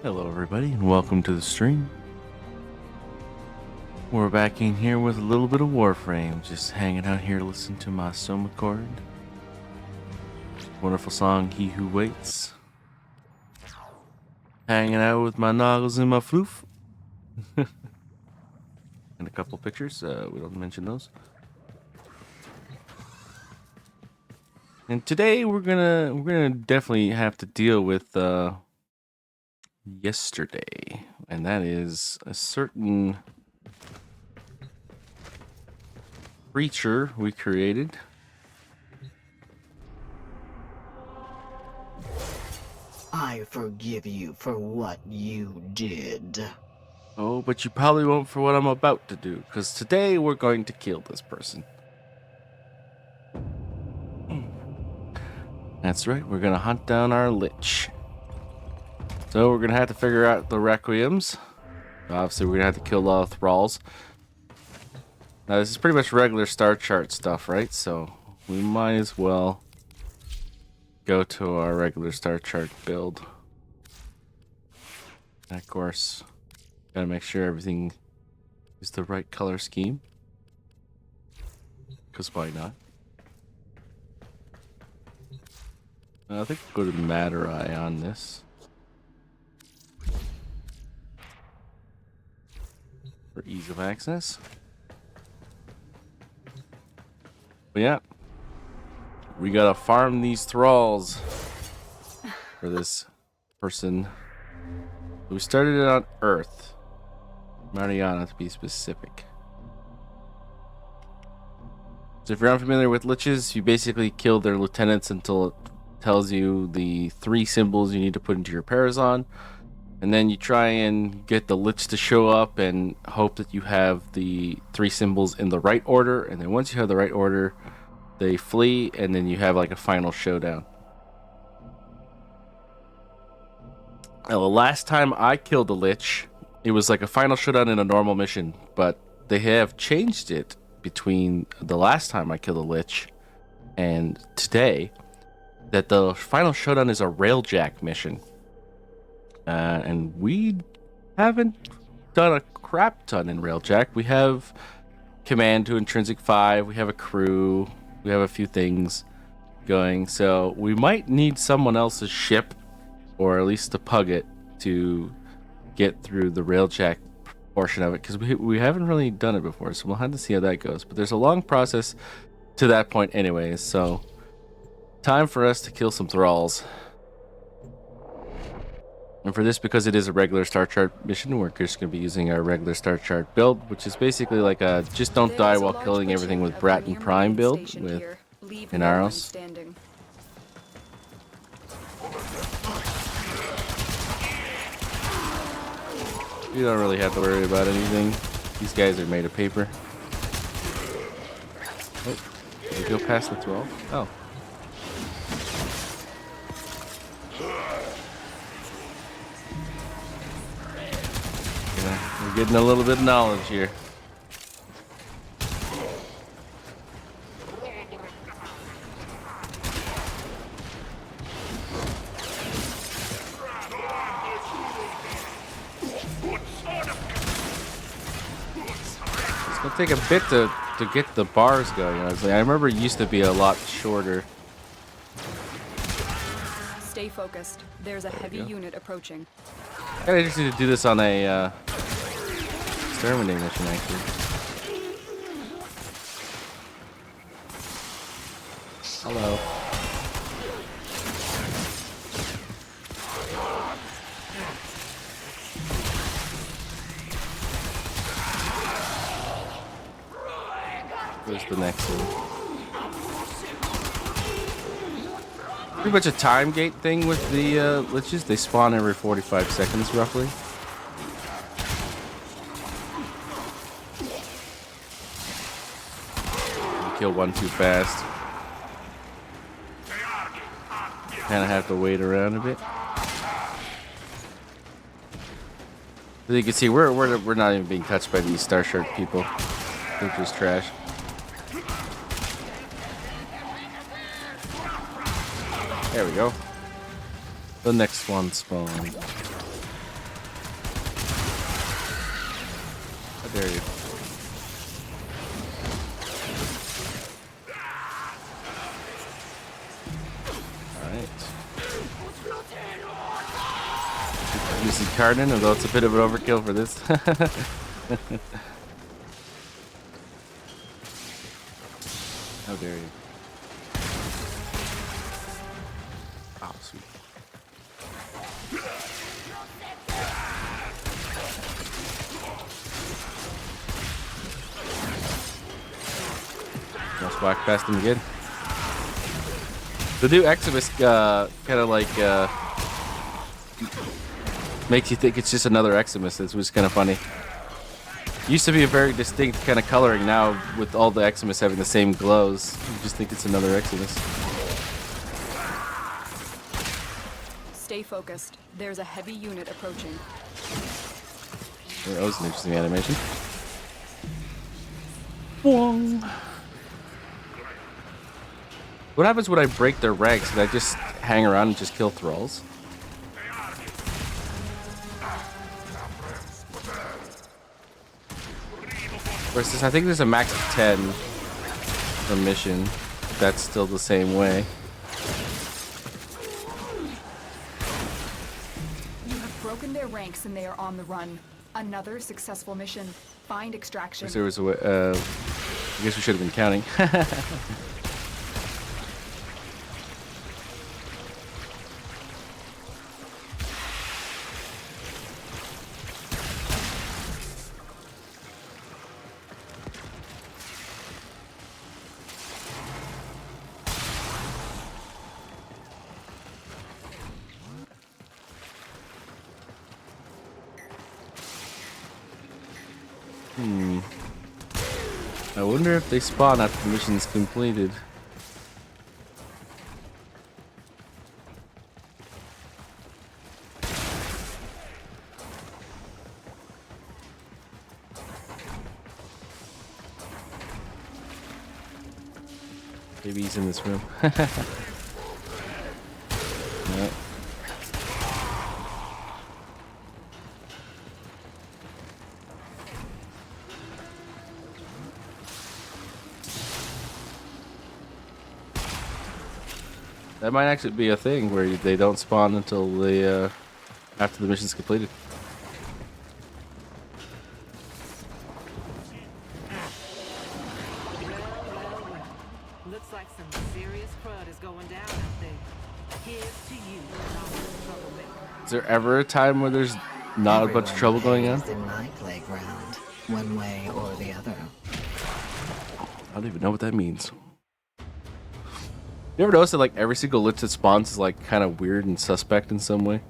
Hello everybody and welcome to the stream. We're back in here with a little bit of Warframe, just hanging out here listening to my Soma chord. Wonderful song, He Who Waits. Hanging out with my noggles and my floof. And a couple pictures, we don't mention those. And today we're gonna definitely have to deal with yesterday, and that is a certain creature we created. I forgive you for what you did. Oh, but you probably won't for what I'm about to do, because today we're going to kill this person. That's right, we're going to hunt down our Lich. So we're going to have to figure out the Requiems. Obviously, we're going to have to kill all the Thralls. Now, this is pretty much regular star chart stuff, right? So we might as well go to our regular star chart build. And of course, gotta make sure everything is the right color scheme. Because why not? I think we'll go to Matter Eye on this. For ease of access. But yeah. We gotta farm these thralls for this person. We started it on Earth. Mariana to be specific. So if you're unfamiliar with liches, you basically kill their lieutenants until it tells you the 3 symbols you need to put into your Parazon. And then you try and get the lich to show up and hope that you have the 3 symbols in the right order. And then once you have the right order, they flee, and then you have like a final showdown. Now, the last time I killed a Lich, it was like a final showdown in a normal mission, but they have changed it between the last time I killed a Lich and today, that the final showdown is a Railjack mission. And we haven't done a crap ton in Railjack. We have command to intrinsic 5, we have a crew, we have a few things going, so we might need someone else's ship, or at least to pug it, to get through the Railjack portion of it, because we haven't really done it before, so we'll have to see how that goes. But there's a long process to that point anyways, so time for us to kill some thralls. And for this, because it is a regular star chart mission, we're just going to be using our regular star chart build, which is basically like a just don't die while killing everything with Brat and Prime build with Inaros. You don't really have to worry about anything. These guys are made of paper. Oh, did we go past the 12? Oh. Yeah, we're getting a little bit of knowledge here. It's gonna take a bit to get the bars going. Honestly, I remember it used to be a lot shorter. Stay focused. There's a heavy unit approaching. Kind of interesting to do this on a exterminating mission, actually. Hello. Where's the next one? Pretty much a time gate thing with the liches. They spawn every 45 seconds, roughly. You kill one too fast. Kind of have to wait around a bit. As you can see, we're not even being touched by these Star Shark people. They're just trash. There we go. The next one spawned. How dare you? Alright. Use Incarnon, although it's a bit of an overkill for this. How dare you? Oh, sweet. Let's whack past him again. The new Eximus kind of like makes you think it's just another Eximus. It's was kind of funny. Used to be a very distinct kind of coloring. Now with all the Eximus having the same glows, you just think it's another Eximus. Stay focused. There's a heavy unit approaching. Yeah, that was an interesting animation. Boing. What happens when I break their ranks? Did I just hang around and just kill thralls? Versus, I think there's a max of 10 per mission. That's still the same way. You have broken their ranks and they are on the run. Another successful mission. Find extraction. There was a way, I guess we should have been counting. I wonder if they spawn after the mission's completed. Maybe he's in this room. No. That might actually be a thing where they don't spawn until they after the mission's completed. Looks like some serious crud is going down out there. Here's to you, troublemaker. Is there ever a time where there's not a bunch of trouble going on? In my playground, one way or the other. I don't even know what that means. You ever notice that like every single Lich that spawns is like kind of weird and suspect in some way?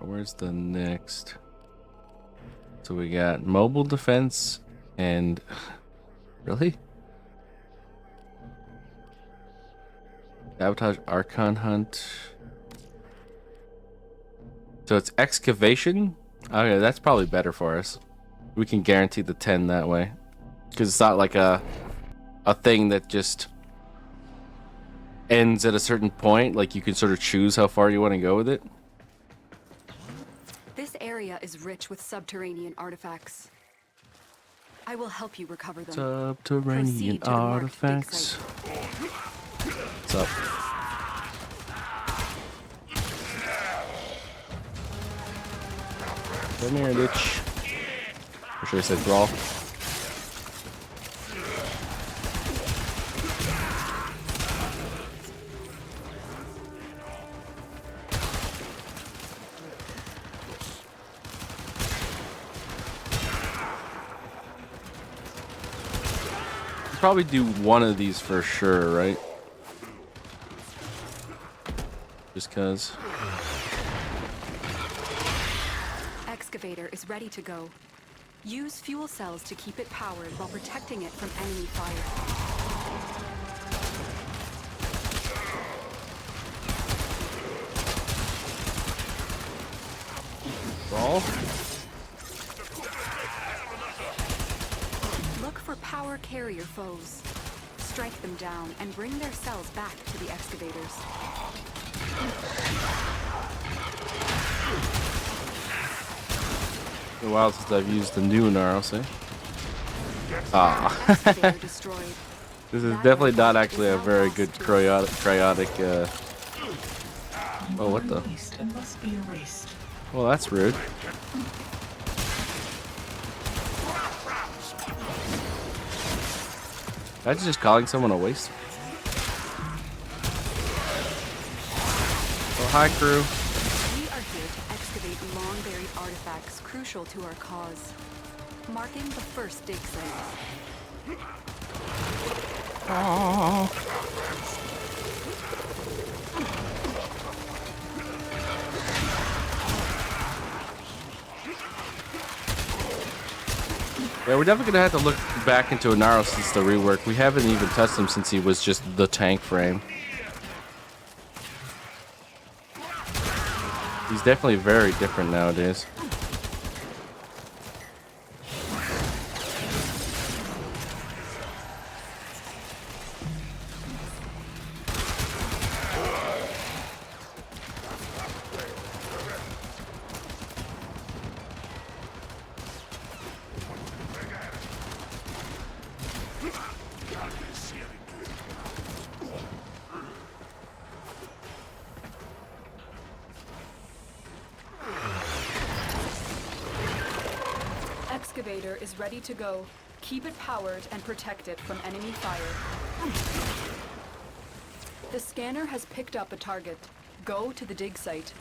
Where's the next? So we got mobile defense and really? Sabotage Archon Hunt. So it's excavation? Okay, that's probably better for us. We can guarantee the 10 that way. Because it's not like a thing that just ends at a certain point. Like you can sort of choose how far you want to go with it. This area is rich with subterranean artifacts. I will help you recover them. Subterranean Proceed to the marked dig artifacts. site. What's up? Come here, Lich. Or should I say brawl? Probably do one of these for sure, right? Just cause. Excavator is ready to go. Use fuel cells to keep it powered while protecting it from enemy fire. Brawl? Look for power carrier foes. Strike them down and bring their cells back to the excavators. been a while since I've used the new Naros, eh? Ah. Excavator destroyed. This is That definitely not artifact actually is a now very lost good to us. cryotic, oh, what the? Waste and must be erased. Well, that's rude. That's just calling someone a waste. Oh, hi, crew. We are here to excavate long-buried artifacts crucial to our cause. Marking the first dig site. Yeah, we're definitely gonna have to look back into Inaro since the rework. We haven't even touched him since he was just the tank frame. He's definitely very different nowadays. Excavator is ready to go. Keep it powered and protect it from enemy fire. The scanner has picked up a target. Go to the dig site.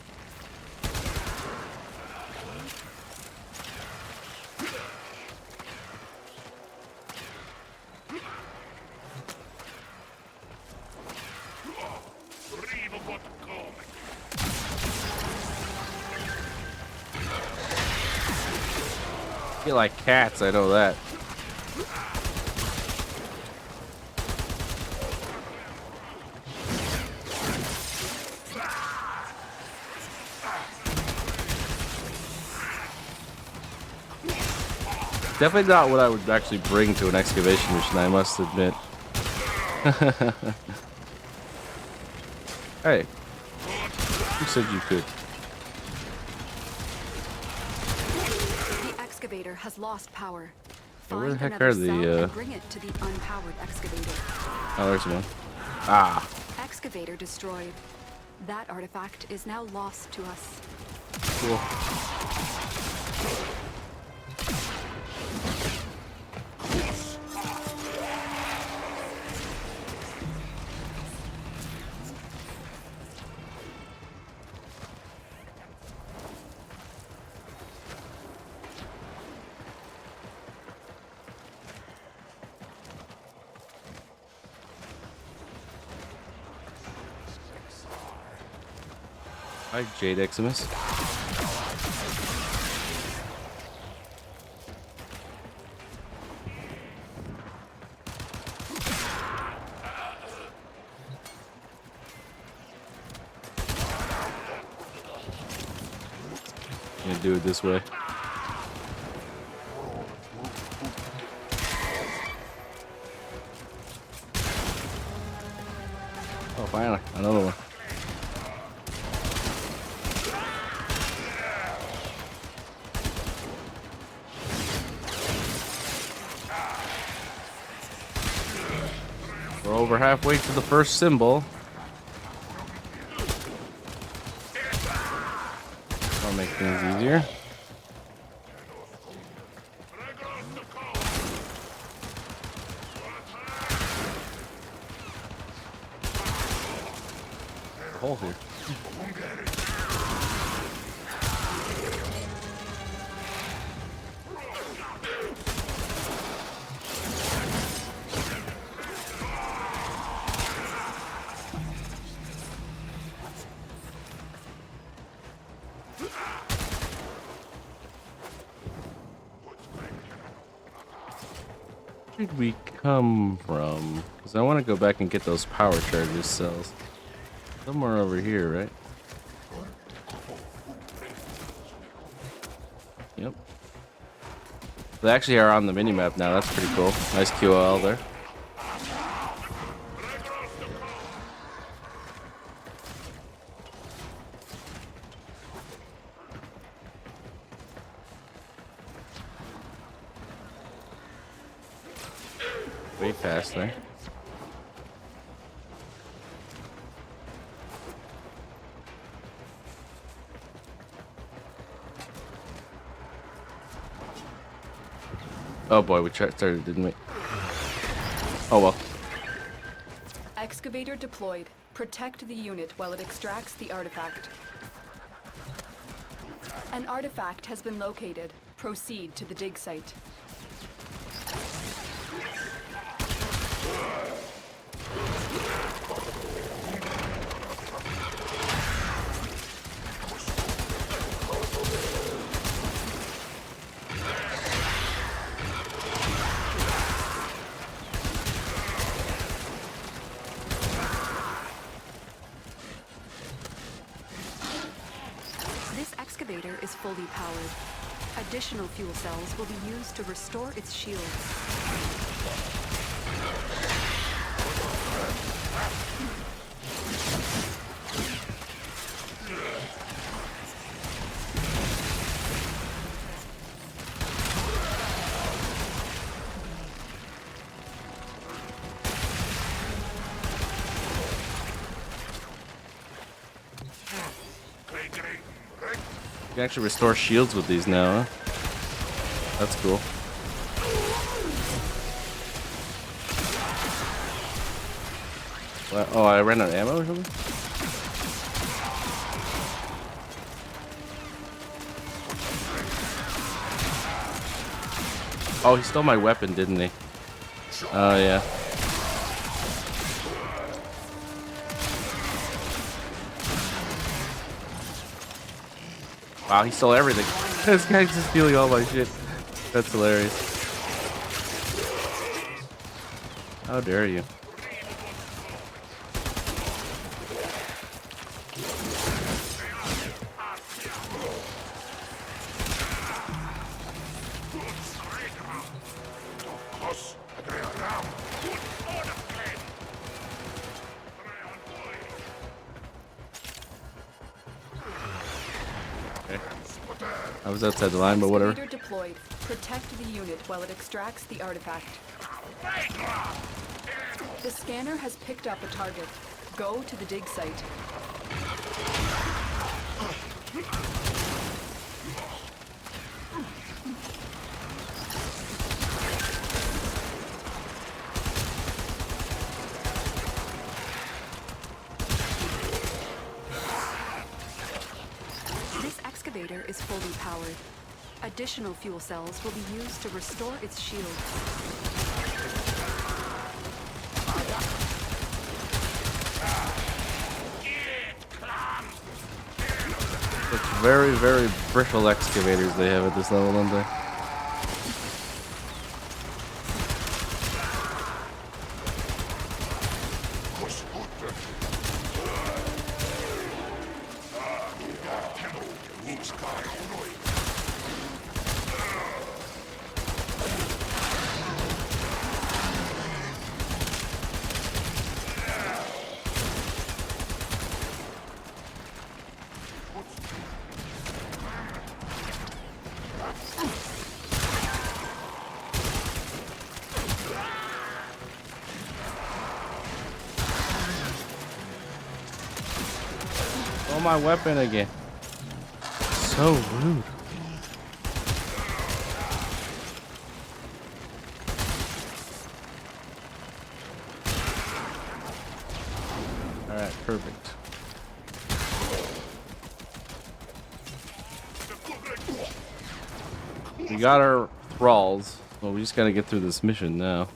You like cats, I know that. Definitely not what I would actually bring to an excavation mission, I must admit. Hey, who said you could? The excavator has lost power. Yeah, where the Find heck another are cell the, and bring it to the unpowered excavator. Oh, there's one. Ah. Excavator destroyed. That artifact is now lost to us. Cool. Hi, Jade Eximus. Gonna do it this way. Oh, finally, another one. We're over halfway to the first symbol. That'll make things easier. A hole here. Where did we come from? Because I want to go back and get those power charges cells. Somewhere over here, right? Yep. They actually are on the minimap now. That's pretty cool. Nice QOL there. Way faster. Oh boy, we started, didn't we? Oh well. Excavator deployed. Protect the unit while it extracts the artifact. An artifact has been located. Proceed to the dig site. This excavator is fully powered. Additional fuel cells will be used to restore its shields. You can actually restore shields with these now, huh? That's cool. What? Oh, I ran out of ammo or something? Oh, he stole my weapon, didn't he? Oh, yeah. Wow, he stole everything. This guy's just stealing all my shit. That's hilarious. How dare you? I was outside the line, but whatever. Excavator deployed. Protect the unit while it extracts the artifact. The scanner has picked up a target. Go to the dig site. This excavator is fully powered. Additional fuel cells will be used to restore its shields. It's very, very brittle excavators they have at this level, don't they? Oh, my weapon again. So rude. Alright, perfect. We got our thralls. Well, we just gotta get through this mission now.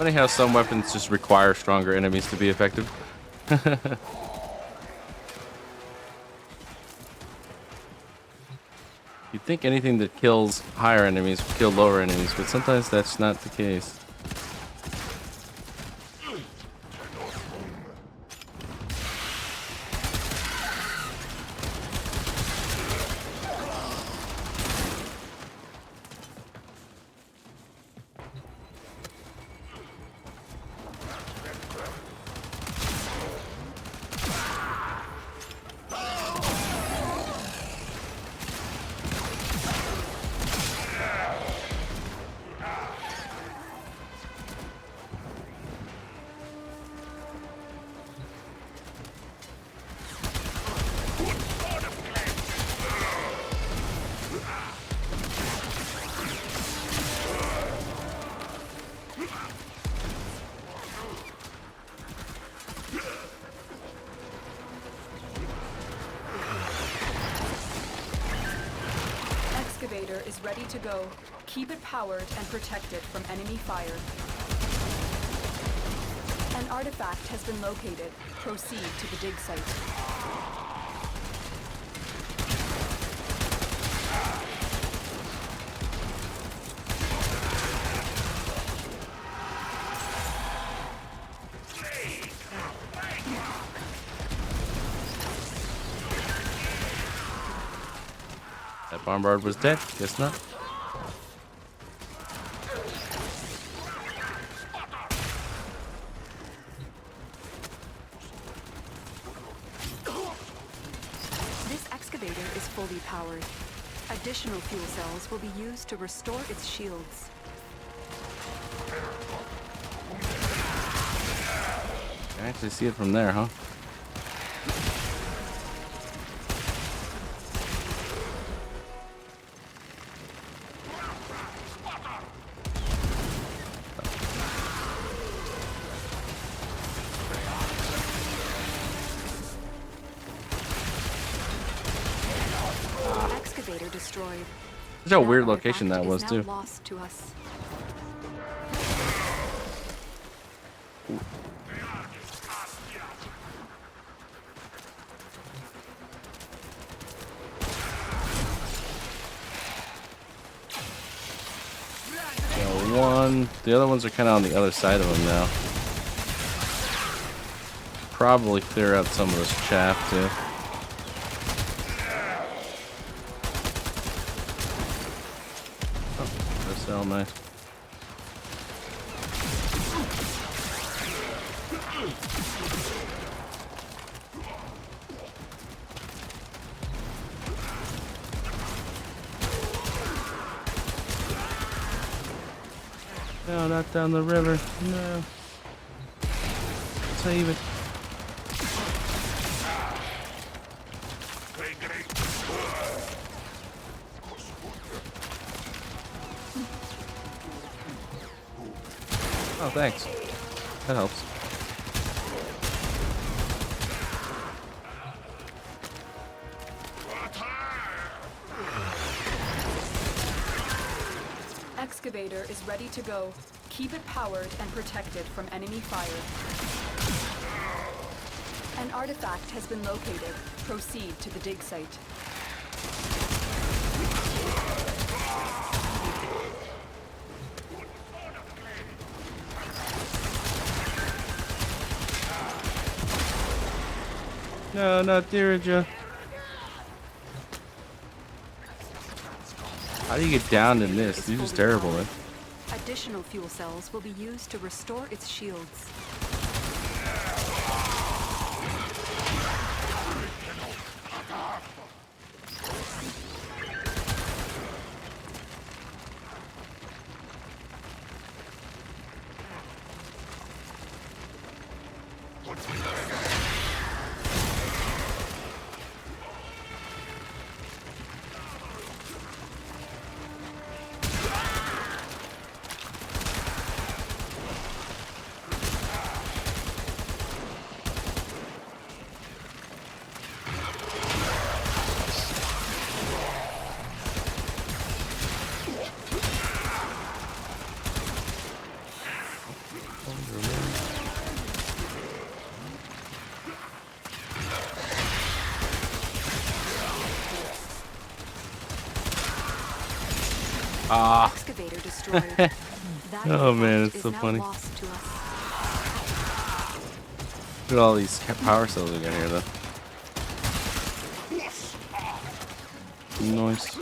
Funny how some weapons just require stronger enemies to be effective. You'd think anything that kills higher enemies would kill lower enemies, but sometimes that's not the case. Excavator is ready to go. Keep it powered and protected from enemy fire. An artifact has been located. Proceed to the dig site. That bombard was dead. Guess not. This excavator is fully powered. Additional fuel cells will be used to restore its shields. You can actually see it from there, huh? Excavator destroyed. Such a weird That location that artifact was, is now too. lost to us. The other ones are kind of on the other side of them now. Probably clear out some of this chaff too. Oh, that's all nice. No, not down the river. No. Save it. Oh, thanks. That helps. Excavator is ready to go. Keep it powered and protected from enemy fire. An artifact has been located. Proceed to the dig site. No, not Dirija. How do you get down in this? This is terrible, man. Additional fuel cells will be used to restore its shields. Ah. Excavator destroyed. That Oh, man, artifact it's so is now funny. lost to us. Look at all these power cells we got here, though. Nice.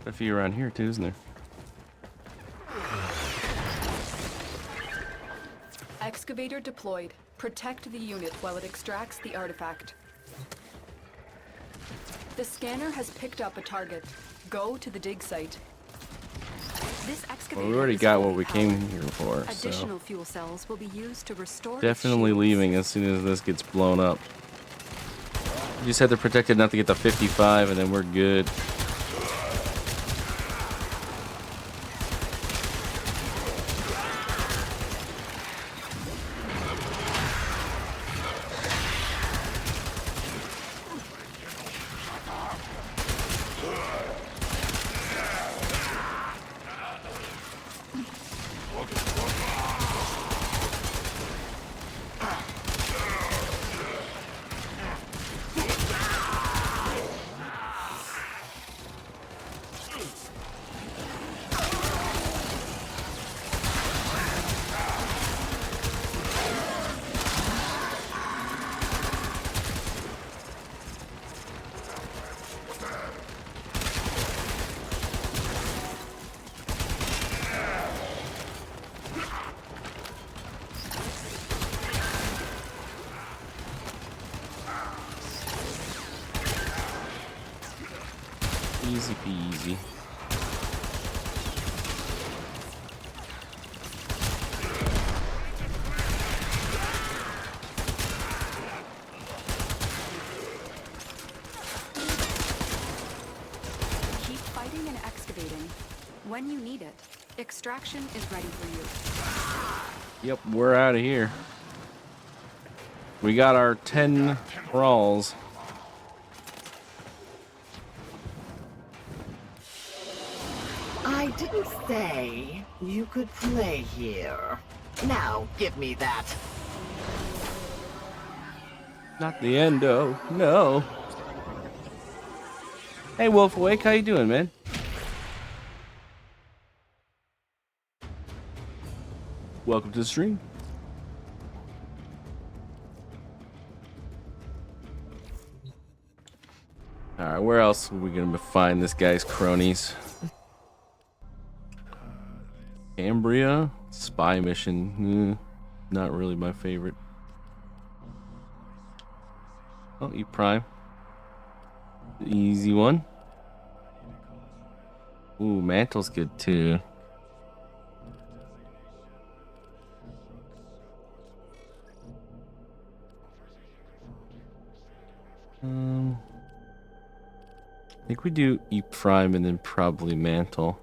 A few around here too, isn't there? Excavator deployed. Protect the unit while it extracts the artifact. The scanner has picked up a target. Go to the dig site. This excavator Well, we already is got fully what we powered. came here for, Additional so fuel cells will be used to restore its definitely shields. leaving as soon as this gets blown up. You just have to protect it not to get to 55, and then we're good. Easy peasy. Keep fighting and excavating. When you need it, extraction is ready for you. Yep, we're out of here. We got our 10 thralls. I didn't say you could play here. Now, give me that. Not the endo. No. Hey, Wolf Awake, how you doing, man? Welcome to the stream. Alright, where else are we gonna find this guy's cronies? Cambria? Spy mission. Not really my favorite. Oh, E Prime. The easy one. Ooh, Mantle's good too. I think we do E Prime and then probably Mantle.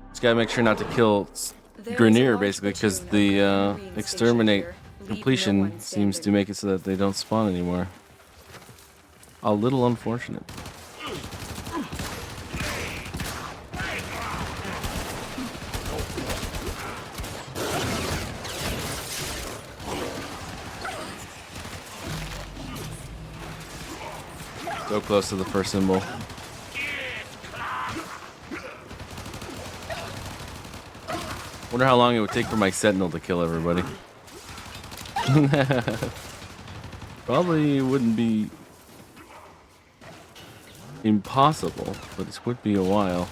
Just gotta make sure not to kill There is a Grenier, large basically, because platoon of the Marine stationed exterminate here. Leave no completion one seems to standing. make it so that they don't spawn anymore. A little unfortunate. So close to the first symbol. Wonder how long it would take for my sentinel to kill everybody. Probably wouldn't be impossible, but it would be a while.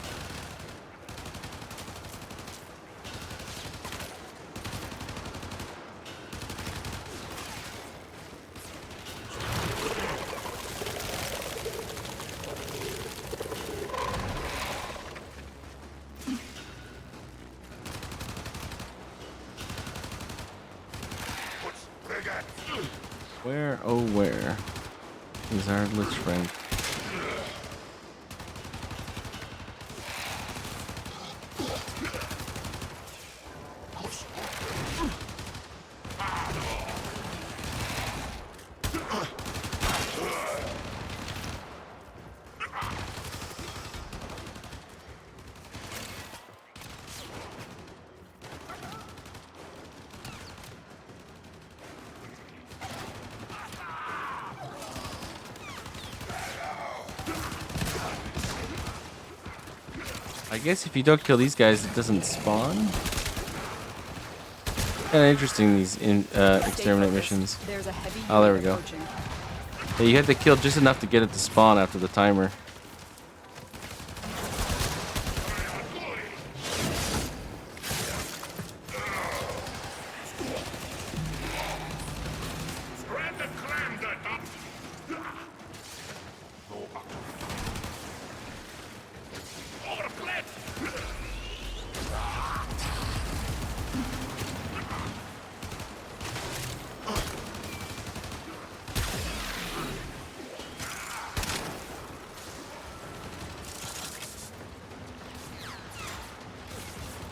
Where, oh where is our Lich friend? I guess if you don't kill these guys, it doesn't spawn. Kind of interesting, these exterminate missions. There's a heavy Oh, there we unit go. approaching. Yeah, you had to kill just enough to get it to spawn after the timer.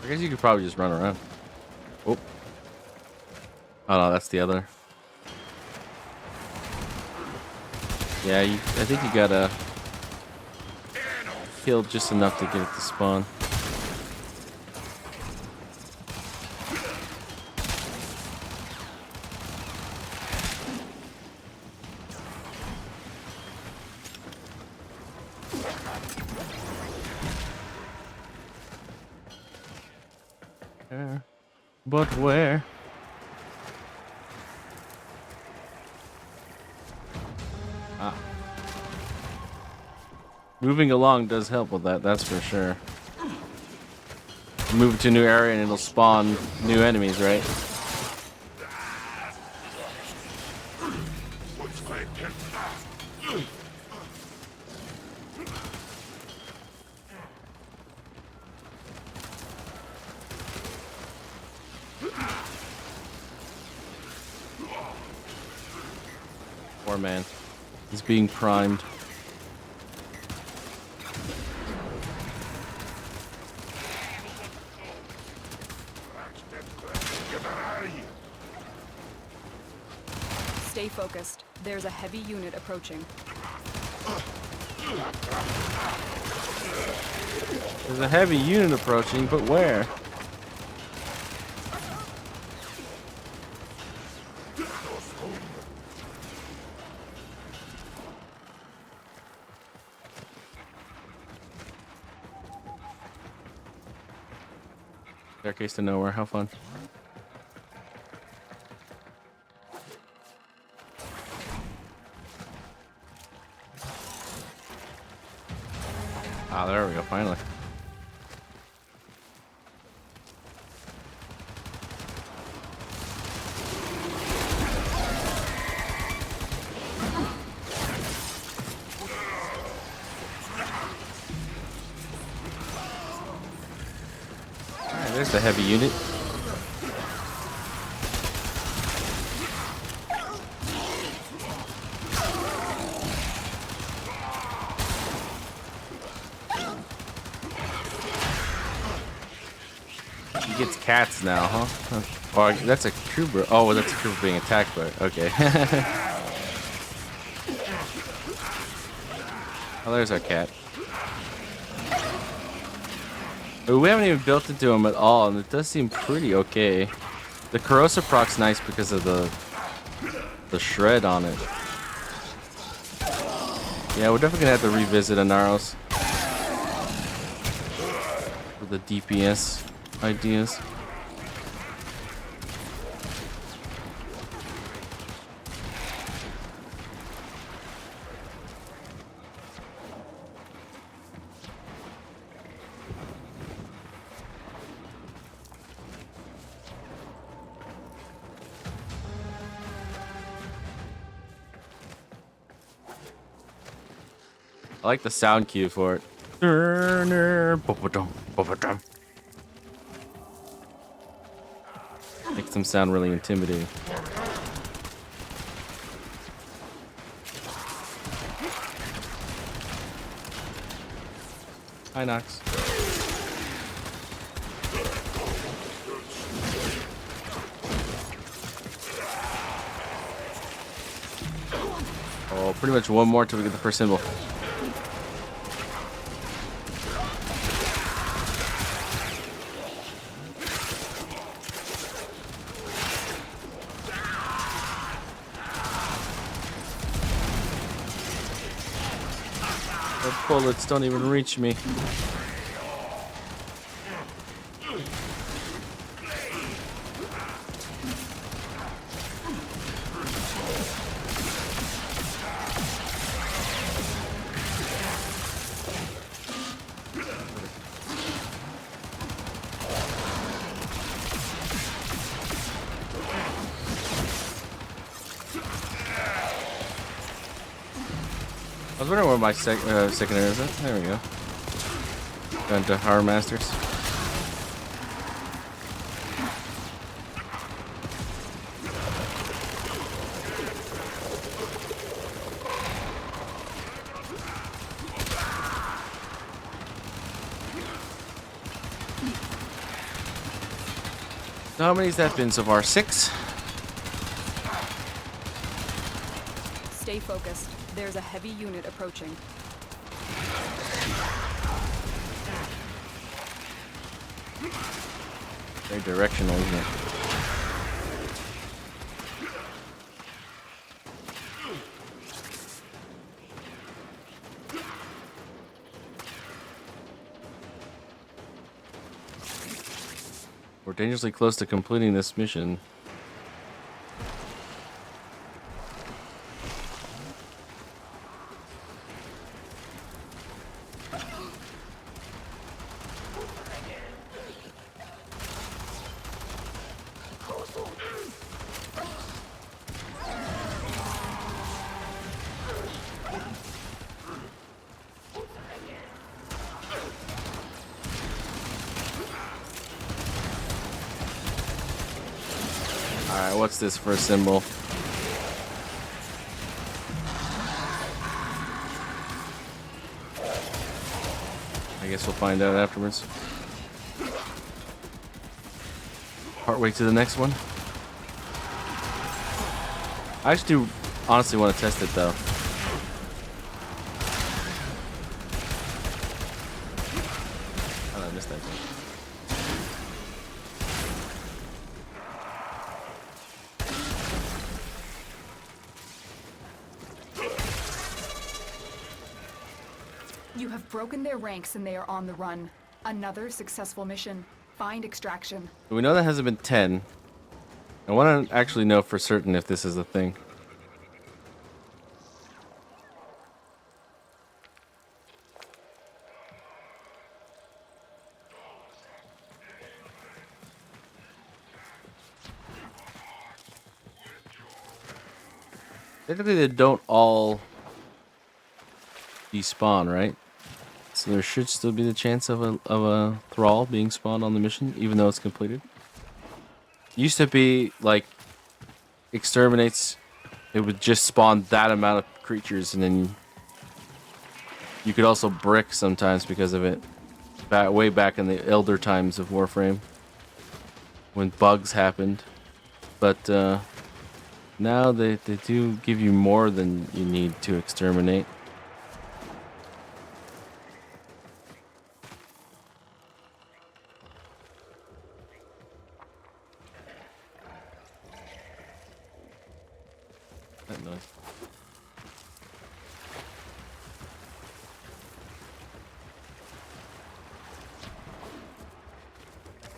I guess you could probably just run around. Oh. Oh no, that's the other. Yeah, I think you gotta kill just enough to get it to spawn. But where? Ah. Moving along does help with that, that's for sure. Move to a new area and it'll spawn new enemies, right? Poor man. He's being primed. Stay focused. There's a heavy unit approaching. There's a heavy unit approaching, but where? Staircase to nowhere, how fun. Ah, there we go, finally. Alright, there's the heavy unit. He gets cats now, huh? Oh, that's a trooper. Oh, well, that's a trooper being attacked by. Okay. Oh, there's our cat. But we haven't even built into him at all, and it does seem pretty okay. The corrosive proc's nice because of the shred on it. Yeah, we're definitely gonna have to revisit Anaros for the DPS ideas. I like the sound cue for it. Makes them sound really intimidating. Hi, Nox. Oh, pretty much one more till we get the first symbol. The bullets don't even reach me. I was wondering where my secondary is. There we go. Gun to Horror Masters. So how many's that been so far? 6? Stay focused. There's a heavy unit approaching. Very directional, isn't it? We're dangerously close to completing this mission. Alright, what's this for a symbol? I guess we'll find out afterwards. Partway to the next one. I actually do honestly want to test it though. Oh, I missed that thing. You have broken their ranks and they are on the run. Another successful mission. Find extraction. We know that hasn't been 10. I want to actually know for certain if this is a thing. Technically, they don't all despawn, right? So there should still be the chance of a thrall being spawned on the mission, even though it's completed. Used to be like exterminates, it would just spawn that amount of creatures, and then you could also brick sometimes because of it. Way back in the elder times of Warframe, when bugs happened, but now they do give you more than you need to exterminate. That noise.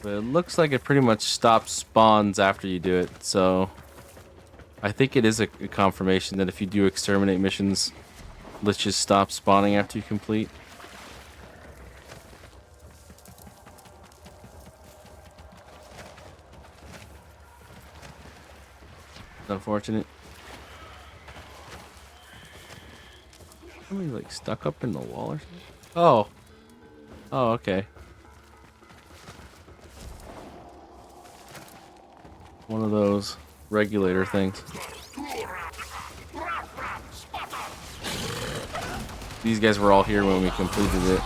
But it looks like it pretty much stops spawns after you do it, so I think it is a confirmation that if you do exterminate missions, let's just stop spawning after you complete. Unfortunate. Somebody like stuck up in the wall or something? Oh. Oh, okay. One of those regulator things. These guys were all here when we completed it.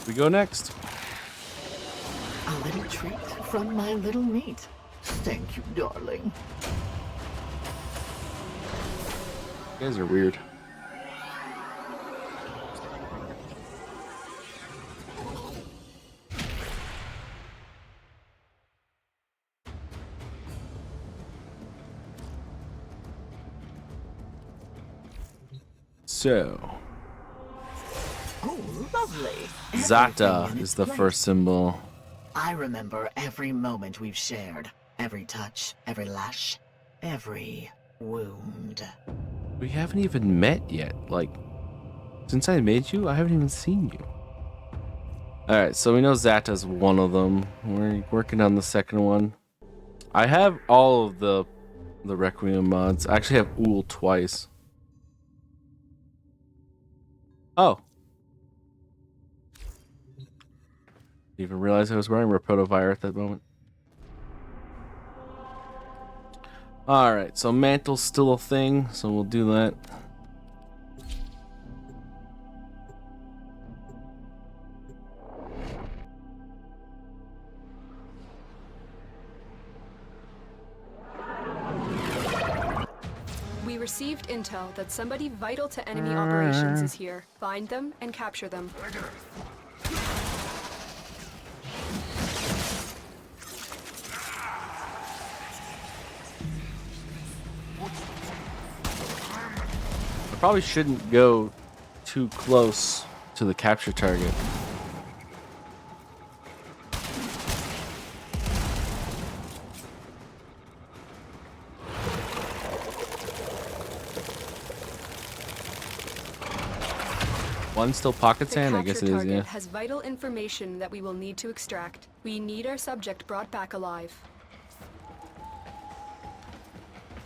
We go next. A little treat from my little meat. Thank you, darling. You guys are weird. So, Oh, lovely. Zata Everything in is its the place. first symbol. I remember every moment we've shared. Every touch, every lash, every wound. We haven't even met yet. Like, since I made you, I haven't even seen you. Alright, so we know Zata's one of them. We're working on the second one. I have all of the Requiem mods. I actually have Ool twice. Oh. Didn't even realize I was wearing Rapodovire at that moment. Alright, so Mantle's still a thing, so we'll do that. We received intel that somebody vital to enemy operations is here. Find them and capture them. I probably shouldn't go too close to the capture target. One still pocket sand? I guess it is, yeah. Has vital information that we will need to extract. We need our subject brought back alive.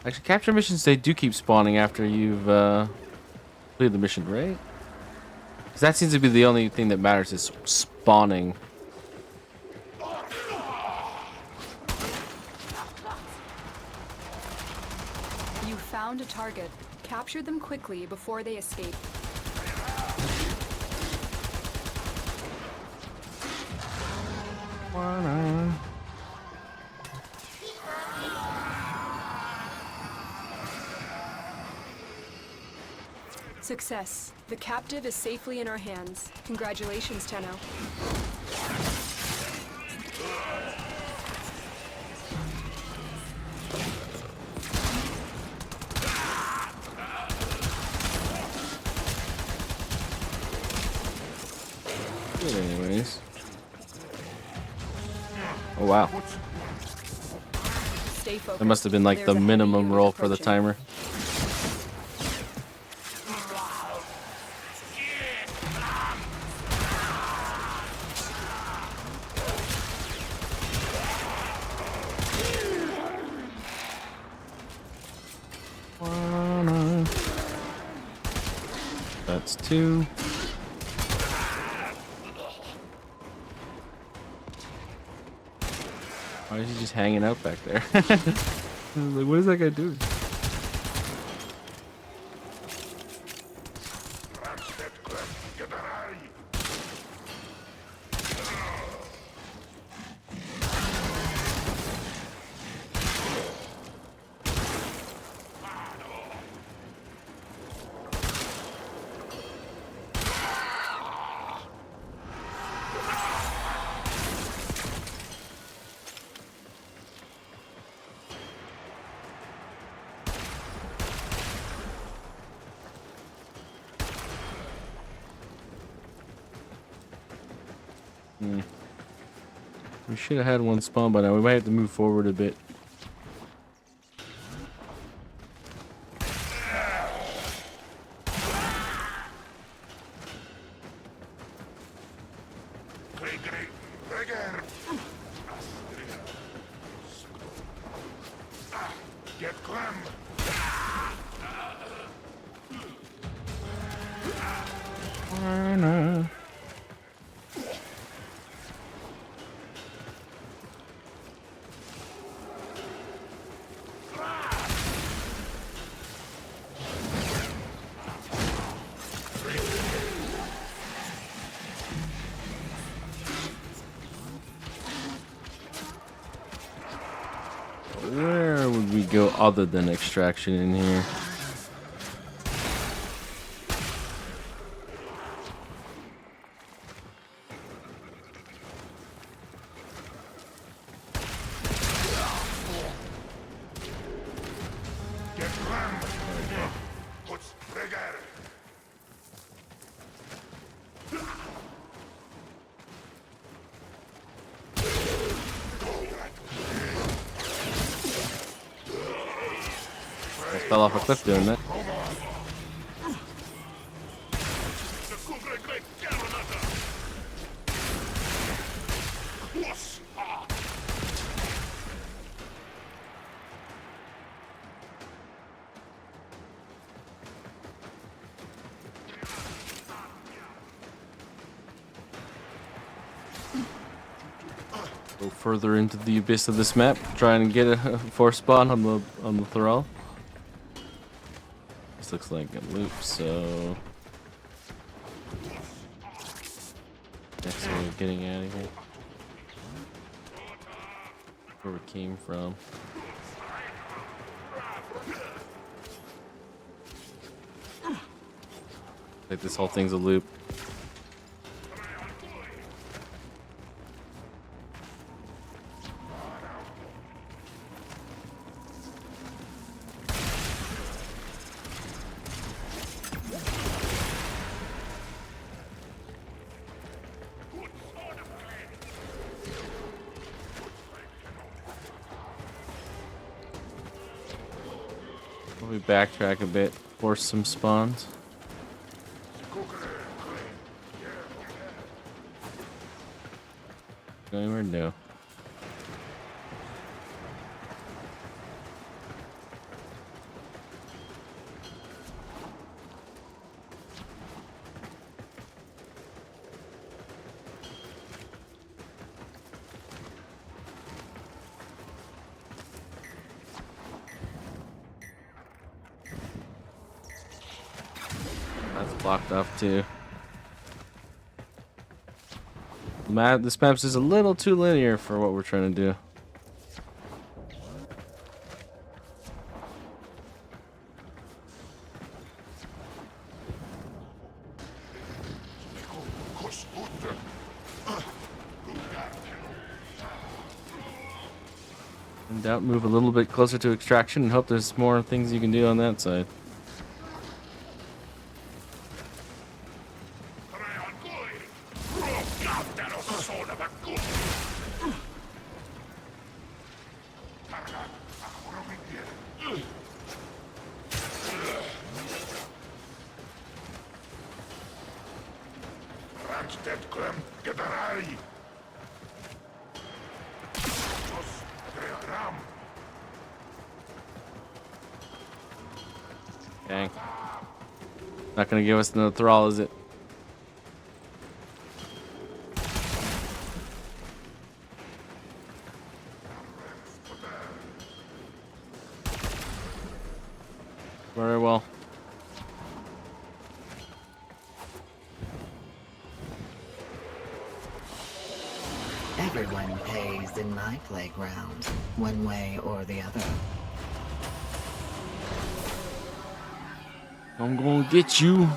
Actually, capture missions, they do keep spawning after you've completed the mission, right? Because that seems to be the only thing that matters is spawning. You found a target. Capture them quickly before they escape. Success. The captive is safely in our hands. Congratulations, Tenno. Good anyways. Oh wow. Stay focused. That must have been like There's the a heavy minimum unit roll for the approaching. timer. That's two. Why is he just hanging out back there? I was like, what is that guy doing? We should have had one spawn by now. We might have to move forward a bit. Where would we go other than extraction in here? Just fell off a cliff doing that. Go further into the abyss of this map, try and get a force spawn on the thrall. This looks like a loop, so next way of getting out of here. Where we came from. Like this whole thing's a loop. We backtrack a bit, force some spawns. Go anywhere? No. That's blocked off too. This map's is a little too linear for what we're trying to do. In doubt, move a little bit closer to extraction and hope there's more things you can do on that side. Dang. Not gonna give us another thrall, is it? Very well. Everyone pays in my playground, one way or the other. I'm gonna get you.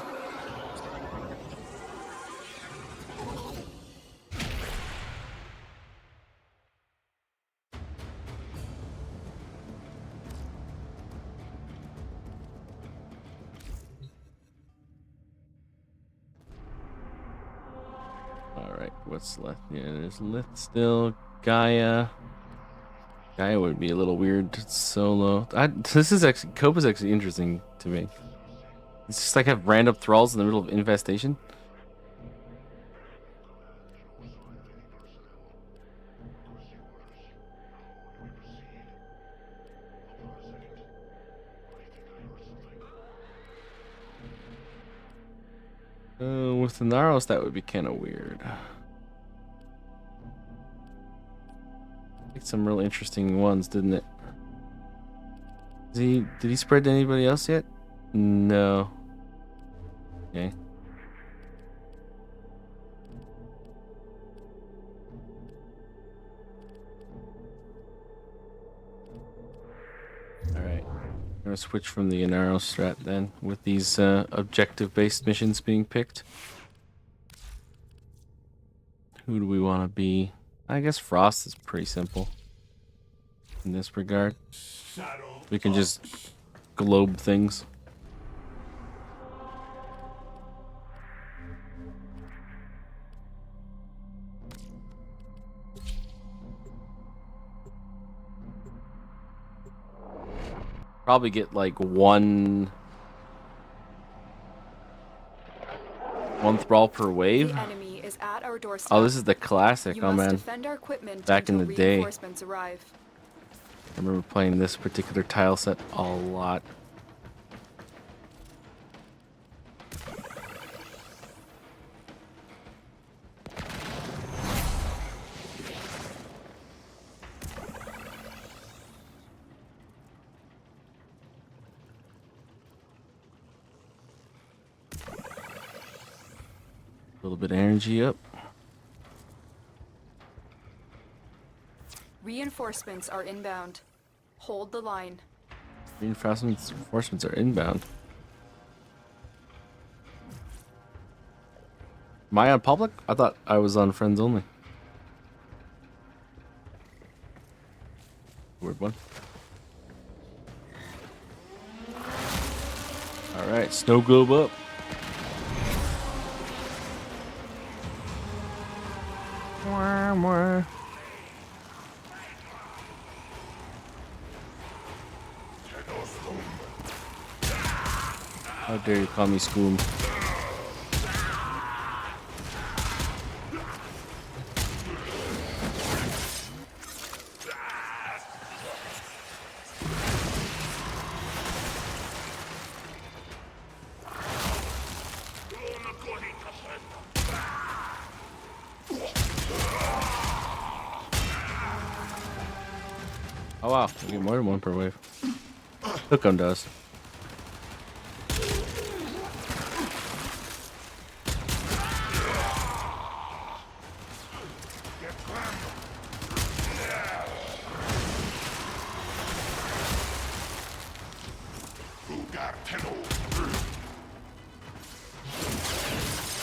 Alright, what's left? Yeah, there's Lith still. Gaia. Gaia would be a little weird solo. This is actually, Cope is actually interesting to me. It's just like have random thralls in the middle of infestation. With the Naros, that would be kind of weird. Like some real interesting ones, didn't it? Did he spread to anybody else yet? No. Okay. Alright. I'm gonna switch from the Inaro strat then, with these objective-based missions being picked. Who do we want to be? I guess Frost is pretty simple in this regard. We can just globe things. Probably get like one thrall per wave. The enemy is at our doorstep. Oh, this is the classic. You Oh must man, defend our equipment back in until the day. reinforcements arrive. I remember playing this particular tile set a lot. A little bit of energy up. Reinforcements are inbound. Hold the line. Reinforcements are inbound. Am I on public? I thought I was on friends only. Weird one. Alright, snow globe up. Mwah, mwah. How dare you call me Scoom? Oh wow, we get more than one per wave. Hookum does.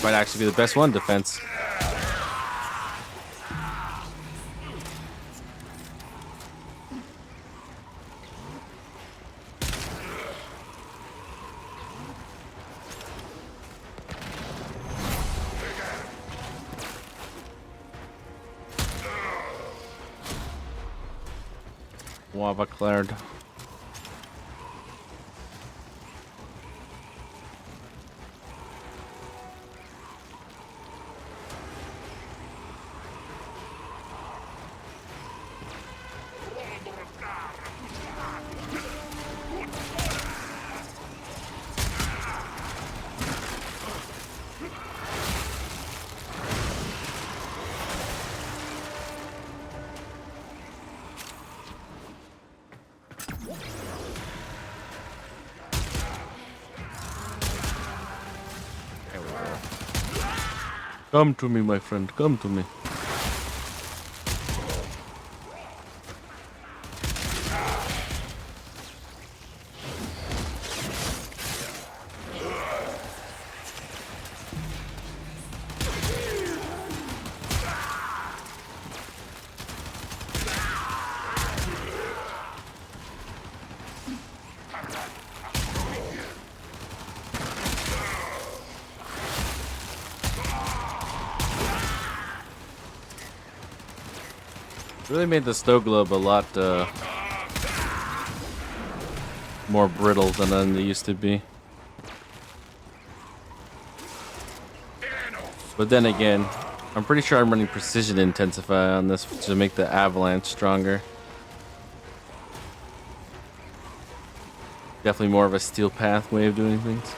Might actually be the best one defense. Lava cleared. Come to me, my friend. Come to me. Really made the snow globe a lot more brittle than they used to be. But then again, I'm pretty sure I'm running precision intensify on this to make the avalanche stronger. Definitely more of a steel path way of doing things.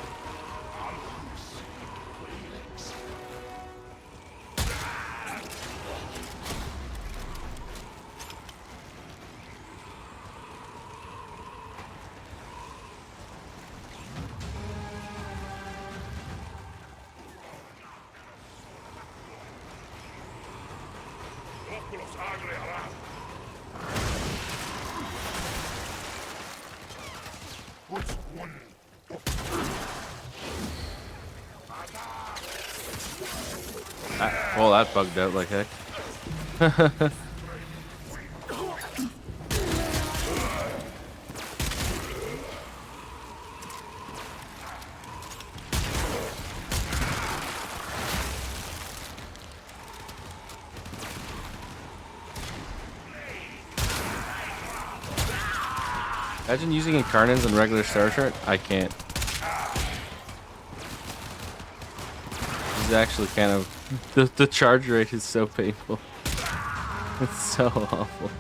Well, that bugged out like heck. Imagine using Incarnons in regular Star Chart. I can't. This is actually kind of... The charge rate is so painful. It's so awful.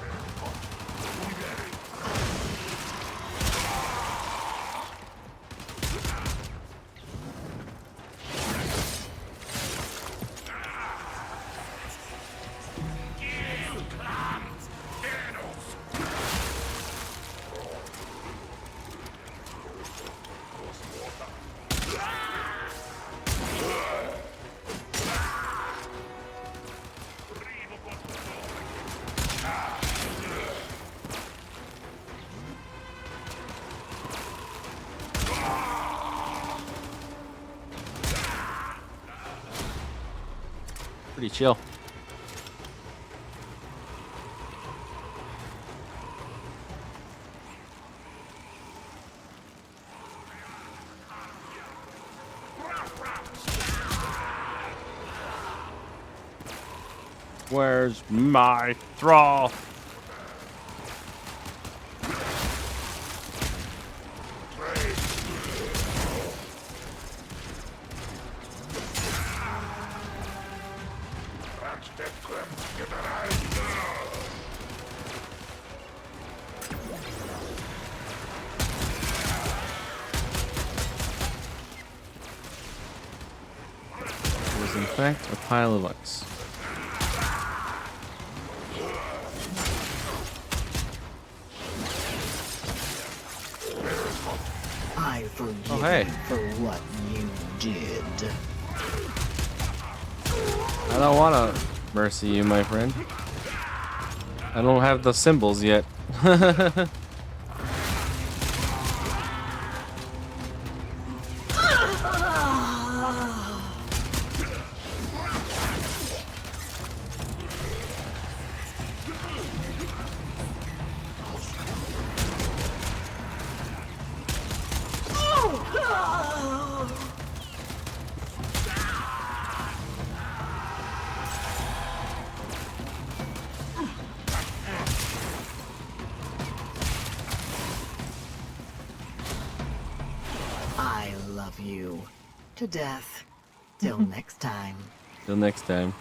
Pretty chill. Where's my thrall? In fact, a pile of ice. I forgive Oh, hey. you for what you did. I don't want to mercy you, my friend. I don't have the symbols yet. I love you to death. Till next time. Till next time.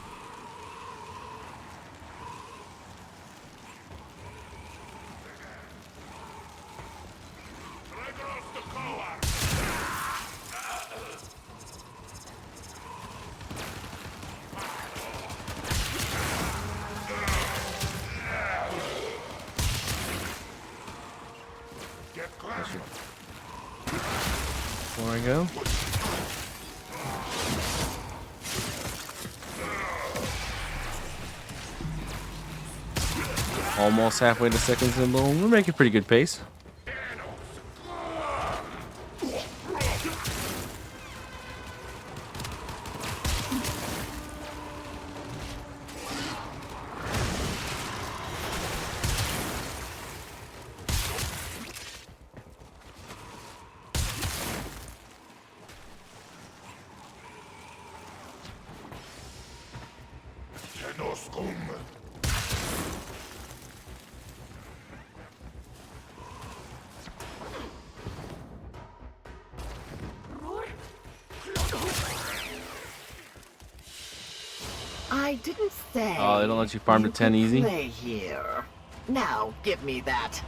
Before I go. Almost halfway to second symbol. We're making pretty good pace. I didn't say. Oh, they don't let you farm to 10 could easy? Play here. Now, give me that.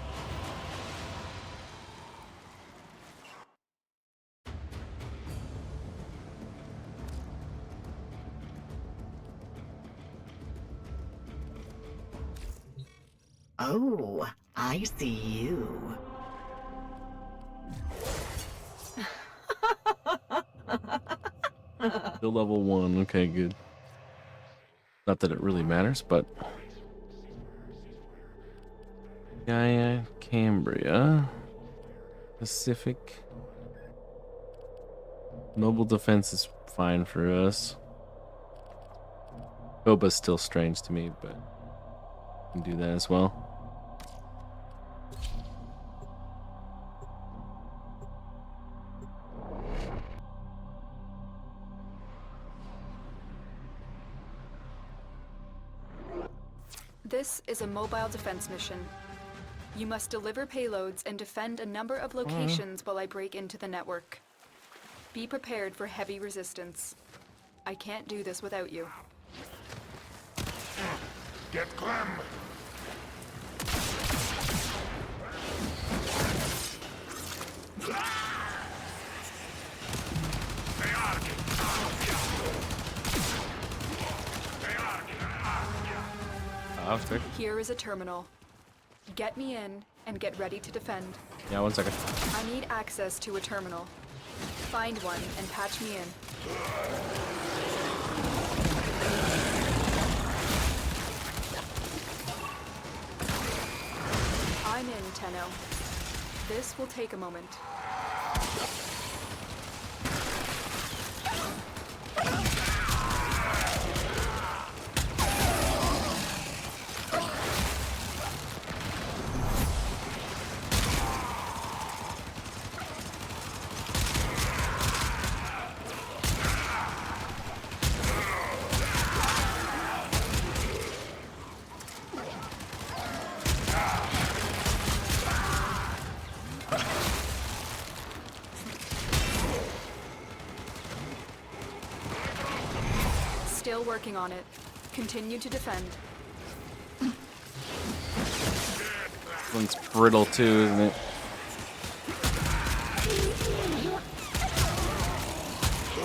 Oh, I see you. Still level 1. Okay, good. Not that it really matters, but... Gaia, Cambria, Pacific. Noble defense is fine for us. Boba's still strange to me, but we can do that as well. This is a mobile defense mission. You must deliver payloads and defend a number of locations while I break into the network. Be prepared for heavy resistance. I can't do this without you. Get Clem! That was quick. Here is a terminal. Get me in and get ready to defend. Yeah, 1 second. I need access to a terminal. Find one and patch me in. I'm in, Tenno. This will take a moment. Still working on it. Continue to defend. One's brittle too, isn't it?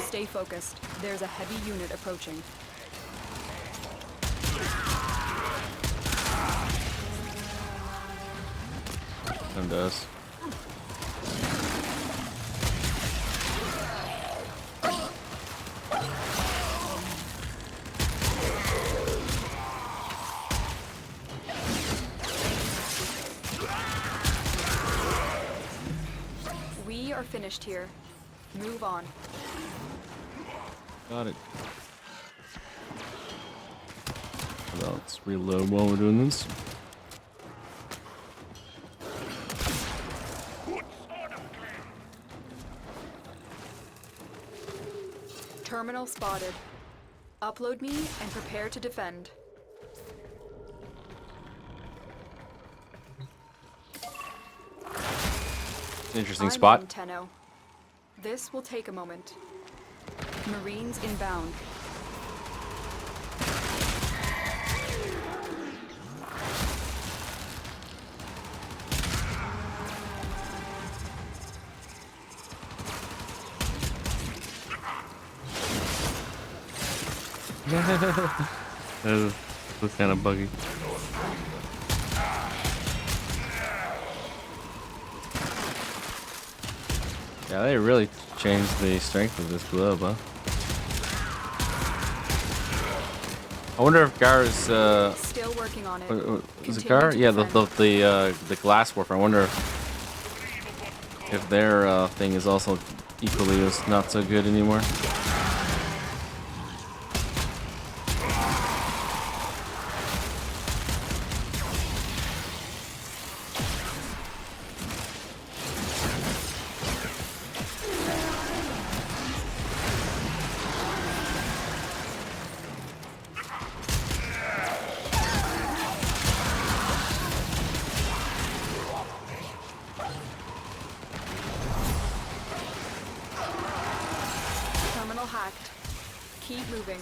Stay focused. There's a heavy unit approaching. One does. We are finished here. Move on. Got it. Well, let's reload while we're doing this. Terminal spotted. Upload me and prepare to defend. Interesting I'm spot. in, Tenno. This will take a moment. Marines inbound. That's kind of buggy. Yeah, they really changed the strength of this globe, huh? I wonder if Gar's Still working on it. is it Continue Gar? to Yeah, defend. the glass warfare. I wonder if their thing is also equally as not so good anymore. Terminal hacked. Keep moving.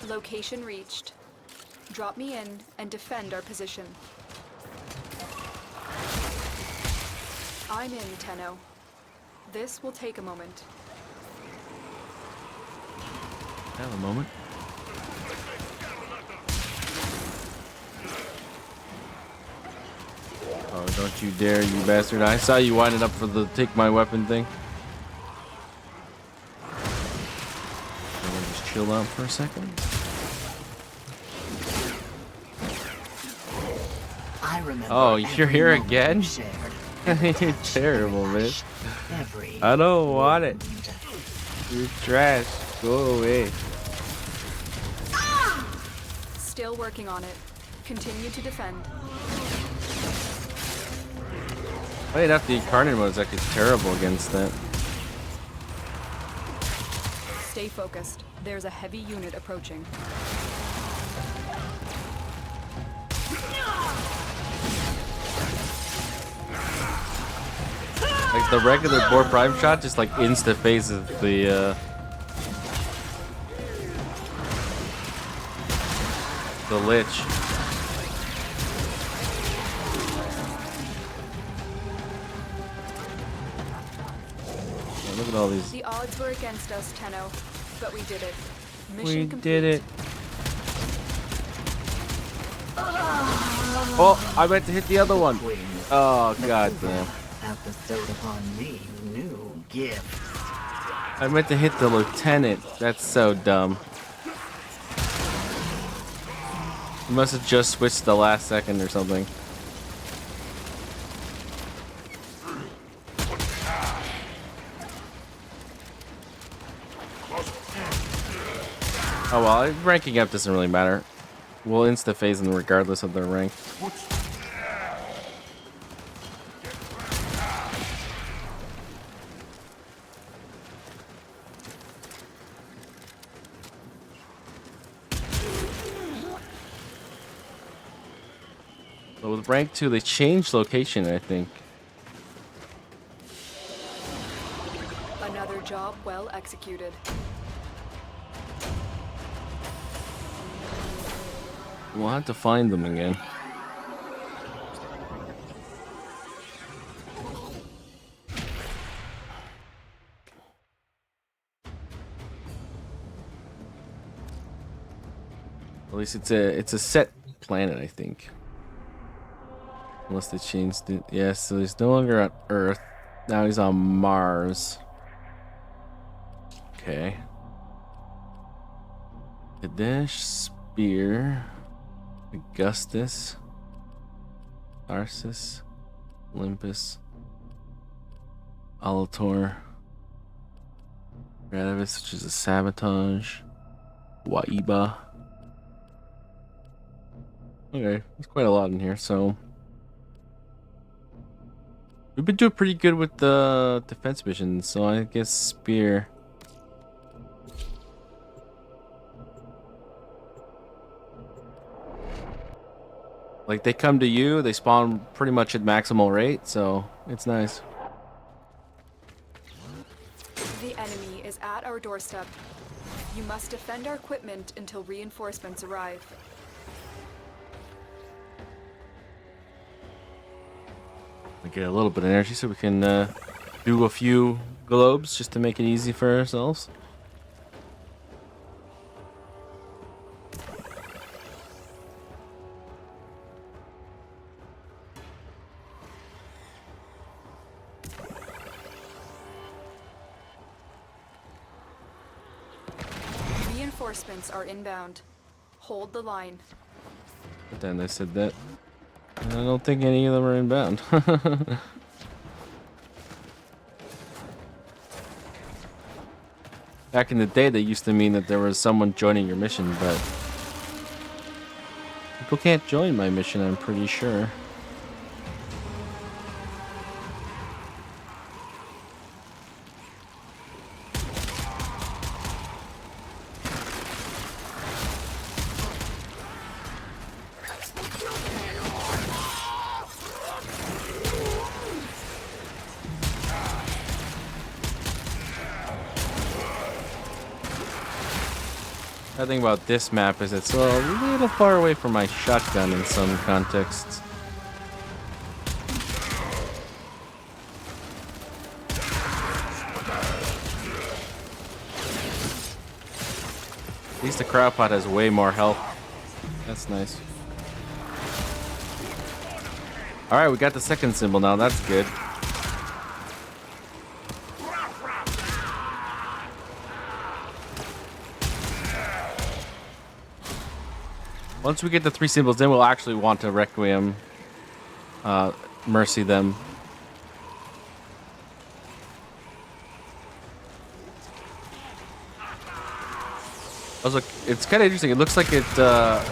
Location reached. Drop me in and defend our position. I'm in, Tenno. This will take a moment. Have a moment. Oh, don't you dare, you bastard. I saw you winding up for the take my weapon thing. I'm gonna just chill out for a second. I remember. Oh, you're every here moment we again? shared, You're terrible, man. Every I don't want it. You're trash. Go away. Still working on it. Continue to defend. Wait, after the Incarnon mode is actually terrible against that. Stay focused. There's a heavy unit approaching. Like the regular boar prime shot just like insta phases the Lich. Yeah, look at all these. The odds were against us, Tenno, but we did it. We Mission complete. did it. Oh, I meant to hit the other one. Oh, god damn. have bestowed upon me new gifts. I meant to hit the lieutenant. That's so dumb. You must have just switched the last second or something. Oh well, ranking up doesn't really matter. We'll insta-phase them regardless of their rank. But with rank 2, they changed location, I think. Another job well executed. We'll have to find them again. At least it's a set planet, I think. Unless they changed it. Yeah, so he's no longer on Earth. Now he's on Mars. Okay. Kadesh, Spear, Augustus, Arsis, Olympus, Alator, Radavis, which is a sabotage, Waiba. Okay, there's quite a lot in here, so we've been doing pretty good with the defense missions, so I guess Spear. Like, they come to you, they spawn pretty much at maximal rate, so it's nice. The enemy is at our doorstep. You must defend our equipment until reinforcements arrive. We get a little bit of energy so we can do a few globes just to make it easy for ourselves. Reinforcements are inbound. Hold the line. But then they said that. And I don't think any of them are inbound. Back in the day, they used to mean that there was someone joining your mission, but people can't join my mission, I'm pretty sure. The thing about this map is it's a little far away from my shotgun in some contexts. At least the crowdpot has way more health. That's nice. Alright, we got the second symbol now, that's good. Once we get the 3 symbols, then we'll actually want to Requiem, Mercy them. I was like, it's kind of interesting. It looks like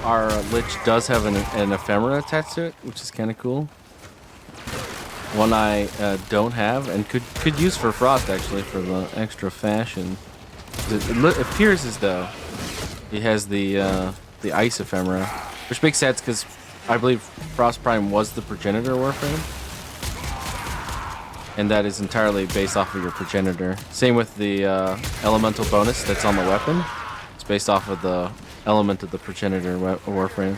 our Lich does have an ephemera attached to it, which is kind of cool. One I don't have and could use for Frost actually for the extra fashion. It appears as though he has the ice ephemera, which makes sense because I believe Frost Prime was the progenitor warframe, and that is entirely based off of your progenitor. Same with the elemental bonus that's on the weapon. It's based off of the element of the progenitor warframe.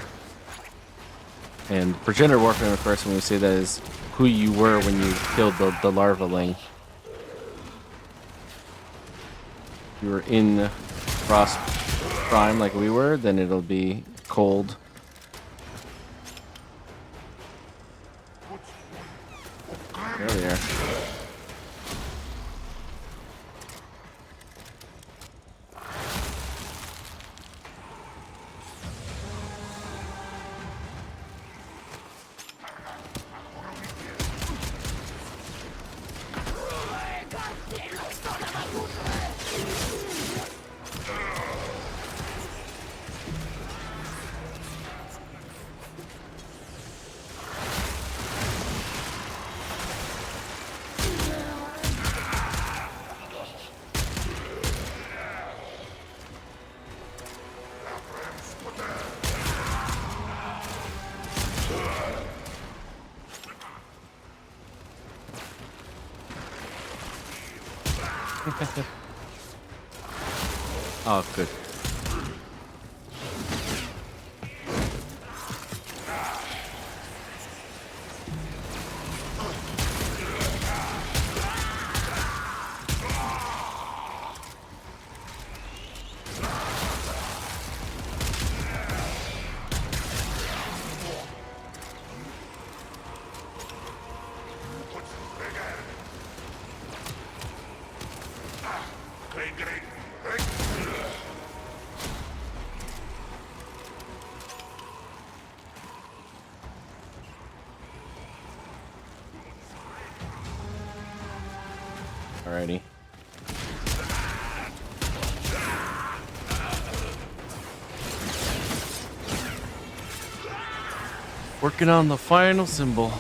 And progenitor warframe, of course, when we say that, is who you were when you killed the larvaling. If you were in Frost Prime like we were, then it'll be cold. There we are. Oh, good. Alrighty. Working on the final symbol.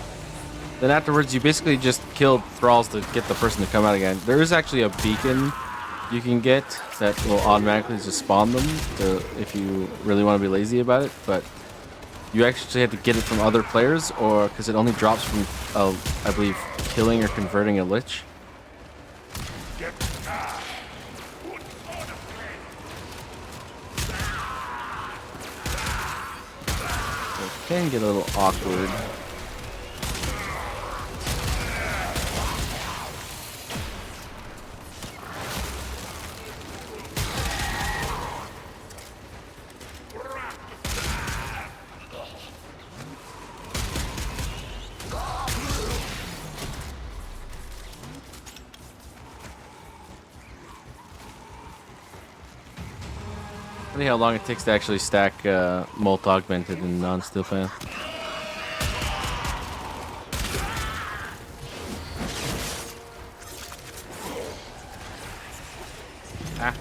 Then afterwards, you basically just kill thralls to get the person to come out again. There is actually a beacon you can get that will automatically just spawn them if you really want to be lazy about it. But you actually have to get it from other players, or because it only drops from, I believe, killing or converting a Lich. It can get a little awkward. Funny how long it takes to actually stack Molt Augmented and non-steel path. Ah.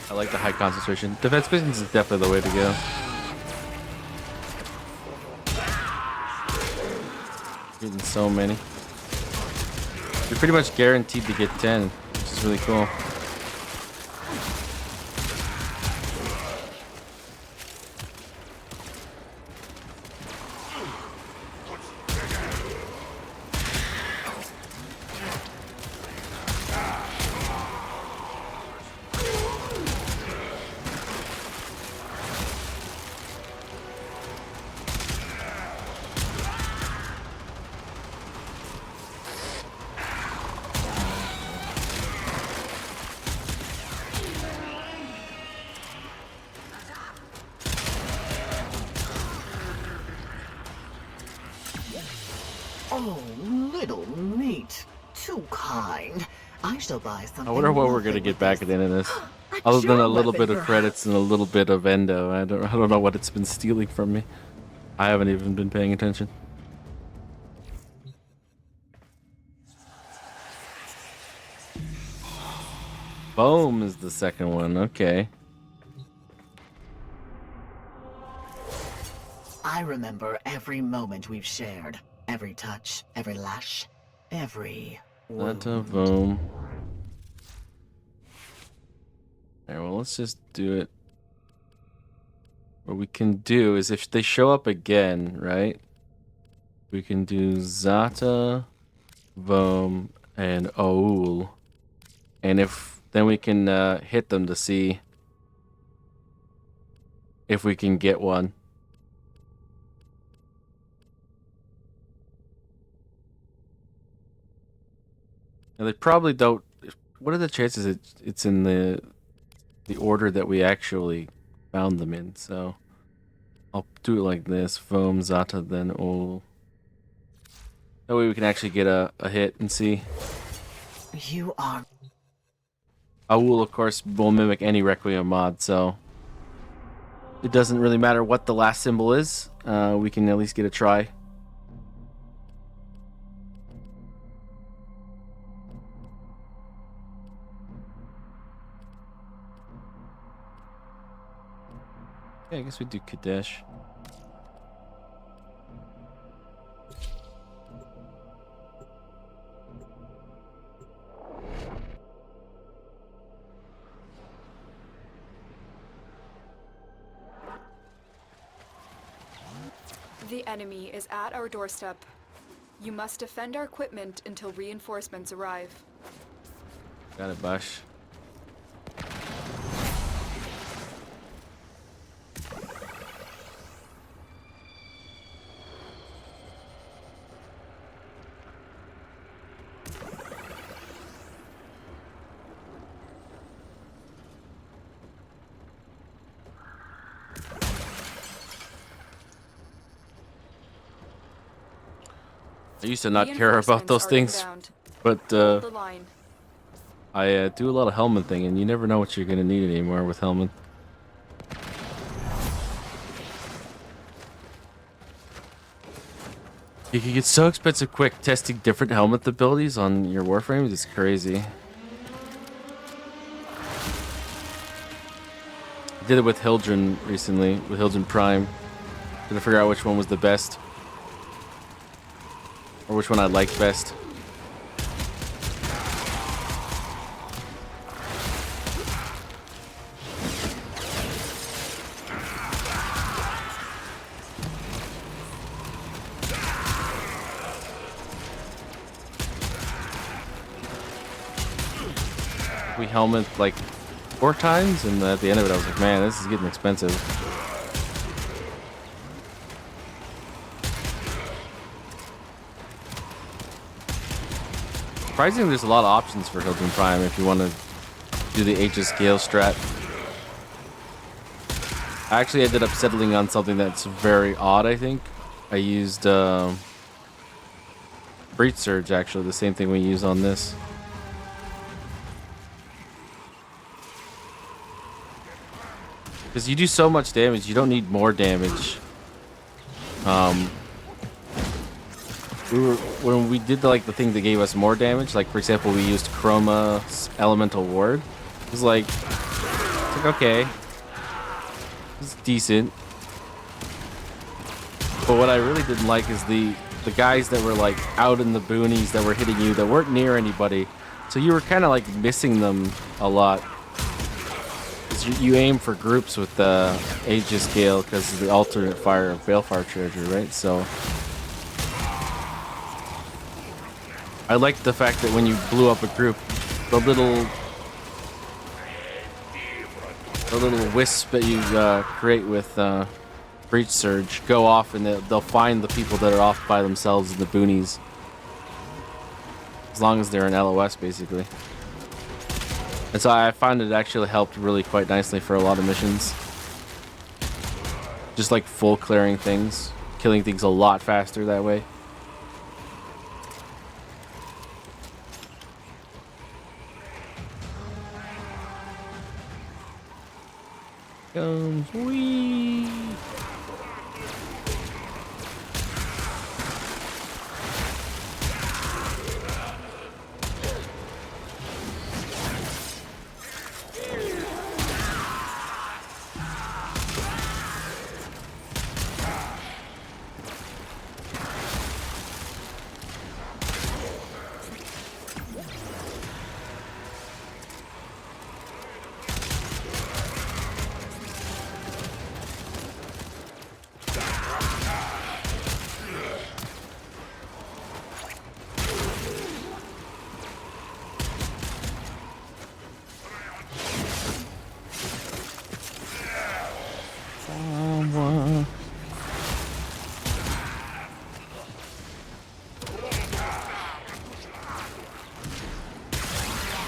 I like the high concentration. Defense business is definitely the way to go. Getting so many. You're pretty much guaranteed to get 10, which is really cool. Oh, little meat. too kind. I shall buy something. I wonder what we're gonna lovely get with back this. at the end of this. A Other than a charm little weapon, bit of credits perhaps. and a little bit of endo. I don't know what it's been stealing from me. I haven't even been paying attention. Boom is the second one. Okay. I remember every moment we've shared. Every touch, every lash, every wound. Boom. Alright, well, let's just do it. What we can do is if they show up again, right? We can do Zata, Vom, and Aul. And if then we can hit them to see if we can get one. And they probably don't. What are the chances it's in the order that we actually found them in? So I'll do it like this: Vom, Zata, then Aul. That way we can actually get a hit and see. You are. Aul, of course, will mimic any Requiem mod, so it doesn't really matter what the last symbol is. We can at least get a try. Yeah, I guess we do Kadesh. The enemy is at our doorstep. You must defend our equipment until reinforcements arrive. Got it, Bash. I used to not care about those things, but Hold the line. I do a lot of helmet thing, and you never know what you're gonna need anymore with helmet. You can get so expensive quick testing different helmet abilities on your Warframes. It's crazy. I did it with Hildren recently, with Hildren Prime. Trying to figure out which one was the best. Or which one I liked best. We helmet like 4 times, and at the end of it I was like, man, this is getting expensive. Surprisingly, there's a lot of options for Hildren Prime if you want to do the Aegis Gale strat. I actually ended up settling on something that's very odd, I think. I used Breach Surge, actually, the same thing we use on this. Because you do so much damage, you don't need more damage. When we did the thing that gave us more damage, like for example, we used Chroma's Elemental Ward. It was like okay, it's decent. But what I really didn't like is the guys that were like out in the boonies that were hitting you that weren't near anybody. So you were kind of like missing them a lot. You aim for groups with the Aegis Gale because of the alternate fire of Balefire Treasure, right? So I liked the fact that when you blew up a group, the little wisp that you create with Breach Surge go off, and they'll find the people that are off by themselves in the boonies, as long as they're in LOS, basically. And so I found it actually helped really quite nicely for a lot of missions. Just like full clearing things, killing things a lot faster that way. Comes we.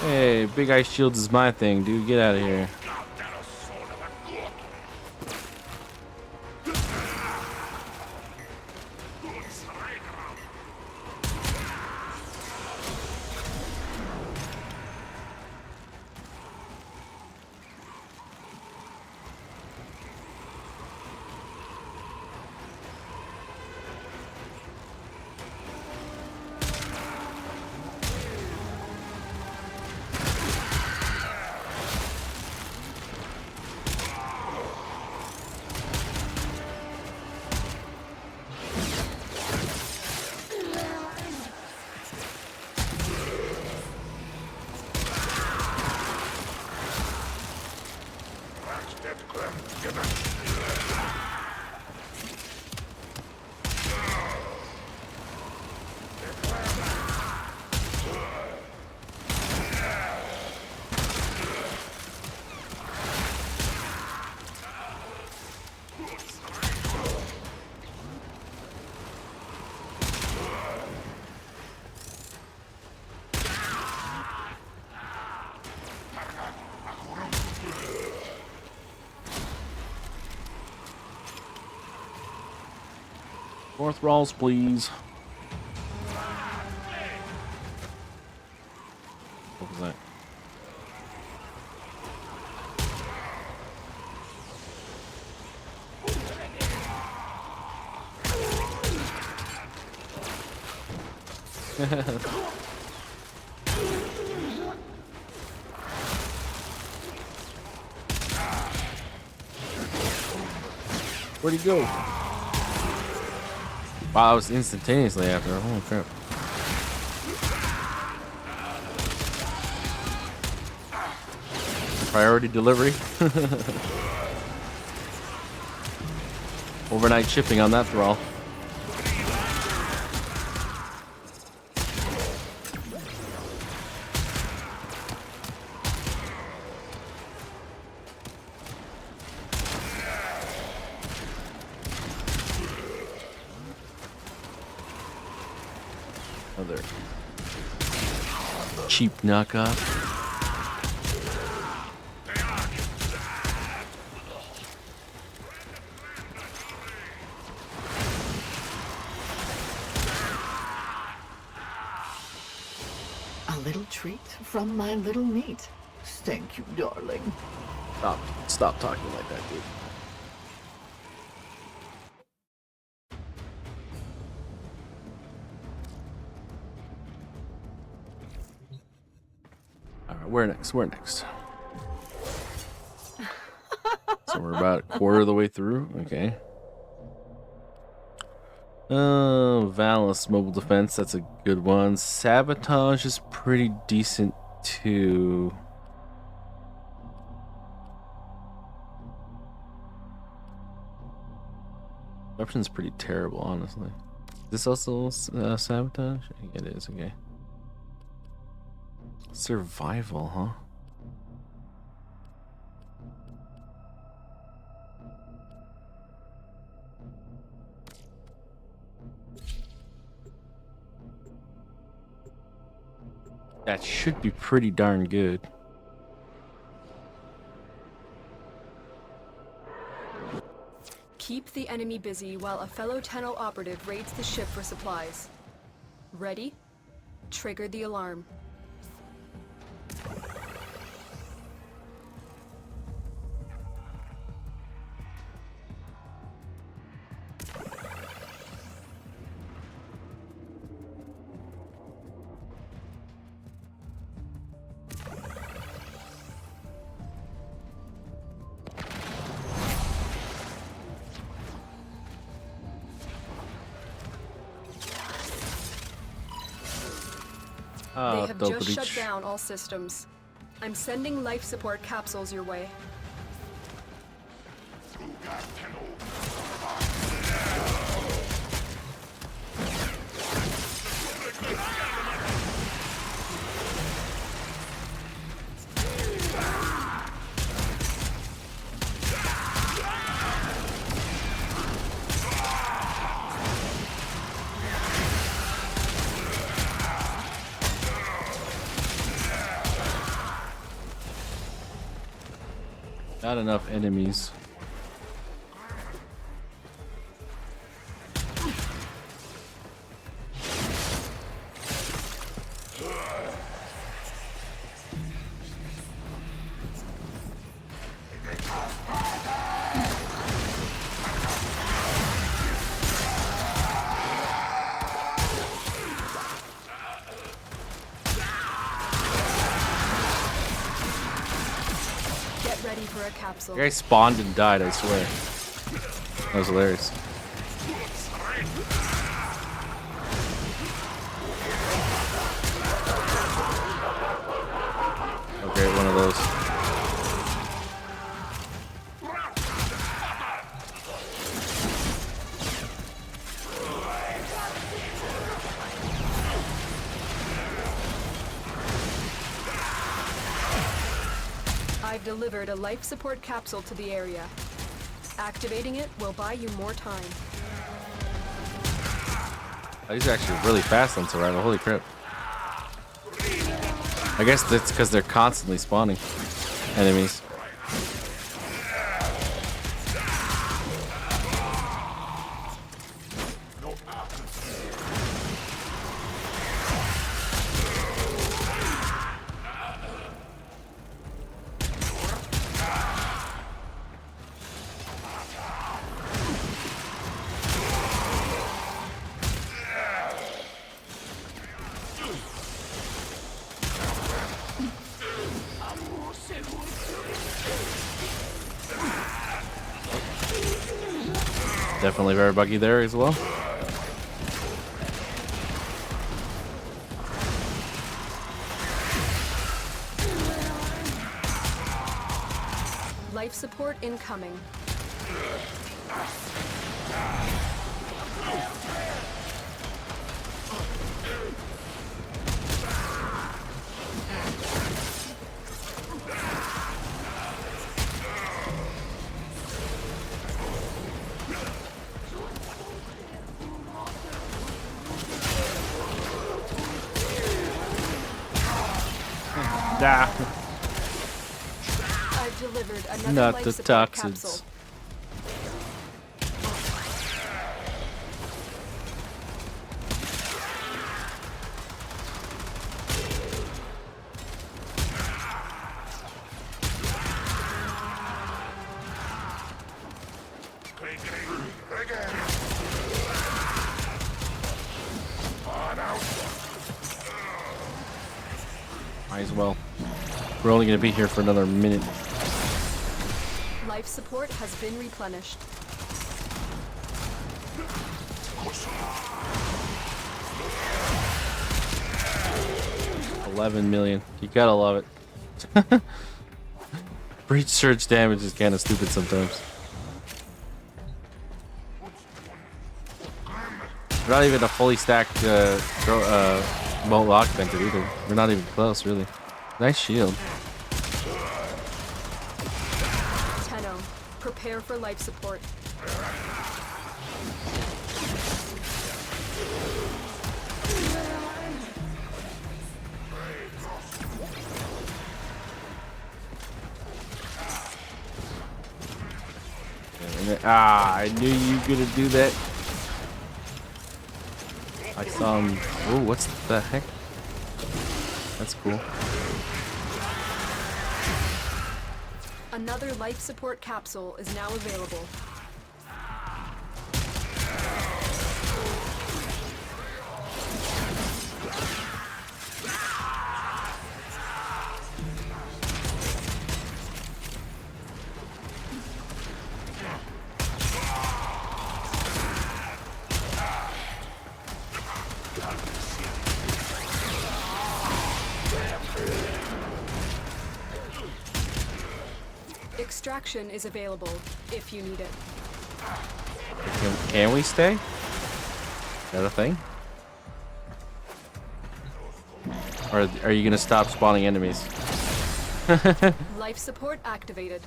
Hey, big ice shields is my thing, dude. Get out of here. Fourth rolls, please. What was that? Where'd he go? Wow, that was instantaneously after. Holy crap. Priority delivery. Overnight shipping on that thrall. Another cheap knockoff. A little treat from my little meat. Thank you, darling. Stop talking like that, dude. Alright, where next? Where next? So we're about a quarter of the way through. Okay. Valus mobile defense, that's a good one. Sabotage is pretty decent too. Weapon's pretty terrible, honestly. Is this also sabotage? It is, okay. Survival, huh? That should be pretty darn good. Keep the enemy busy while a fellow Tenno operative raids the ship for supplies. Ready? Trigger the alarm. Oh, They have the just shut breach. down all systems. I'm sending life support capsules your way. Not enough enemies. Get ready for a capsule. The guy spawned and died, I swear. That was hilarious. Okay, one of those. I've delivered a life support capsule to the area. Activating it will buy you more time. Oh, these are actually really fast on survival. Holy crap. I guess that's because they're constantly spawning enemies. Definitely very buggy there as well. Life support incoming. Nah, I've delivered another not life the support toxins. capsule. Might as well. We're only gonna be here for another minute. Life support has been replenished. $11 million. You gotta love it. Breach surge damage is kind of stupid sometimes. We're not even a fully stacked bolt augmented either. We're not even close, really. Nice shield. Tenno, prepare for life support. Ah, I knew you were gonna do that. I saw him. Oh, what's the heck? That's cool. Another life support capsule is now available. Extraction is available if you need it. Can we stay? Is that a thing? Or are you gonna stop spawning enemies? Life support activated.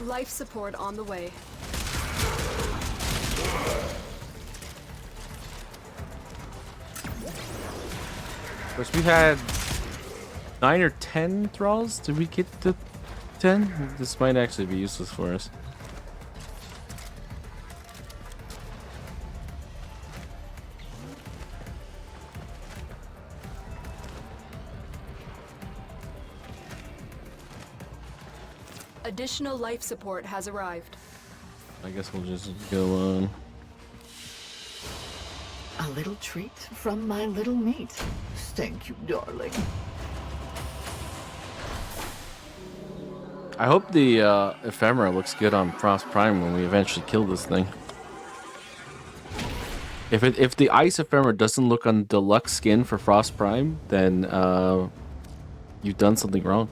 Life support on the way. Of course, we had 9 or 10 thralls. Did we get to 10? This might actually be useless for us. Additional life support has arrived. I guess we'll just go on. A little treat from my little meat. Thank you, darling. I hope the ephemera looks good on Frost Prime when we eventually kill this thing. If the ice ephemera doesn't look on deluxe skin for Frost Prime, then you've done something wrong.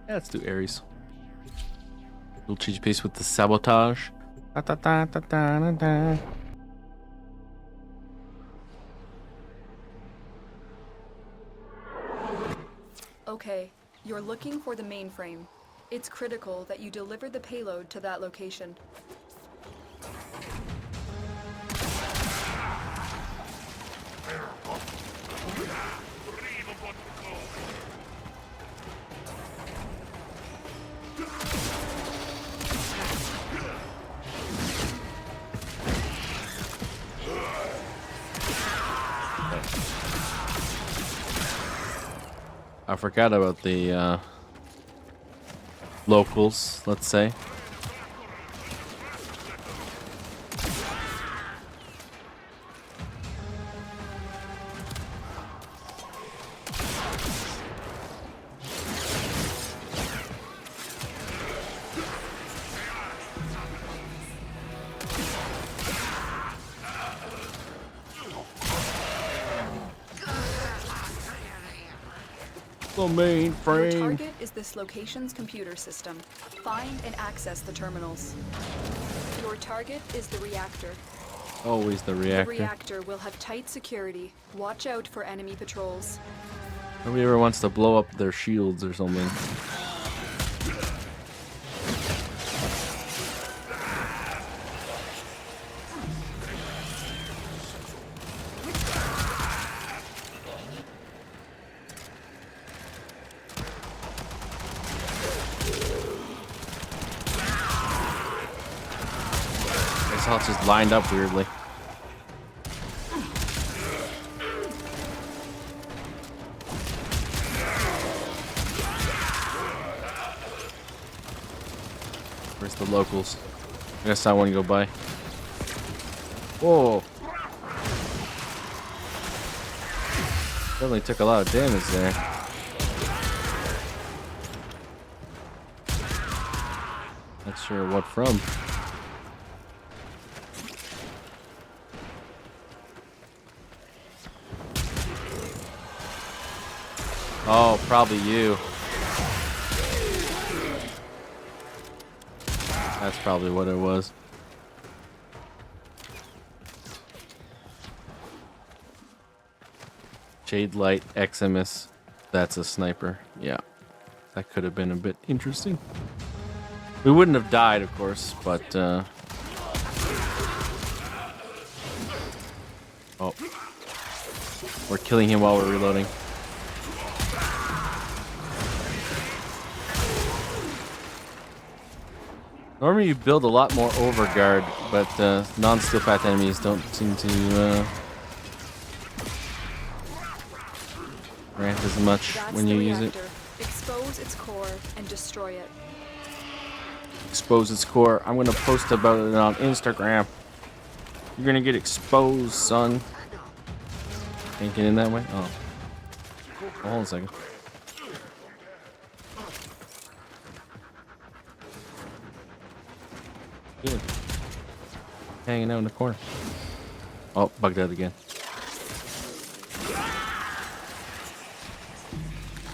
Yeah, let's do Ares. We'll change pace with the sabotage. Da, da, da, da, da, da. Okay, you're looking for the mainframe. It's critical that you deliver the payload to that location. I forgot about the locals, let's say. The Your mainframe. target is this location's computer system. Find and access the terminals. Your target is the reactor. Always the The reactor. reactor will have tight security. Watch out for enemy patrols. Nobody ever wants to blow up their shields or something. This house is lined up weirdly. Where's the locals? I guess I want to go by. Whoa. Definitely took a lot of damage there. Not sure what from. Oh, probably you. That's probably what it was. Shade Light XMS. That's a sniper. Yeah. That could have been a bit interesting. We wouldn't have died, of course, but oh. We're killing him while we're reloading. Normally you build a lot more overguard, but non-steel path enemies don't seem to grant as much That's when the you use it. reactor. Expose expose its core and destroy it. Expose its core. I'm gonna post about it on Instagram. You're gonna get exposed, son. Can't get in that way? Oh. Hold on a second. Good. Hanging out in the corner. Oh, bugged out again.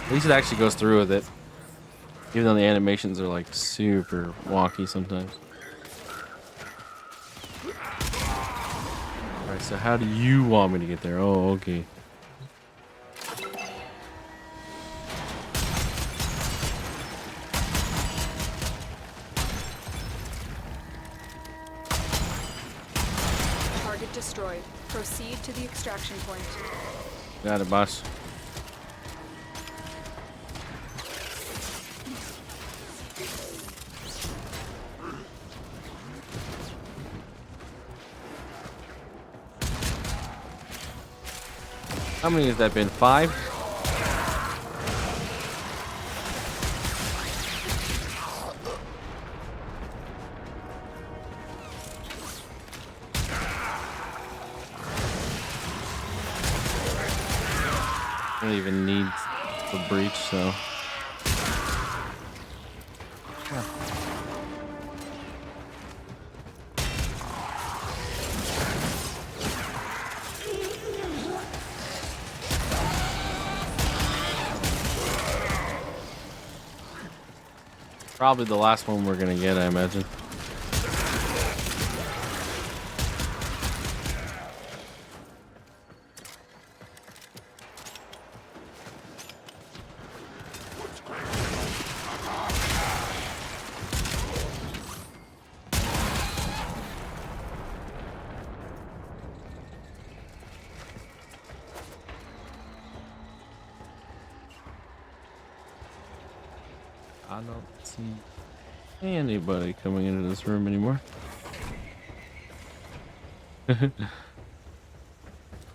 At least it actually goes through with it. Even though the animations are like super wonky sometimes. Alright, so how do you want me to get there? Oh, okay. Target destroyed. Proceed to the extraction point. Got it, boss. How many has that been? 5? I don't even need the breach, so. Probably the last one we're gonna get, I imagine. I don't see anybody coming into this room anymore.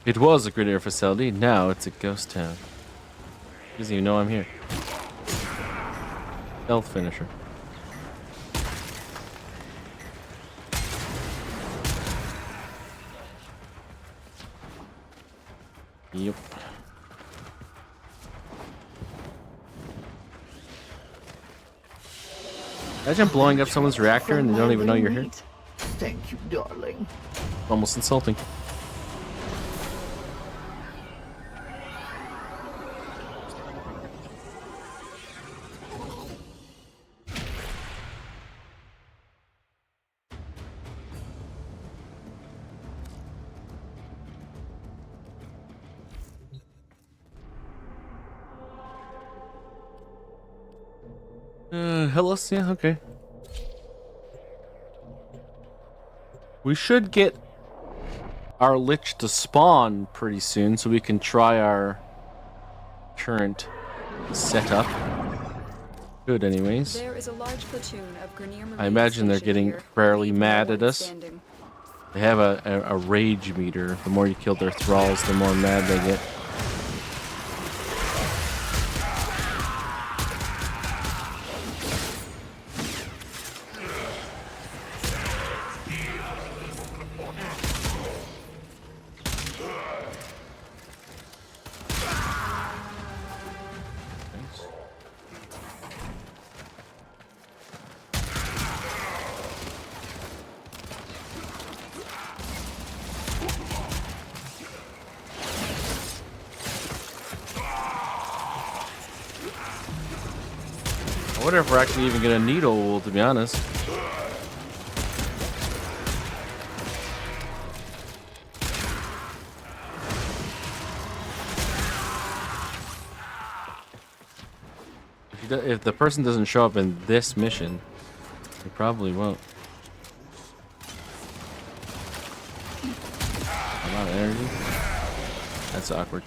It was a grid air facility, now it's a ghost town. Doesn't even know I'm here. Stealth finisher. Yep. Imagine blowing up someone's reactor and they don't even know you're here. Thank you, darling. Almost insulting. Hello, yeah, okay. We should get our Lich to spawn pretty soon so we can try our current setup. Good, anyways. There is a large platoon of Grenier Marines I imagine they're stationed getting here. fairly Leave mad no at one us. standing. They have a rage meter. The more you kill their thralls, the more mad they get. I wonder if we're actually even gonna need old, to be honest. If the person doesn't show up in this mission, he probably won't. A lot of energy. That's awkward.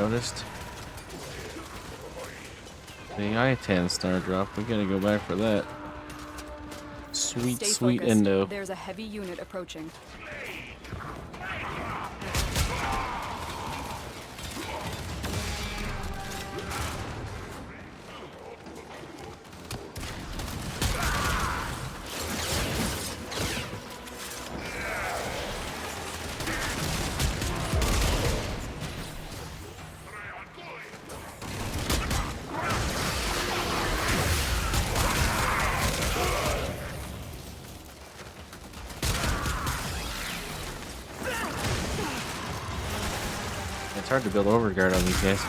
noticed. The I-10 star drop. We gotta go back for that. Sweet, Stay sweet focused. endo. There's a heavy unit approaching. It's hard to build overguard on these guys.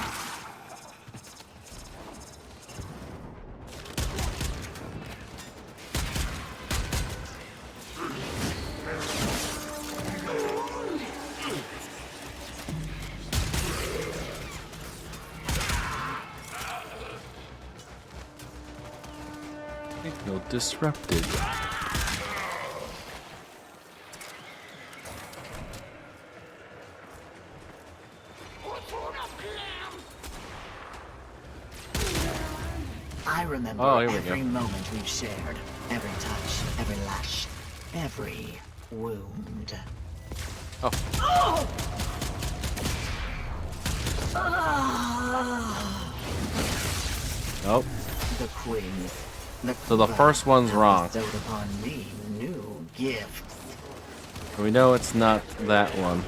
Signal disrupted. I remember Oh, here we every go. moment we've shared, every touch, every lash, every wound. Oh, nope. The queen. So the first one's wrong. Bestowed upon me new gifts. We know it's not that one.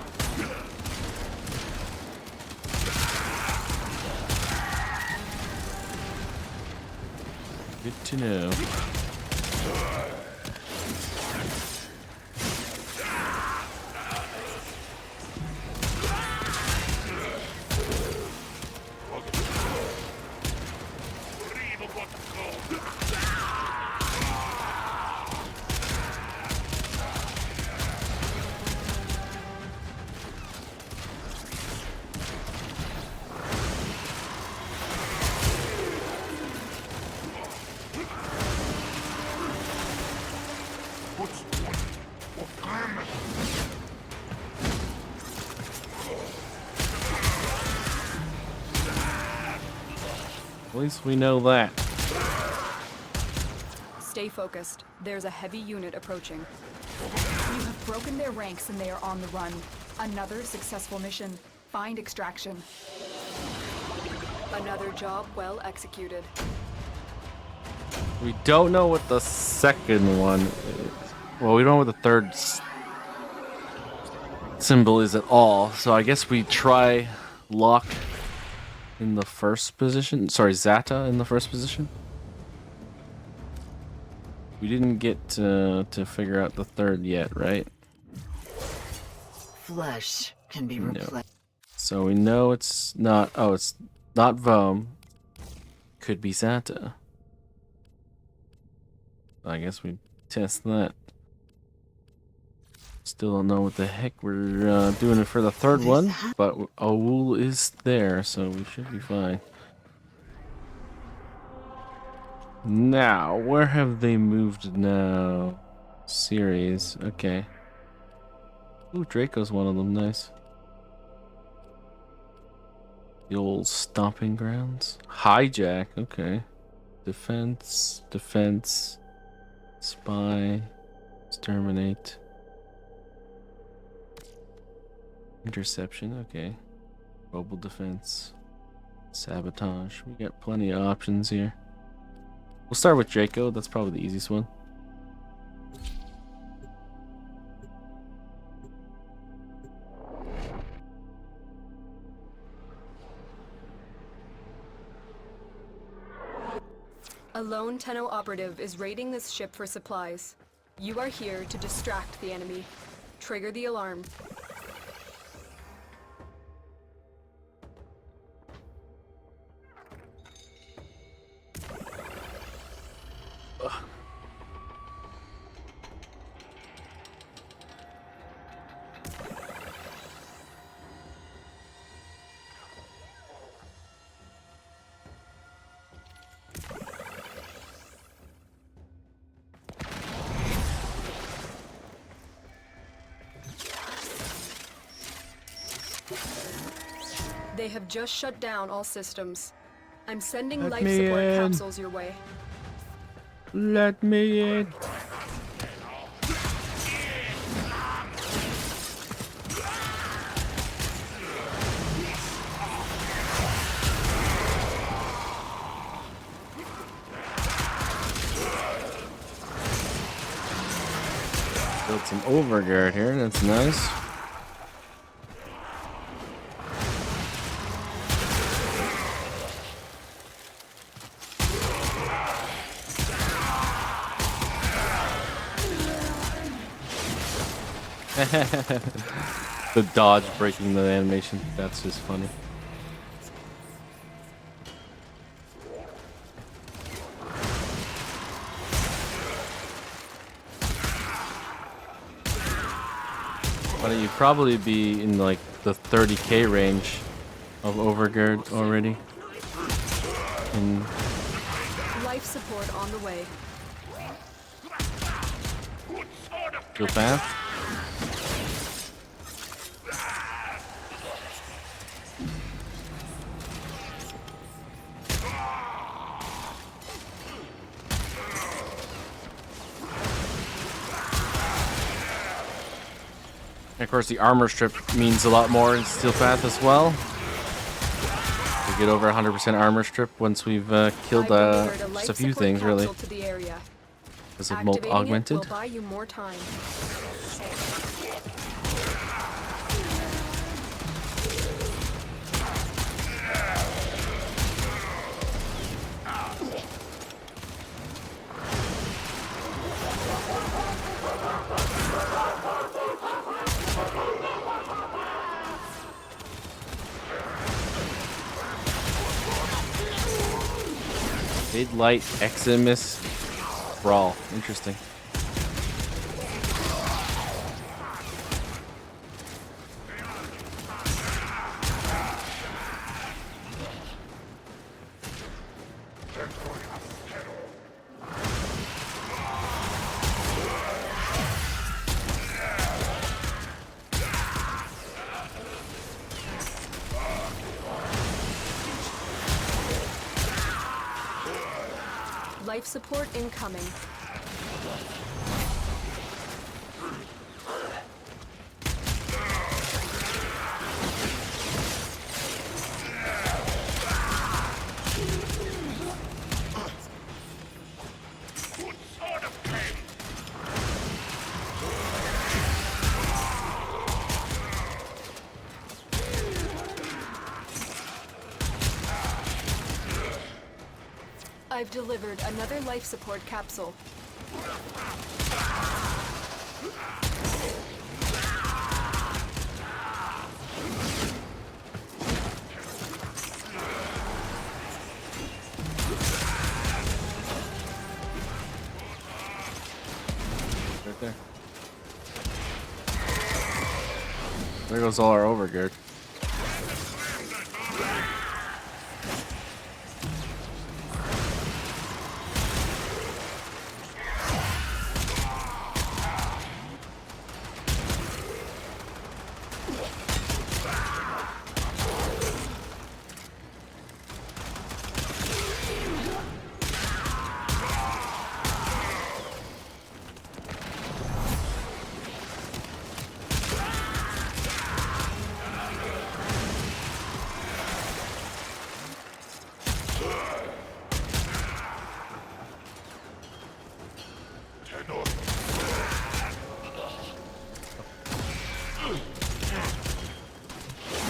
Good to know. At least we know that. Stay focused. There's a heavy unit approaching. You have broken their ranks and they are on the run. Another successful mission. Find extraction. Another job well executed. We don't know what the second one is. Well, we don't know what the third symbol is at all. So I guess we try Lock in the first position. Sorry, Zata in the first position. We didn't get to figure out the third yet, right? Flesh can be No. replaced. So we know it's not. Oh, it's not Vom. Could be Zata. I guess we test that. Still don't know what the heck we're doing it for the third one, but Aul is there, so we should be fine. Now, where have they moved now? Series, okay. Ooh, Draco's one of them, nice. The old stomping grounds. Hijack, okay. Defense, defense, spy, exterminate. Interception, okay. Mobile defense. Sabotage. We got plenty of options here. We'll start with Draco, that's probably the easiest one. A lone Tenno operative is raiding this ship for supplies. You are here to distract the enemy. Trigger the alarm. They have just shut down all systems. I'm sending Let life me support in. capsules your way. Let me in. Built some overguard here. That's nice. The dodge breaking the animation. That's just funny. But you'd probably be in like the 30k range of overguard already. And Life support on the way. go fast. And of course, the armor strip means a lot more in Steel Path as well. We get over 100% armor strip once we've killed I've delivered just a life few support things, really. capsule to the area. Because of Activating augmented. it will buy you more time. Mid light Eximus brawl. Interesting. Life support incoming. I've delivered another life support capsule. Right there. There goes all our overguard.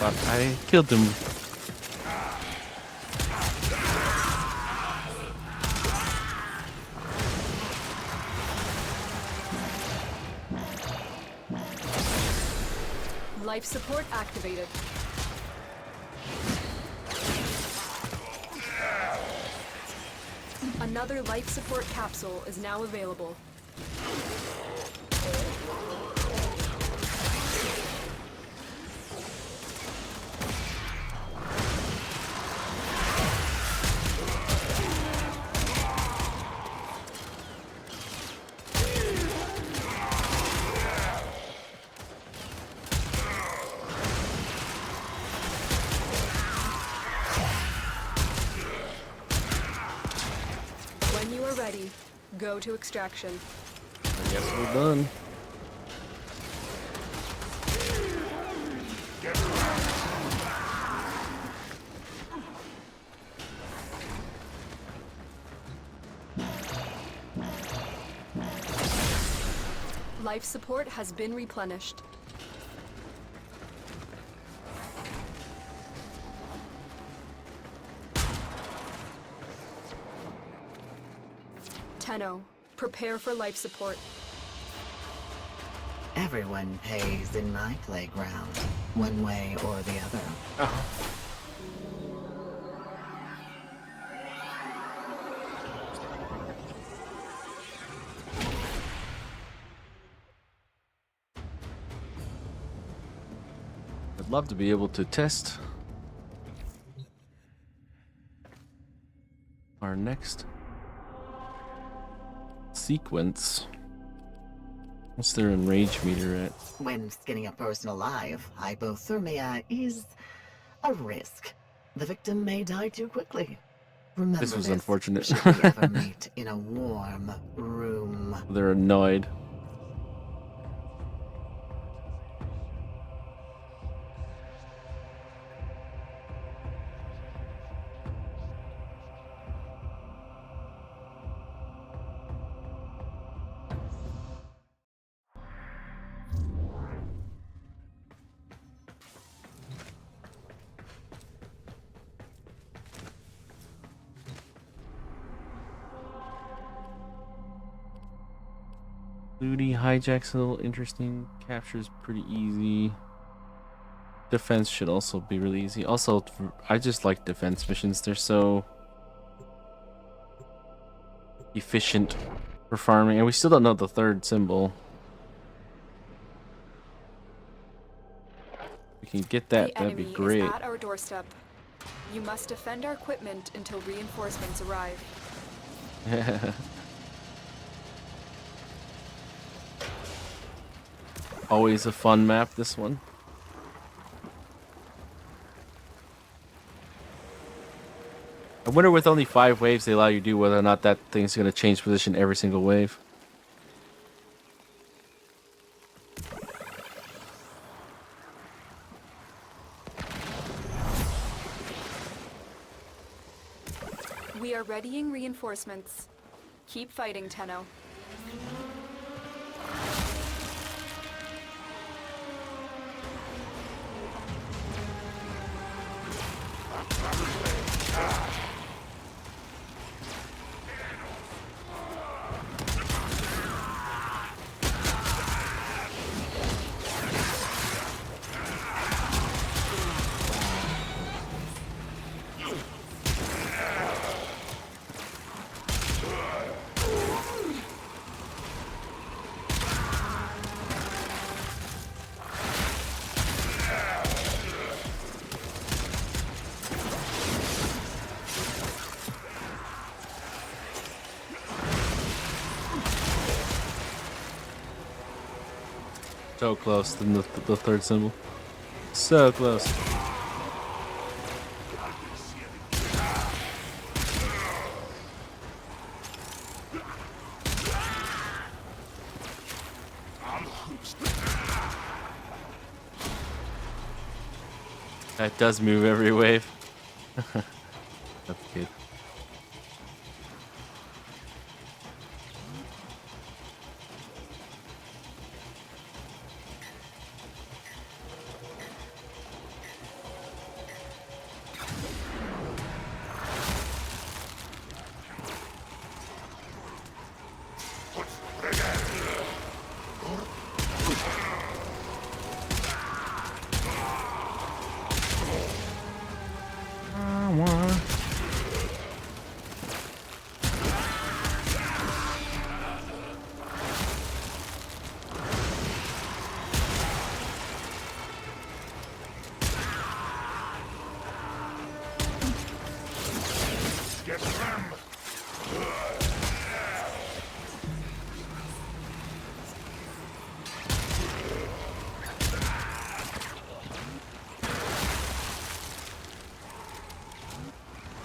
But I killed him. Life support activated. Another life support capsule is now available. Go to extraction. I guess we're done. Life support has been replenished. Tenno, prepare for life support. Everyone pays in my playground, one way or the other. I'd love to be able to test our next sequence. What's their enrage meter at? When skinning a person alive, hypothermia is a risk. The victim may die too quickly. Remember This was unfortunate. Should we ever meet in a warm room? They're annoyed. Looty hijack's a little interesting. Capture's pretty easy. Defense should also be really easy. Also, I just like defense missions. They're so efficient for farming. And we still don't know the third symbol. We can get that, The that'd be enemy great. is at our doorstep. You must defend our equipment until reinforcements arrive. Always a fun map, this one. I wonder with only 5 waves they allow you to do whether or not that thing's going to change position every single wave. We are readying reinforcements. Keep fighting, Tenno. So close to the third symbol. So close. That does move every wave. That's good.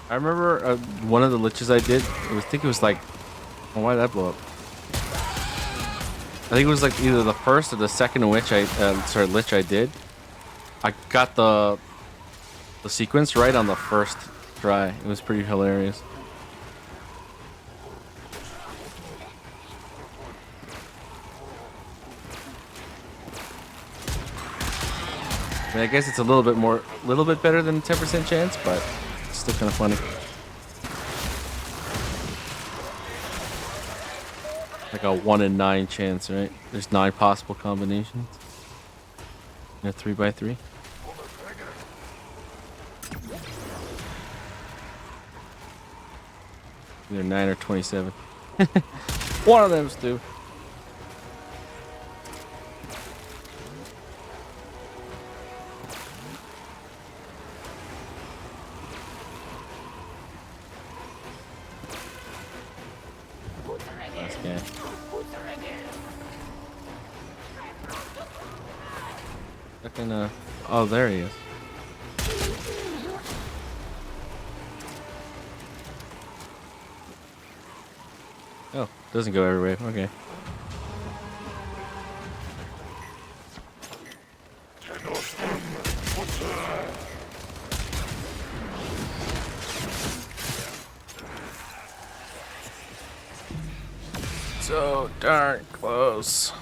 I remember one of the liches I did. I think it was like Oh, why did that blow up? I think it was like either the first or the second Lich Lich I did. I got the sequence right on the first try. It was pretty hilarious. I mean, I guess it's a little bit better than 10% chance, but it's still kind of funny. Like a 1 in 9 chance, right? There's 9 possible combinations. A 3x3. Either 9 or 27. One of them's due. Last guy. Fucking, oh, there he is. Oh, doesn't go everywhere. Okay. So darn close.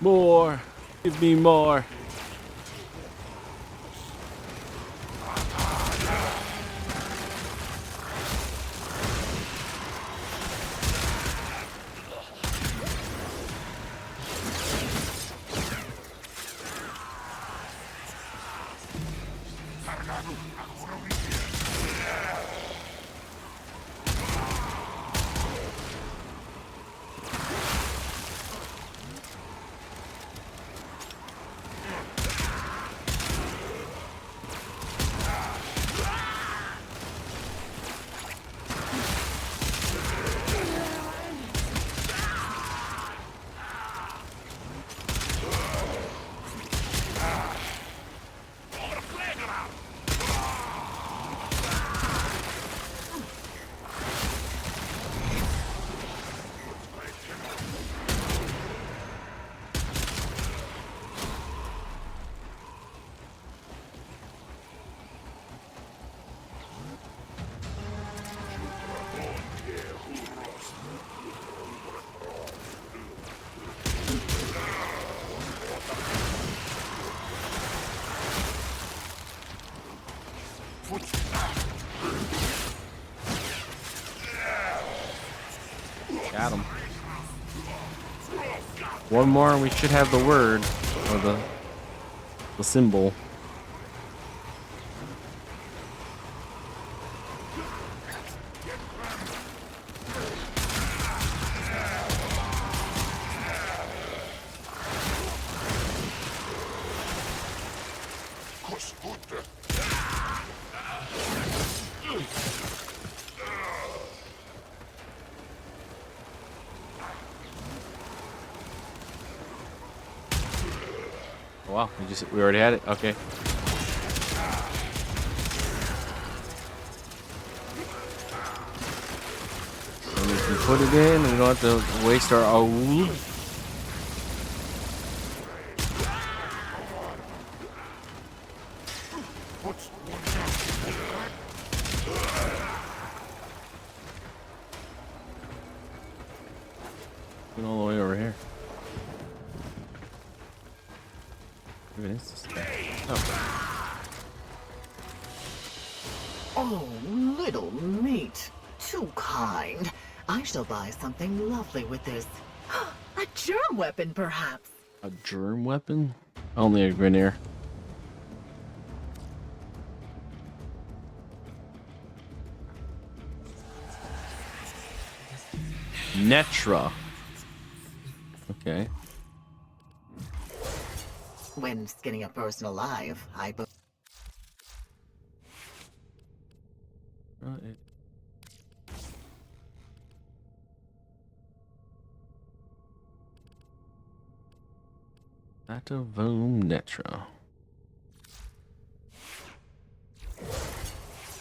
More. Give me more. Got him. One more and we should have the word, or the symbol. Wow, we already had it. Okay. And we can put it in, and we don't have to waste our own. Going all the way over here. Maybe it is. Oh. Oh, little meat. Too kind. I shall buy something lovely with this. A germ weapon, perhaps. A germ weapon? Only a Grineer. Netra. Okay. When skinning a person alive, Right. Atavome Netra.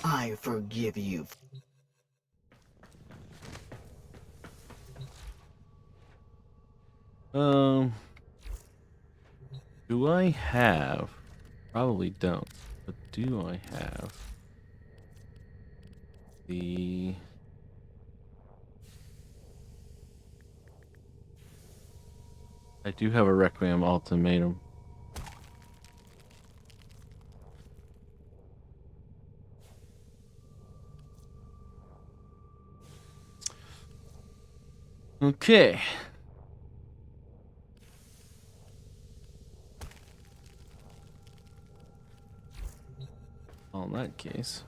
I forgive you. Do I have? Probably don't. But do I have the? I do have a Requiem Ultimatum. Okay. Well, in that case,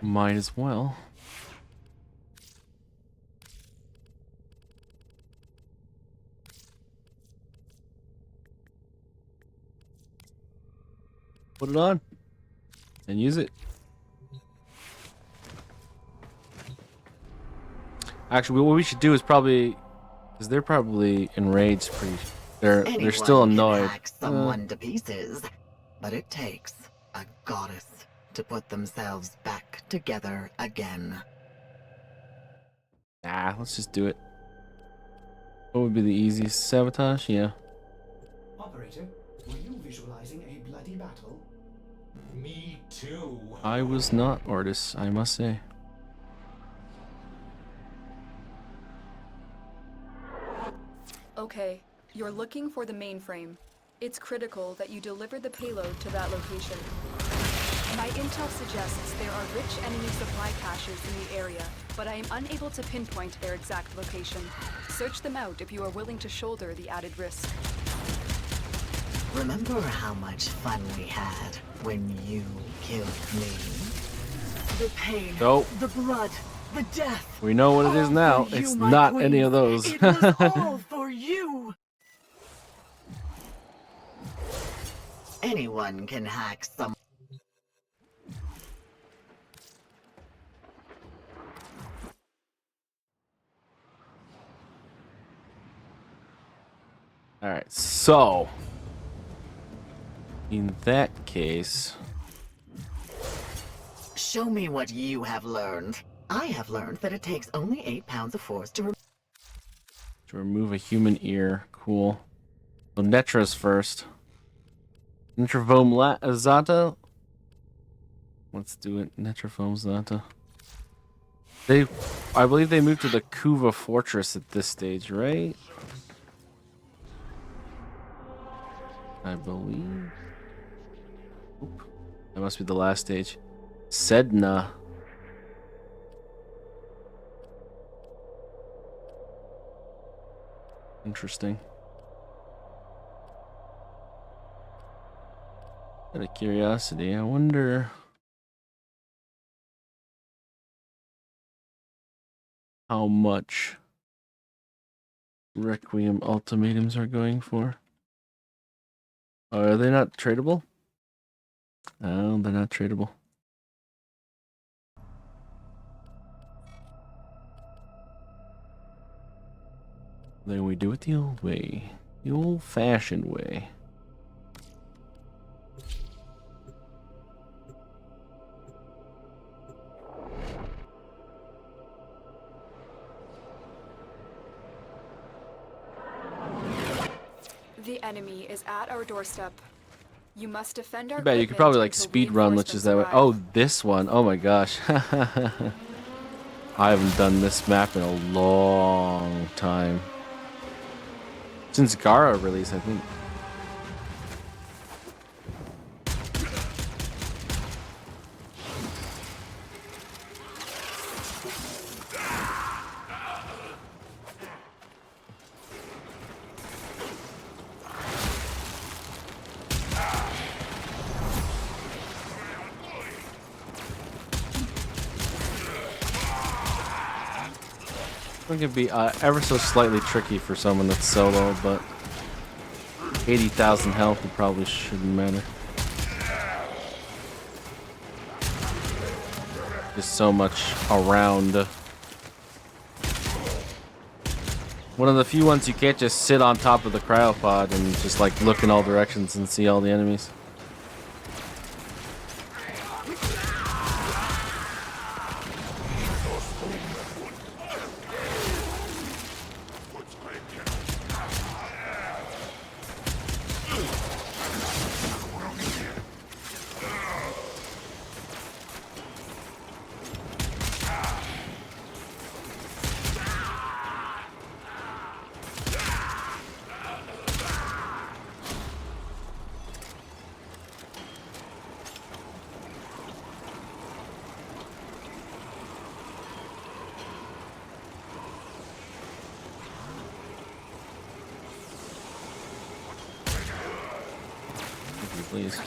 might as well. Put it on and use it. Actually, what we should do is probably, because they're probably enraged. They're still annoyed. Anyone can hack someone to pieces, but it takes a goddess to put themselves back together again. Nah, let's just do it. What would be the easiest? Sabotage? Yeah. Operator, were you visualizing a bloody battle? Me too. I was not, Ortis, I must say. Okay, you're looking for the mainframe. It's critical that you deliver the payload to that location. My intel suggests there are rich enemy supply caches in the area, but I am unable to pinpoint their exact location. Search them out if you are willing to shoulder the added risk. Remember how much fun we had when you killed me? The pain, Nope. the blood, the death. We know what it is All now. for you, It's my not queen. any of those. It was all for you. Anyone can hack some. Alright, so in that case, Show me what you have learned. I have learned that it takes only 8 pounds of force to remove a human ear. Cool. So Netra's first. Netravome Zata. Let's do it. Netravome Zata. I believe they moved to the Kuva Fortress at this stage, right? I believe. Oop. That must be the last stage. Sedna. Interesting. Out of curiosity, I wonder how much Requiem ultimatums are going for. Are they not tradable? Oh, they're not tradable. Then we do it the old way. The old-fashioned way. The enemy is at our doorstep. You must defend our I bet you could equipment probably like until speed run, which is that way. reinforcements Oh, this one. Oh my gosh. I haven't done this map in a long time. Since Gara release, I think. I think it'd be ever so slightly tricky for someone that's solo, but 80,000 health, it probably shouldn't matter. There's so much around. One of the few ones you can't just sit on top of the cryopod and just like look in all directions and see all the enemies. Please.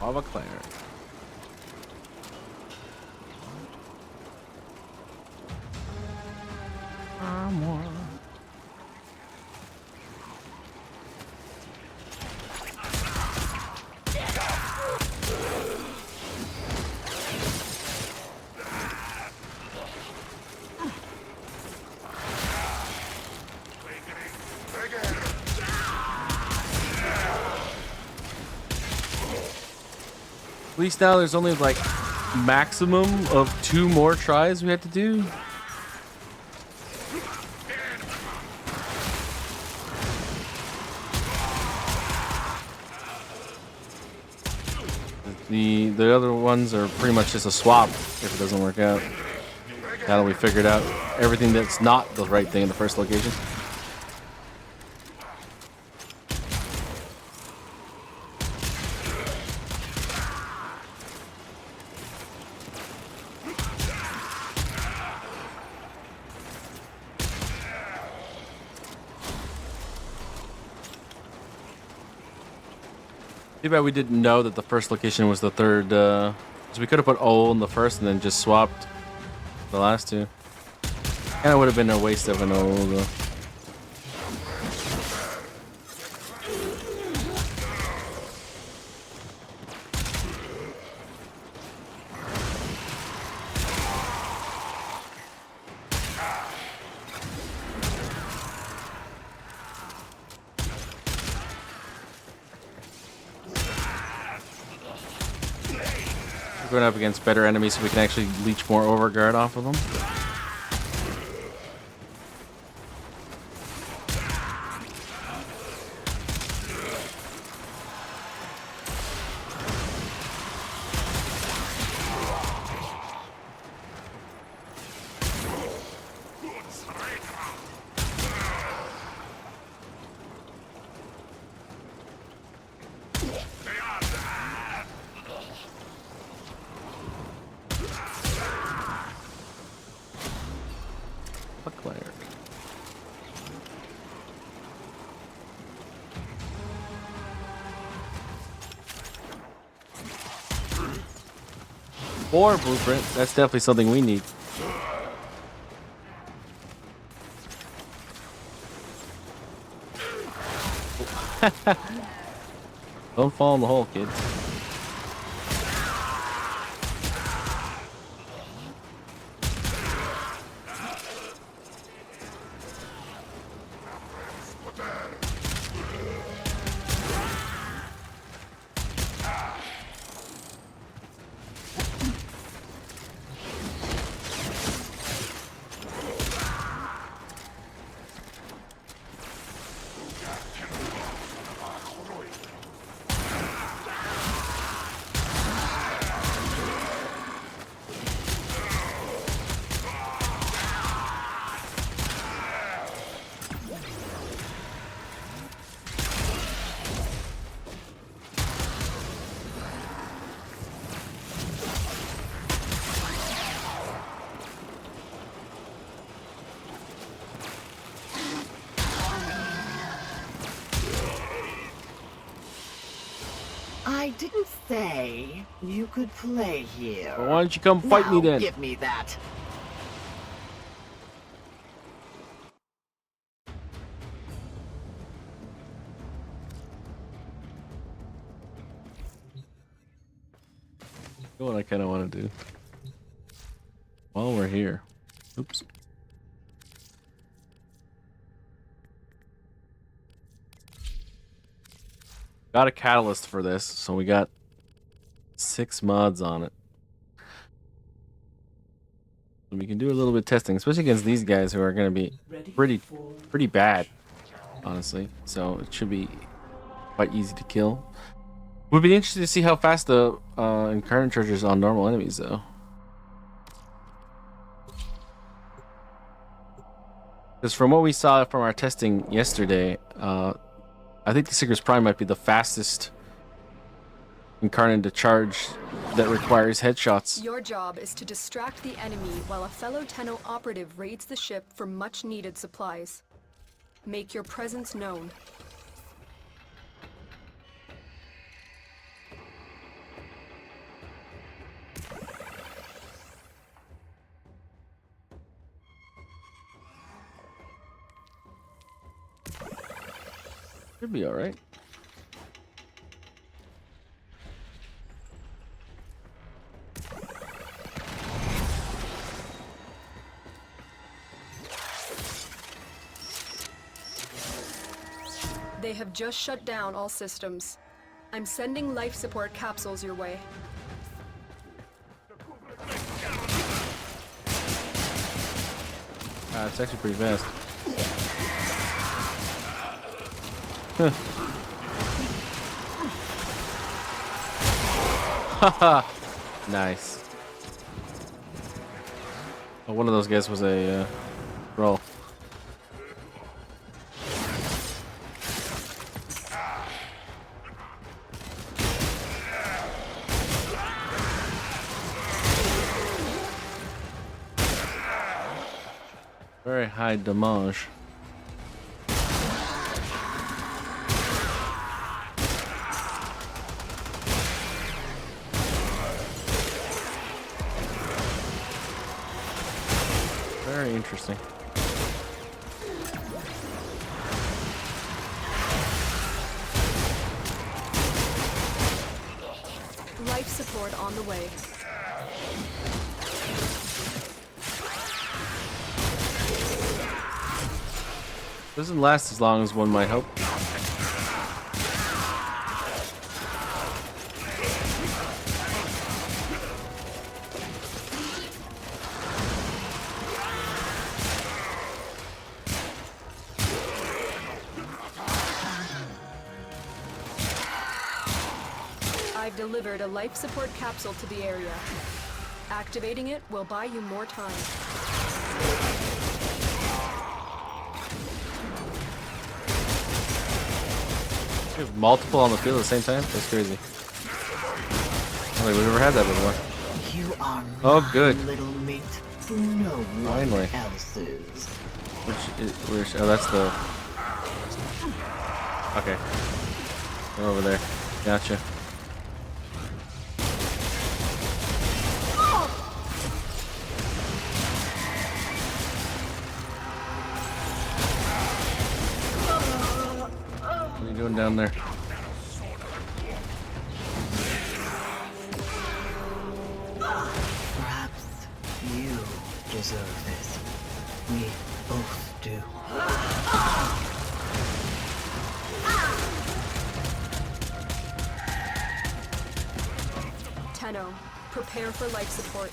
Lava Cleric. At least now there's only like maximum of 2 more tries we have to do. The other ones are pretty much just a swap if it doesn't work out. Now that we figured out everything that's not the right thing in the first location. Too bad we didn't know that the first location was the third, so we could have put O in the first and then just swapped the last two. Kinda would have been a waste of an O though. Going up against better enemies so we can actually leech more overguard off of them. 4 blueprint. That's definitely something we need. Don't fall in the hole, kids. I didn't say you could play here. Well, why don't you come fight me Now then? give me that. You know what I kind of want to do? While we're here. Oops. Got a catalyst for this, so we got 6 mods on it. So we can do a little bit of testing, especially against these guys who are going to be pretty bad, honestly. So it should be quite easy to kill. Would be interesting to see how fast the Incarnon charges on normal enemies, though. Because from what we saw from our testing yesterday, I think the Sicarus Prime might be the fastest Incarnon to charge that requires headshots. Your job is to distract the enemy while a fellow Tenno operative raids the ship for much-needed supplies. Make your presence known. Should be all right. They have just shut down all systems. I'm sending life support capsules your way. It's actually pretty fast. Haha. Nice. Oh, one of those guys was a roll. Very high damage. Very interesting. Life support on the way. Doesn't last as long as one might hope. I've delivered a life support capsule to the area. Activating it will buy you more time. We have multiple on the field at the same time? That's crazy. I don't think we've ever had that before. You are Oh, good. little meat for no one Finally. else's. Oh, that's the... Okay. They're over there. Gotcha. down there. Perhaps you deserve this. We both do. Tenno, prepare for life support.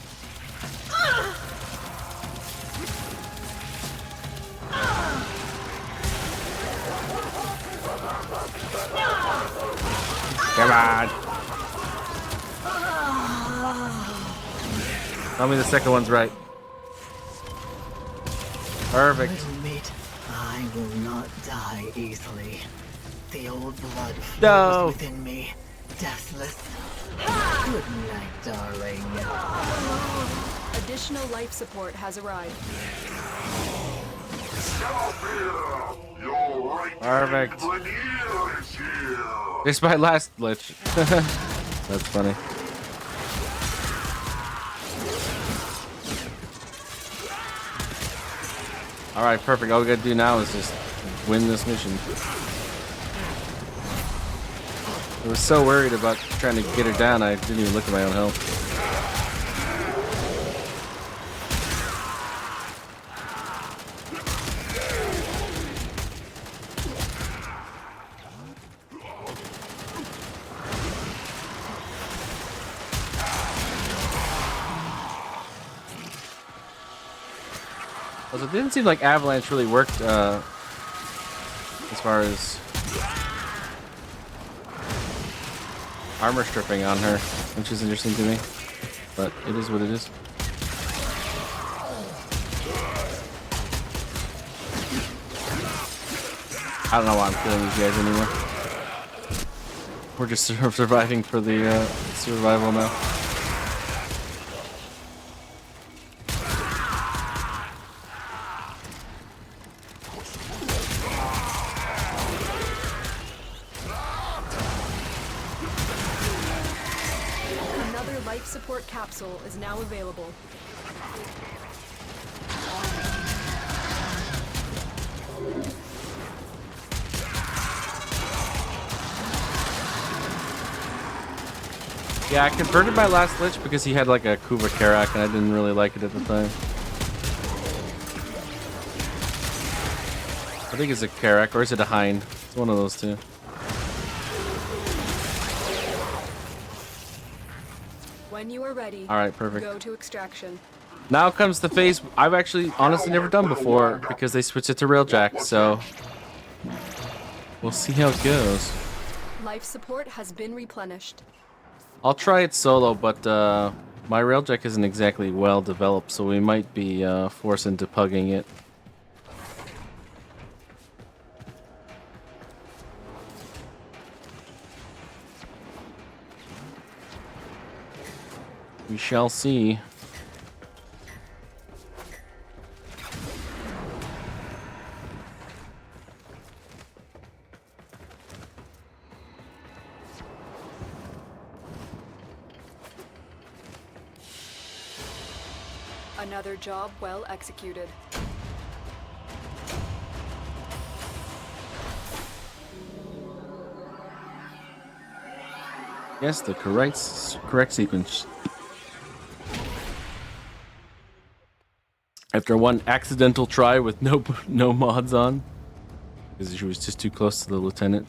Come on. Tell me the second one's right. Perfect. Little meat, I will not die easily. The old blood flows No. within me, deathless. Good night, darling. Additional life support has arrived. Perfect. It's my last Lich. That's funny. Alright, perfect. All we gotta do now is just win this mission. I was so worried about trying to get her down, I didn't even look at my own health. Also, it didn't seem like Avalanche really worked as far as armor stripping on her, which is interesting to me, but it is what it is. I don't know why I'm killing these guys anymore. We're just surviving for the survival now. Another life support capsule is now available. Yeah, I converted my last Lich because he had like a Kuva Karak and I didn't really like it at the time. I think it's a Karak, or is it a Hind? It's one of those two. When you are ready, Alright, perfect. go to extraction. Now comes the phase I've actually honestly never done before because they switched it to Railjack, so we'll see how it goes. Life support has been replenished. I'll try it solo, but my Railjack isn't exactly well developed, so we might be forced into pugging it. We shall see. Another job well executed. Yes, the correct sequence. After one accidental try with no mods on, because she was just too close to the lieutenant.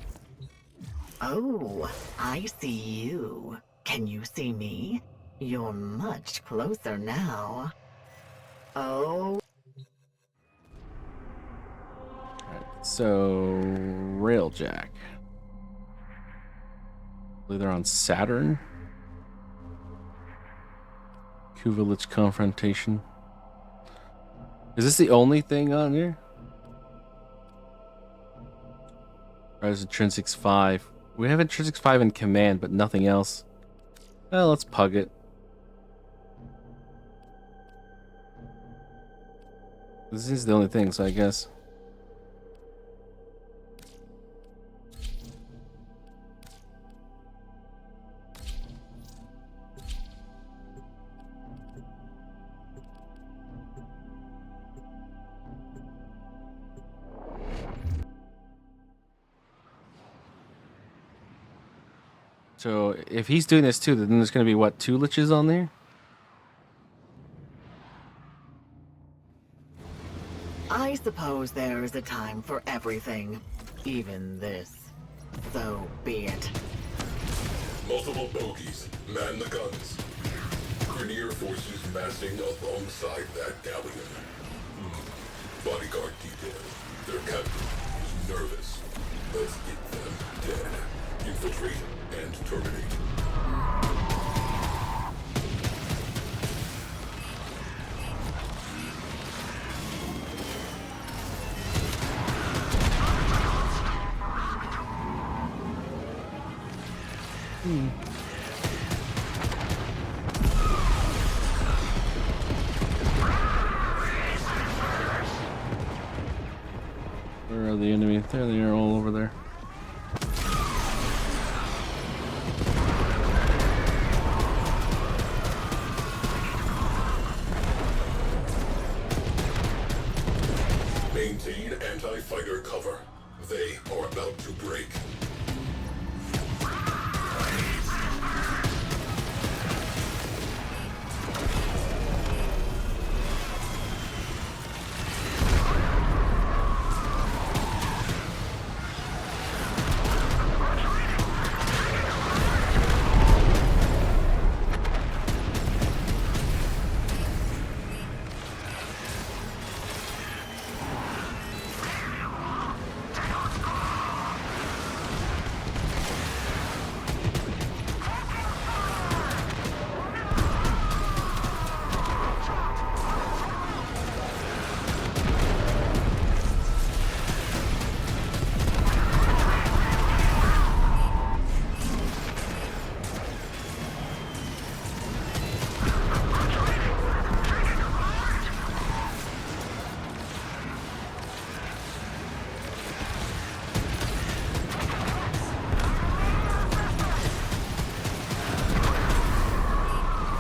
Oh, I see you. Can you see me? You're much closer now. Oh. Alright, so Railjack. I believe they're on Saturn. Kuva-Lich confrontation. Is this the only thing on here? Or is Intrinsics 5? We have Intrinsics 5 in command, but nothing else. Well, let's pug it. This is the only thing, so I guess. So if he's doing this too, then there's going to be what, 2 liches on there? I suppose there is a time for everything, even this. So be it. Multiple bogies. Man the guns. Grenier forces massing alongside that galleon. Bodyguard detail. Their captain is nervous. Let's get them dead. Infiltrate and terminate. Where are the enemies? There they are, all over there. Maintain anti-fighter cover. They are about to break.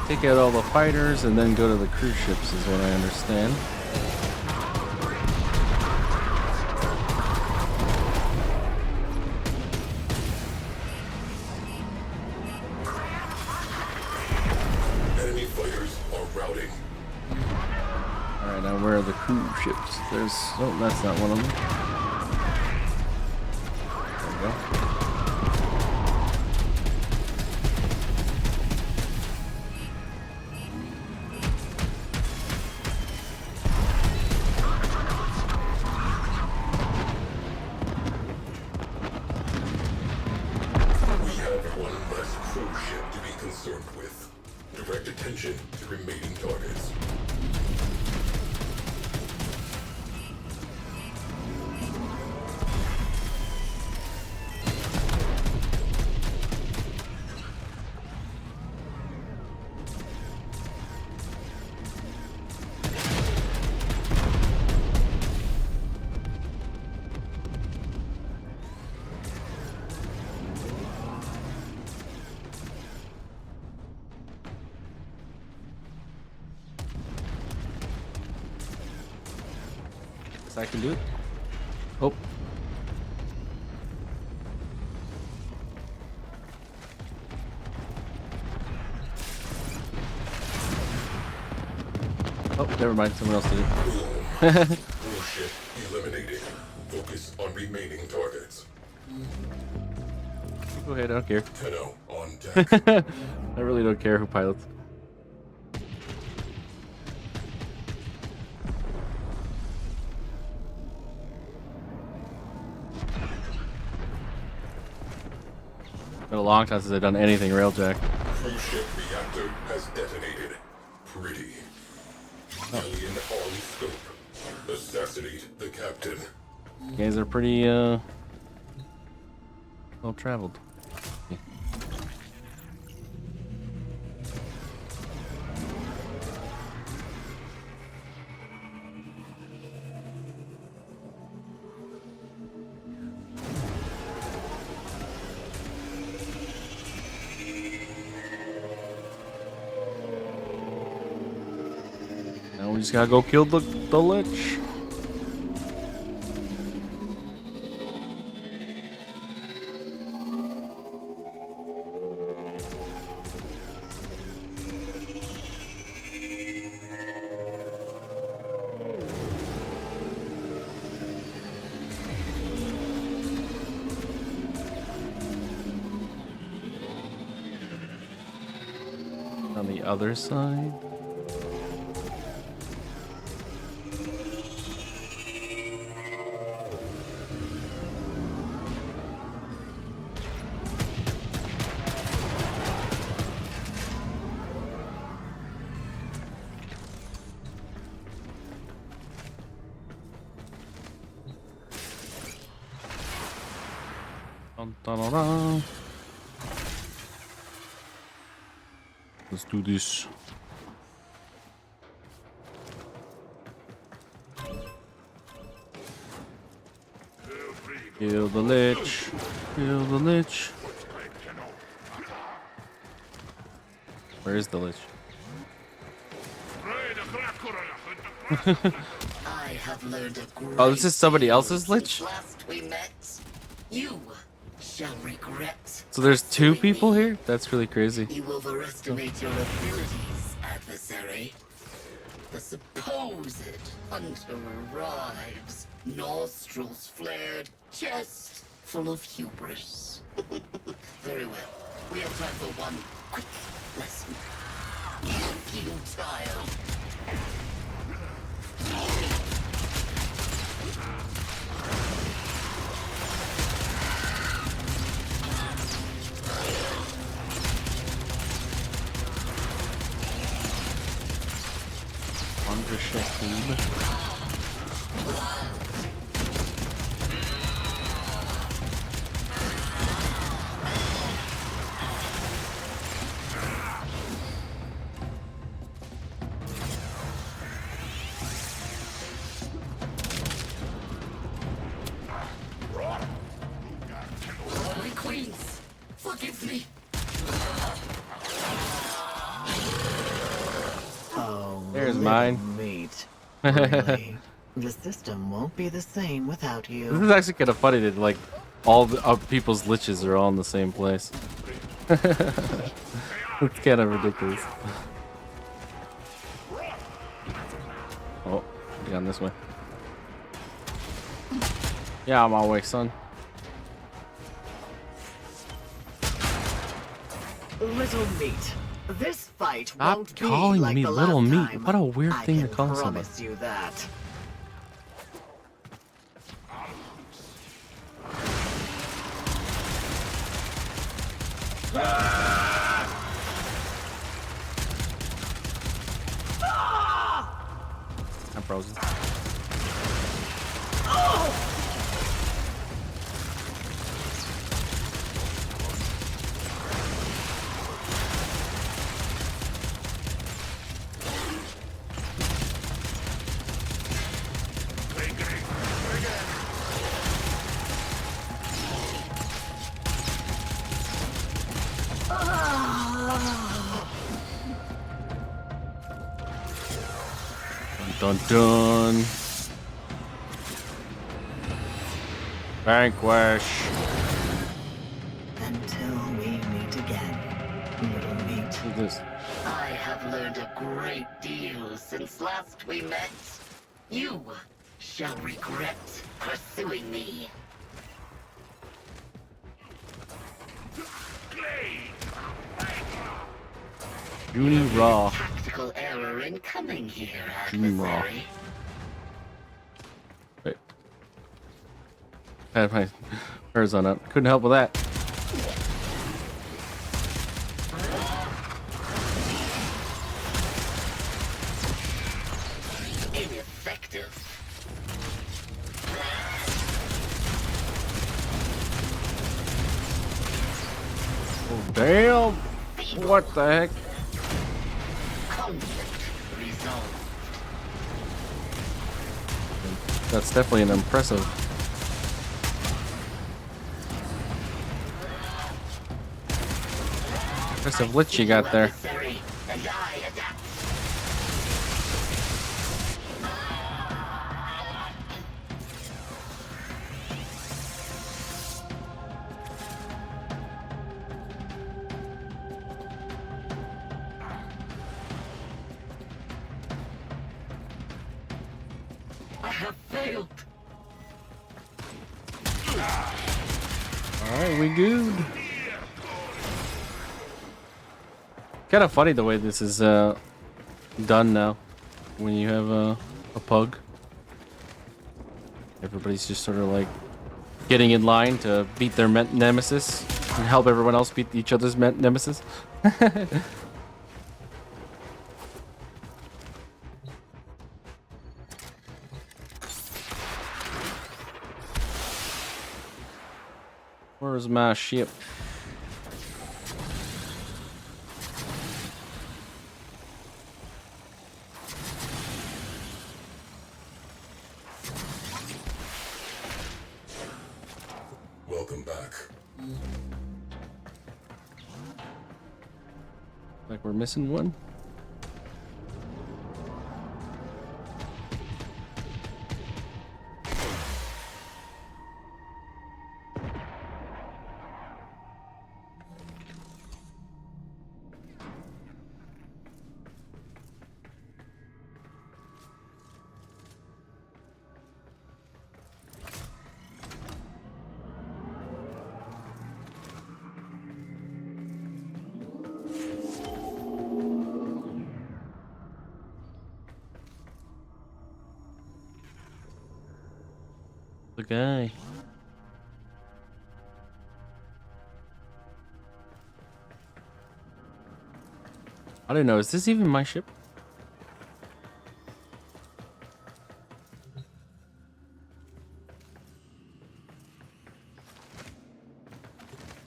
Take out all the fighters and then go to the cruise ships is what I understand. Enemy fighters are routing. Alright, now where are the cruise ships? There's... oh, that's not one of them. There we go. We have one less cruise ship to be concerned with. Direct attention to remaining targets. Guess I can do it. Oh. Oh, never mind. Someone else did it. Cruise ship eliminated. Focus on remaining targets. Go ahead, I don't care. Tenno on deck. I really don't care who pilots. Been a long time since I've done anything railjack. Cruise ship reactor has detonated. Pretty. Alien on scope. Assassinate the captain. You guys are pretty well traveled. Now we just gotta go kill the Lich. On the other side. Dun, dun, dun, dun. Let's do this. Kill the Lich. Kill the Lich. Where is the Lich? I have learned a great Oh, this is somebody else's deal Lich? since last we met. You shall regret. So there's two pursuing people me. here? That's really crazy. You overestimate your abilities, adversary. The supposed hunter arrives, nostrils flared, chest full of hubris. Very well. We have time for one quick lesson. Futile. My queens, forgive me. Oh, There's little mine. Mate. Really, the system won't be the same without This you. is actually kind of funny that like all the people's liches are all in the same place. It's kind of ridiculous. Oh, down this way. Yeah, I'm on my way, son. Little meat. This fight Stop won't be calling like me the little last meat. time. What a weird I thing to can call somebody. promise you that. I'm frozen. Dun dun. Vanquish. Until we meet again, little meat. What's this? I have learned a great deal since last we met. You shall regret pursuing me. Uni Raw. Tactical error in coming here, Raw. adversary. Wait. I had my horizon up. Couldn't help with that. Ineffective. Oh, damn. What the heck? Conflict resolved. That's definitely an impressive. Impressive lich you got there. Adversary, and I adapt. I have failed. Alright, we good. Kind of funny the way this is done now. When you have a pug, everybody's just sort of like getting in line to beat their nemesis and help everyone else beat each other's nemesis. Where's my ship? Welcome back. Like we're missing one. The guy. I don't know. Is this even my ship?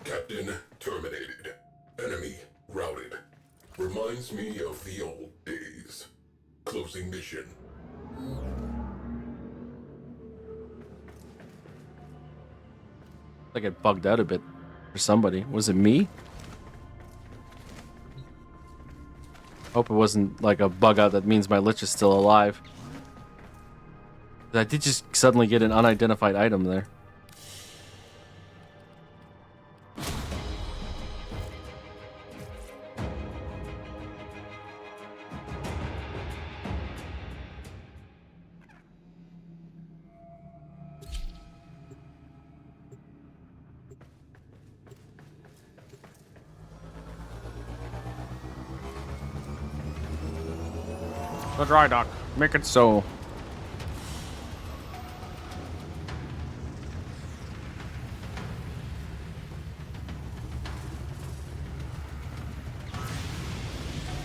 Captain terminated. Enemy routed. Reminds me of the old days. Closing mission. Like it bugged out a bit for somebody. Was it me? Hope it wasn't like a bug out that means my Lich is still alive. I did just suddenly get an unidentified item there. The dry dock. Make it so.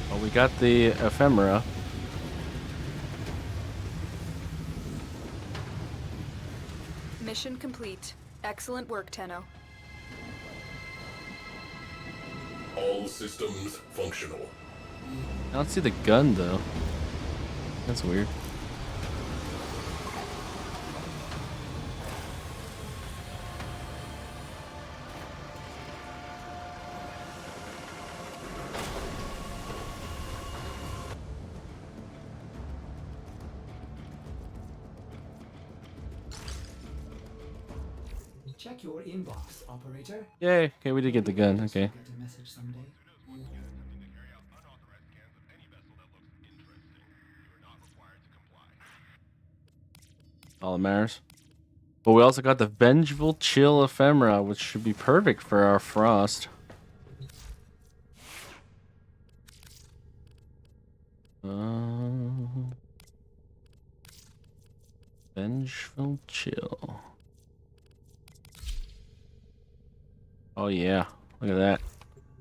Well, we got the ephemera. Mission complete. Excellent work, Tenno. All systems functional. I don't see the gun though. That's weird. Check your inbox, operator. Yay. Okay, we did get the gun. Okay. Get a message someday. All that matters. But we also got the Vengeful Chill Ephemera, which should be perfect for our Frost. Vengeful Chill. Oh yeah, look at that.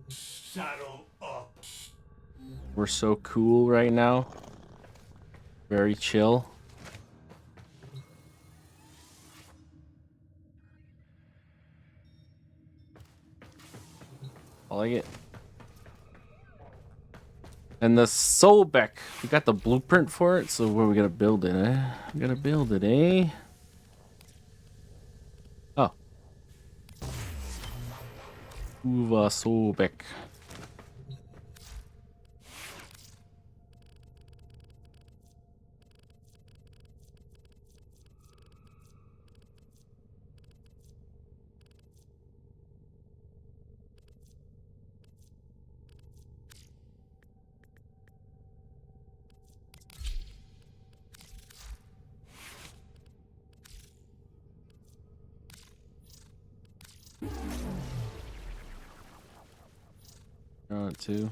Saddle up. We're so cool right now. Very chill. I like it. And the Soulbeck, we got the blueprint for it, so where are we gonna build it, eh? We gotta build it, eh? Oh. Uva Soulbeck. Too.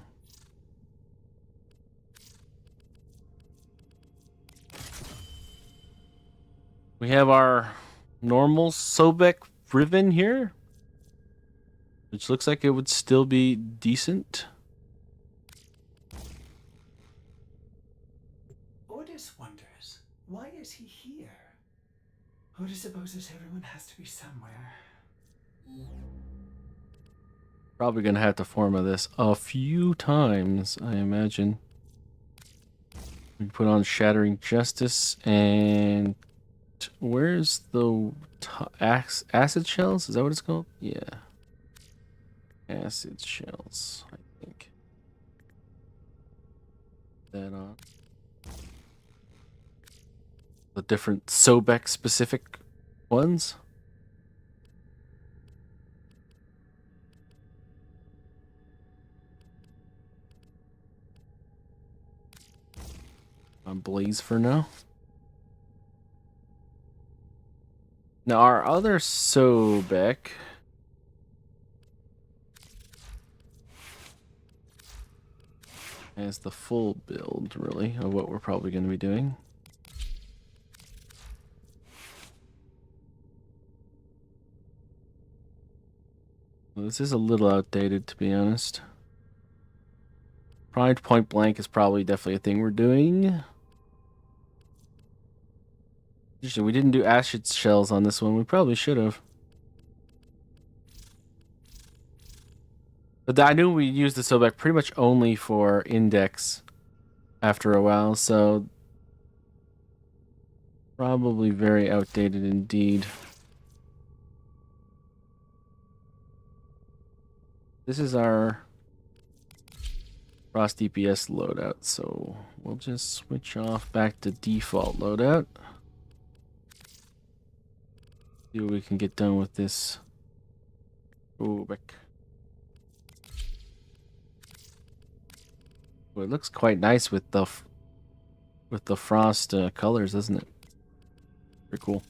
We have our normal Sobek Riven here, which looks like it would still be decent. Ordis wonders, why is he here? Ordis supposes everyone has to be somewhere. Probably gonna have to form this a few times, I imagine. We put on Shattering Justice, and where's the acid shells? Is that what it's called? Yeah, acid shells. I think that on the different Sobek specific ones. On Blaze for now. Now our other Sobek has the full build, really, of what we're probably going to be doing. Well, this is a little outdated, to be honest. Pride Point Blank is probably definitely a thing we're doing. We didn't do acid shells on this one. We probably should have. But I knew we used the Sobek pretty much only for index after a while, so probably very outdated indeed. This is our Frost DPS loadout, so we'll just switch off back to default loadout. See what we can get done with this. Sobek. Well, it looks quite nice with the frost colors, doesn't it? Pretty cool.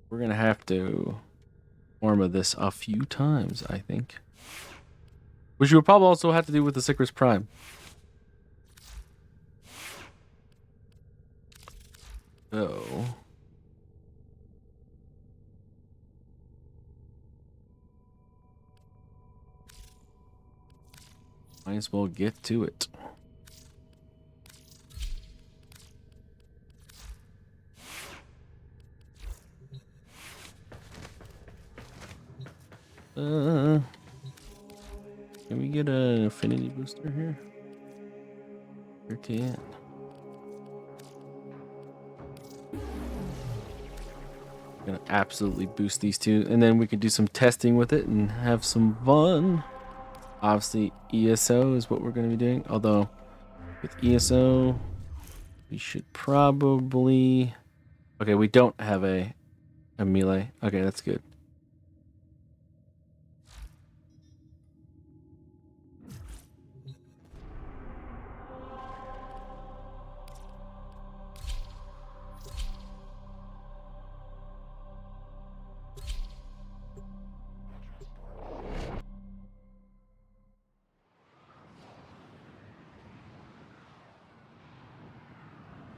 We're gonna have to form this a few times, I think. Which you would probably also have to do with the Sicarus Prime. So might as well get to it. Can we get an affinity booster here? Sure can. Gonna absolutely boost these two, and then we could do some testing with it and have some fun. Obviously, ESO is what we're gonna be doing. Although, with ESO, we should probably. Okay, we don't have a melee. Okay, that's good.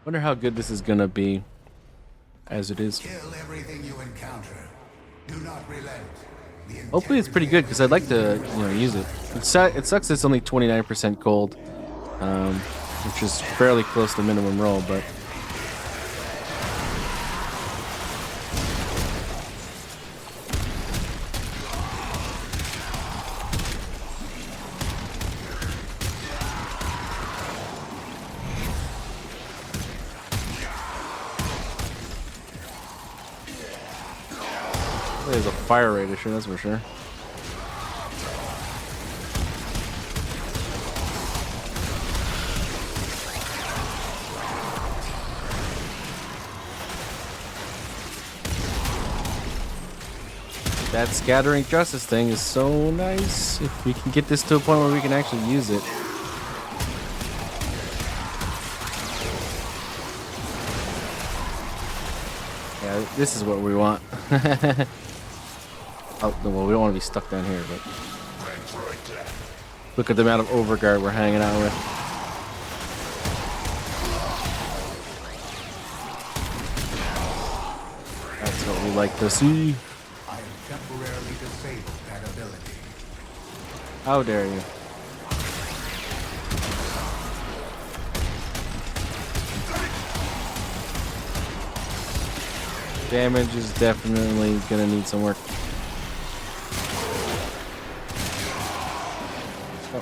Wonder how good this is gonna be as it is. Kill everything you encounter. Do not relent. Hopefully it's pretty good because I'd like to, use it. It sucks it's only 29% gold, which is fairly close to minimum roll, but there's a fire rate issue, that's for sure. That scattering justice thing is so nice. If we can get this to a point where we can actually use it. Yeah, this is what we want. Oh, no, well, we don't want to be stuck down here, but look at the amount of overguard we're hanging out with. That's what we like to see. I have temporarily disabled that ability. How dare you? Damage is definitely gonna need some work. Oh.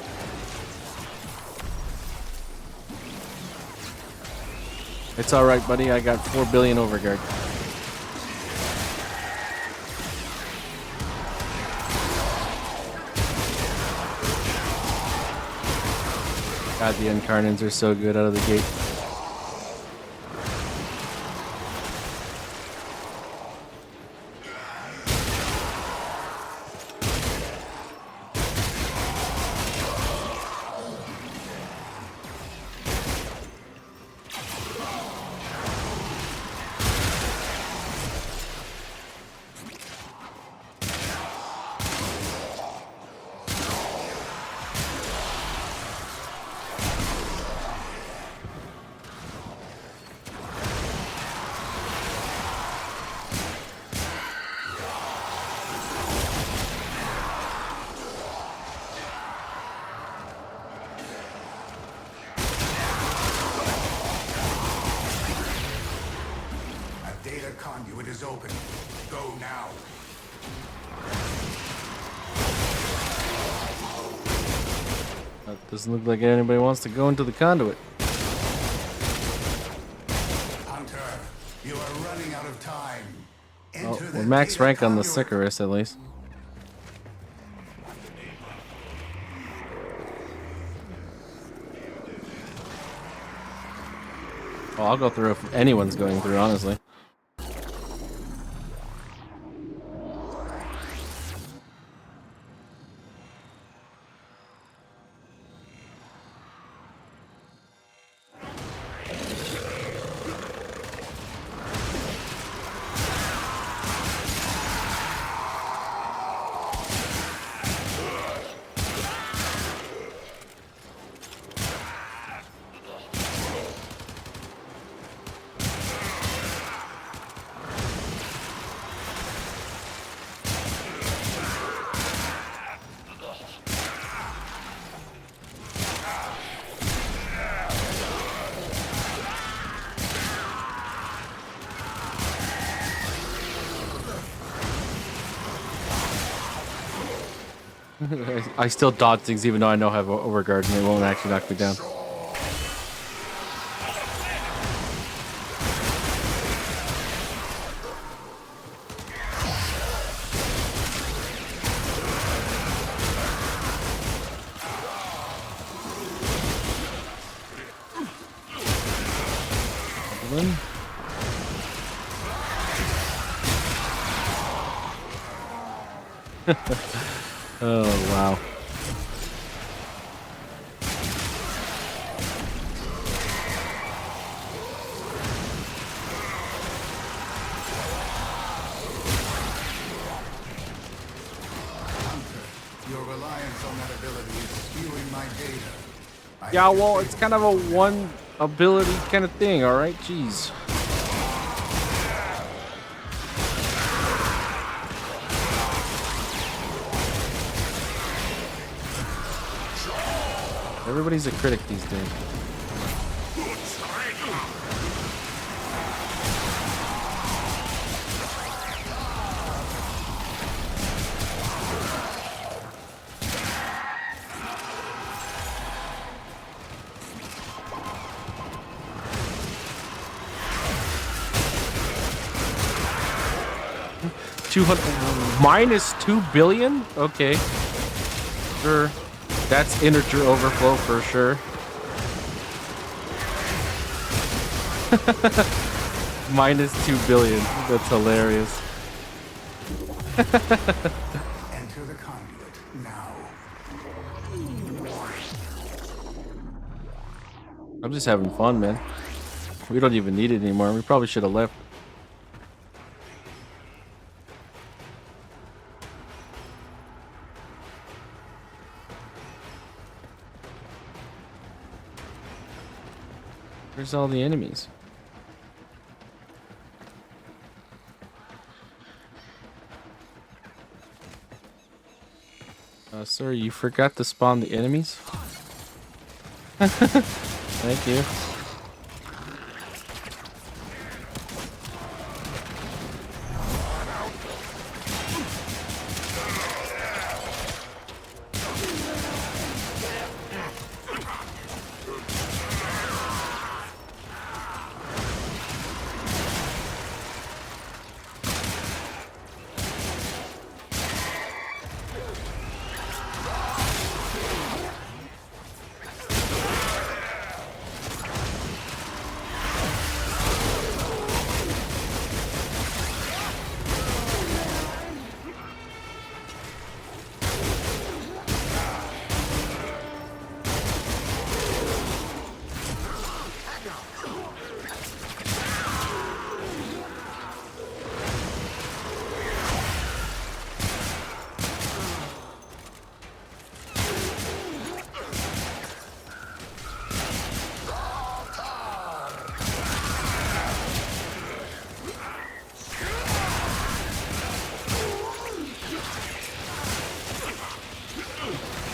It's alright, buddy. I got 4 billion overguard. God, the Incarnons are so good out of the gate. Data conduit is open. Go now. That doesn't look like anybody wants to go into the conduit. Hunter, you are running out of time. Oh, Enter we're the max data rank on the conduit. Sicarus at least. Oh, I'll go through if anyone's going through, honestly. I still dodge things even though I know I have overguard and they won't actually knock me down. Oh, wow. Your reliance on that ability is skewing my data. Yeah, well, it's kind of a one ability kind of thing, alright? Jeez. Everybody's a critic these days. Minus 2 billion? Okay. Sure. That's integer overflow for sure. Minus 2 billion. That's hilarious. Enter the conduit now. I'm just having fun, man. We don't even need it anymore. We probably should have left. Where's all the enemies? Sir, you forgot to spawn the enemies? Thank you.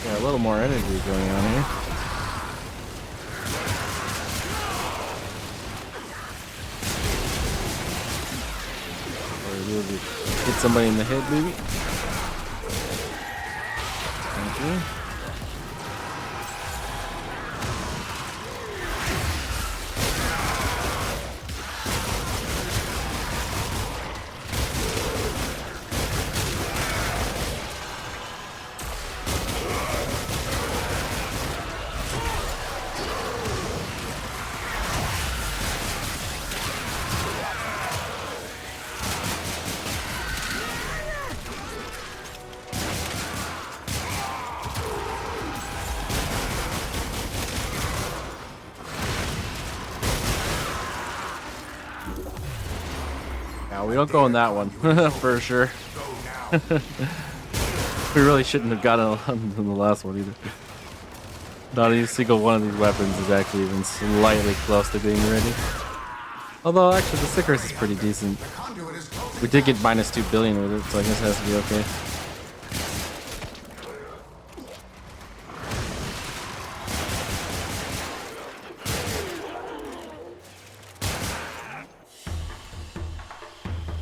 Yeah, a little more energy going on here. Or you'll just hit somebody in the head, maybe. Thank you. We don't go on that one for sure. We really shouldn't have gotten on the last one either. Not a single one of these weapons is actually even slightly close to being ready. Although actually the Sicarus is pretty decent. We did get minus 2 billion with it, so I guess it has to be okay.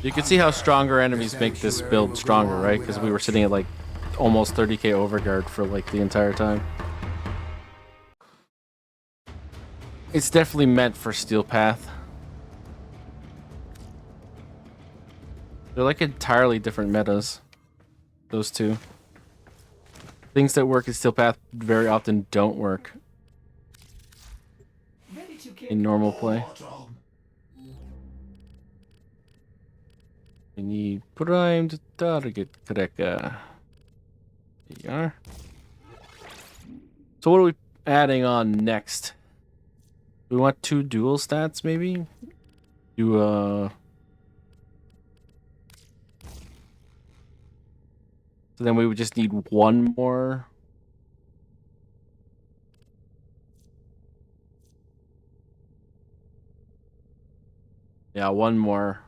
You can see how stronger enemies make this build stronger, right? Because we were sitting at like almost 30k overguard for like the entire time. It's definitely meant for Steel Path. They're like entirely different metas. Those two. Things that work in Steel Path very often don't work in normal play. We need primed target tracker. There you are. So what are we adding on next? We want 2 dual stats, maybe? So then we would just need 1 more. Yeah, 1 more.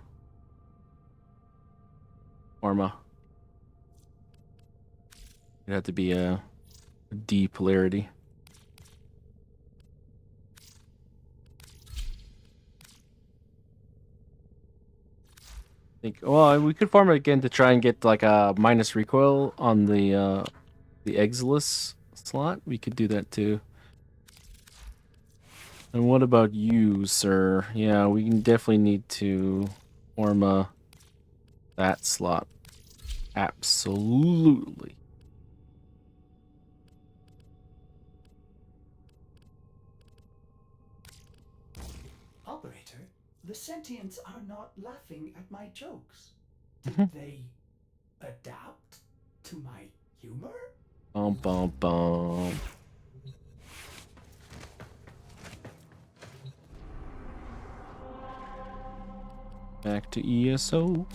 Orma. It'd have to be a D polarity. Well, we could farm it again to try and get like a minus recoil on the Exilus slot. We could do that too. And what about you, sir? Yeah, we can definitely need to Orma that slot. Absolutely. Operator, the sentients are not laughing at my jokes. Did they adapt to my humor? Bum bum bum. Back to ESO.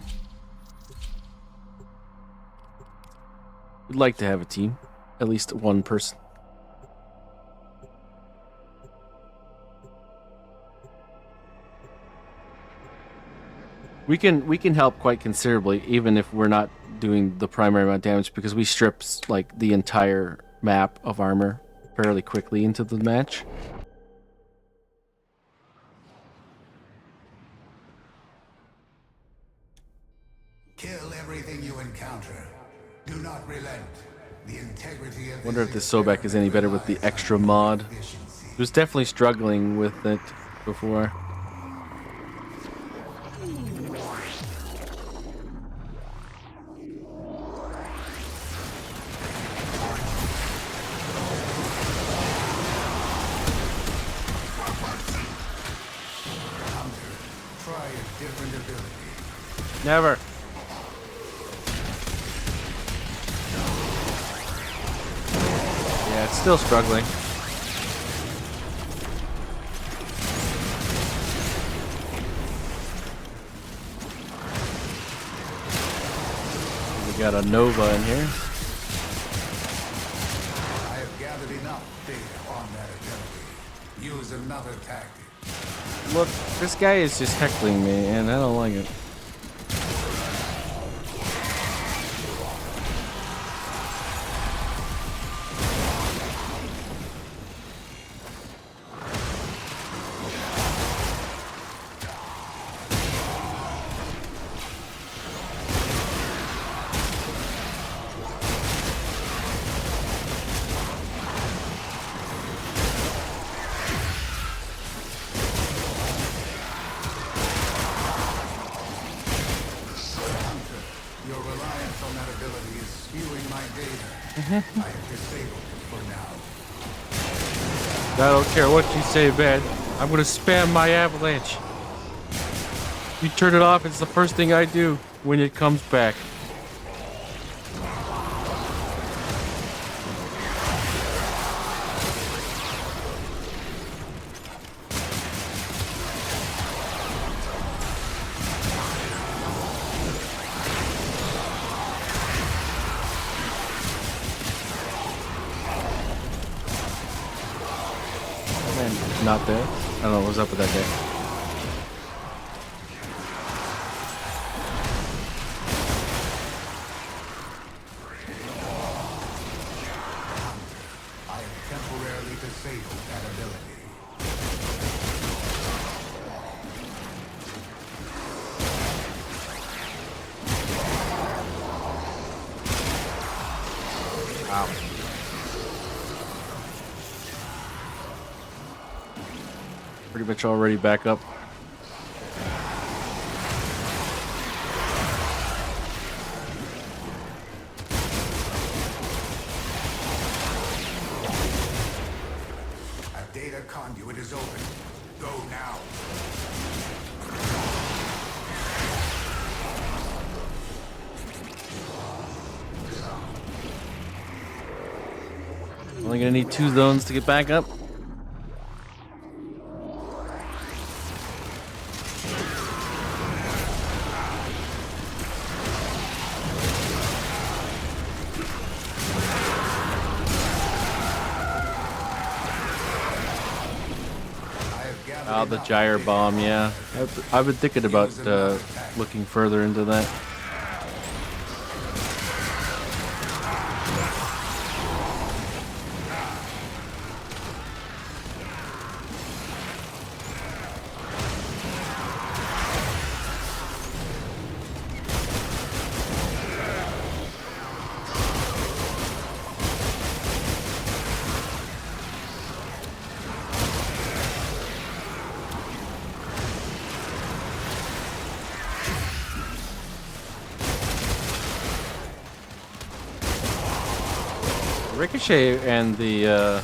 We'd like to have a team. At least 1 person. We can help quite considerably, even if we're not doing the primary amount of damage, because we strip like the entire map of armor fairly quickly into the match. Kill everything you encounter. Do not relent. The integrity of Wonder if this this Sobek is any better with the experiment extra relies on mod. efficiency. He was definitely struggling with it before. Try a different ability. Never. Yeah, it's still struggling. We got a Nova in here. I have gathered enough data on that ability. Use another tactic. Look, this guy is just heckling me, and I don't like it. Your reliance on that ability is skewing my data. I have disabled it for now. I don't care what you say, man. I'm gonna spam my avalanche. You turn it off, it's the first thing I do when it comes back. Man, not there. I don't know what's up with that guy. I have temporarily disabled that ability. Wow. Pretty much already back up. A data conduit is open. Go now. Only gonna need 2 zones to get back up. I have gathered Oh, the enough gyre data. bomb, yeah. I've been thinking about looking further into that. Ricochet and the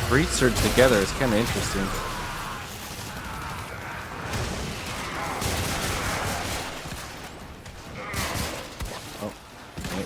Breach Surge together is kind of interesting. Oh, wait.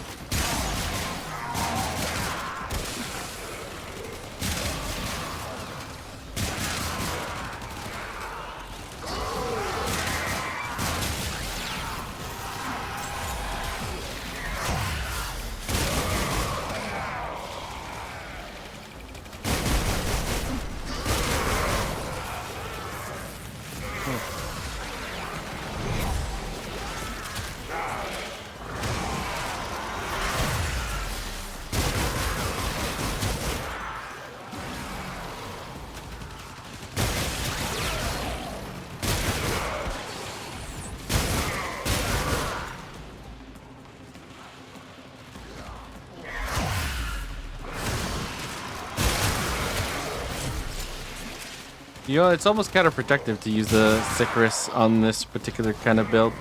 You know, it's almost counterproductive to use the Sicarus on this particular kind of build.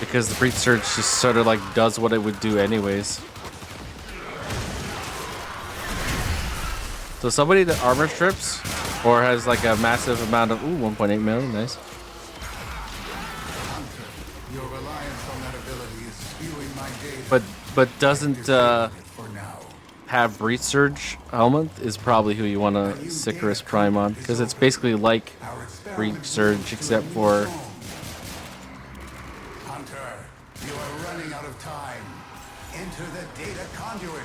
Because the Breach Surge just sort of like does what it would do anyways. So somebody that armor strips or has like a massive amount of 1.8 million, nice. Your reliance on that ability is skewing my data. But doesn't For now. have Breach Surge helmet is probably who you want to Sicarus Prime on, because it's basically like Breach Surge except for Hunter, you are running out of time. Enter the data conduit.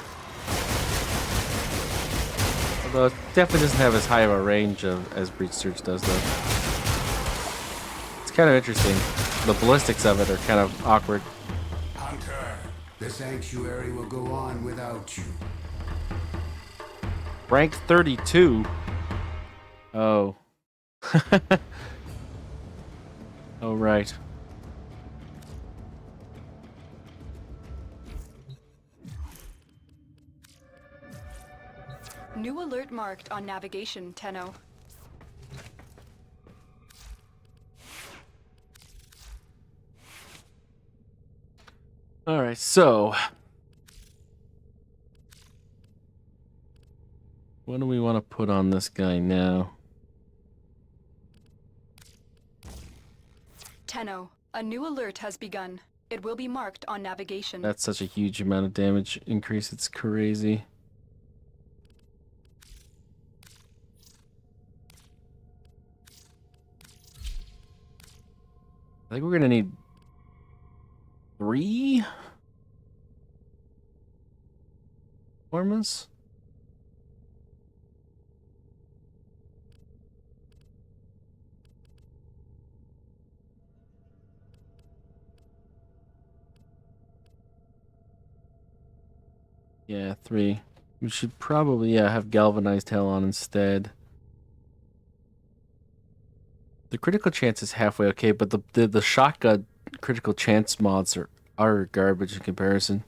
although it definitely doesn't have as high of a range as Breach Surge does though. It's kind of interesting. The ballistics of it are kind of awkward. Hunter, the sanctuary will go on without you. Rank 32. Oh. Oh, right. New alert marked on navigation, Tenno. All right, so what do we want to put on this guy now? Tenno, a new alert has begun. It will be marked on navigation. That's such a huge amount of damage increase. It's crazy. I think we're gonna need 3 performance. Yeah, 3. We should probably have galvanized hell on instead. The critical chance is halfway okay, but the shotgun critical chance mods are garbage in comparison.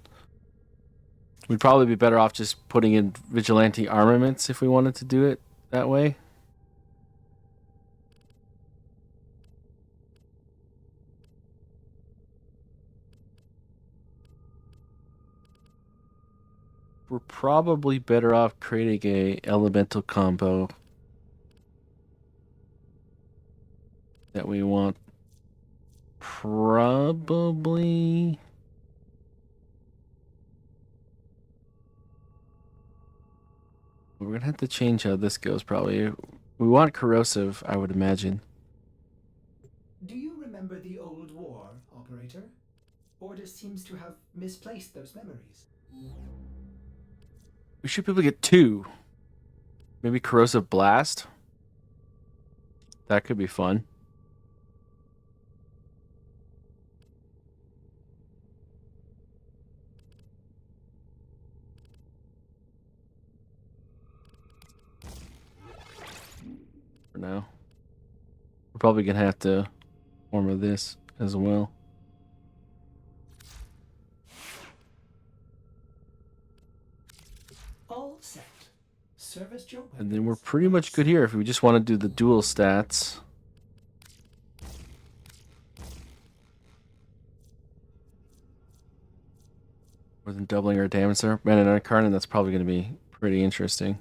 We'd probably be better off just putting in vigilante armaments if we wanted to do it that way. We're probably better off creating a elemental combo that we want. Probably we're gonna have to change how this goes probably. We want corrosive, I would imagine. Do you remember the old war, Operator? Order seems to have misplaced those memories. We should be able to get 2. Maybe corrosive blast. That could be fun. For now. We're probably gonna have to armor this as well. All set. Service Joe. And then we're pretty much good here if we just want to do the dual stats. More than doubling our damage there. Man, in Incarnon, that's probably going to be pretty interesting.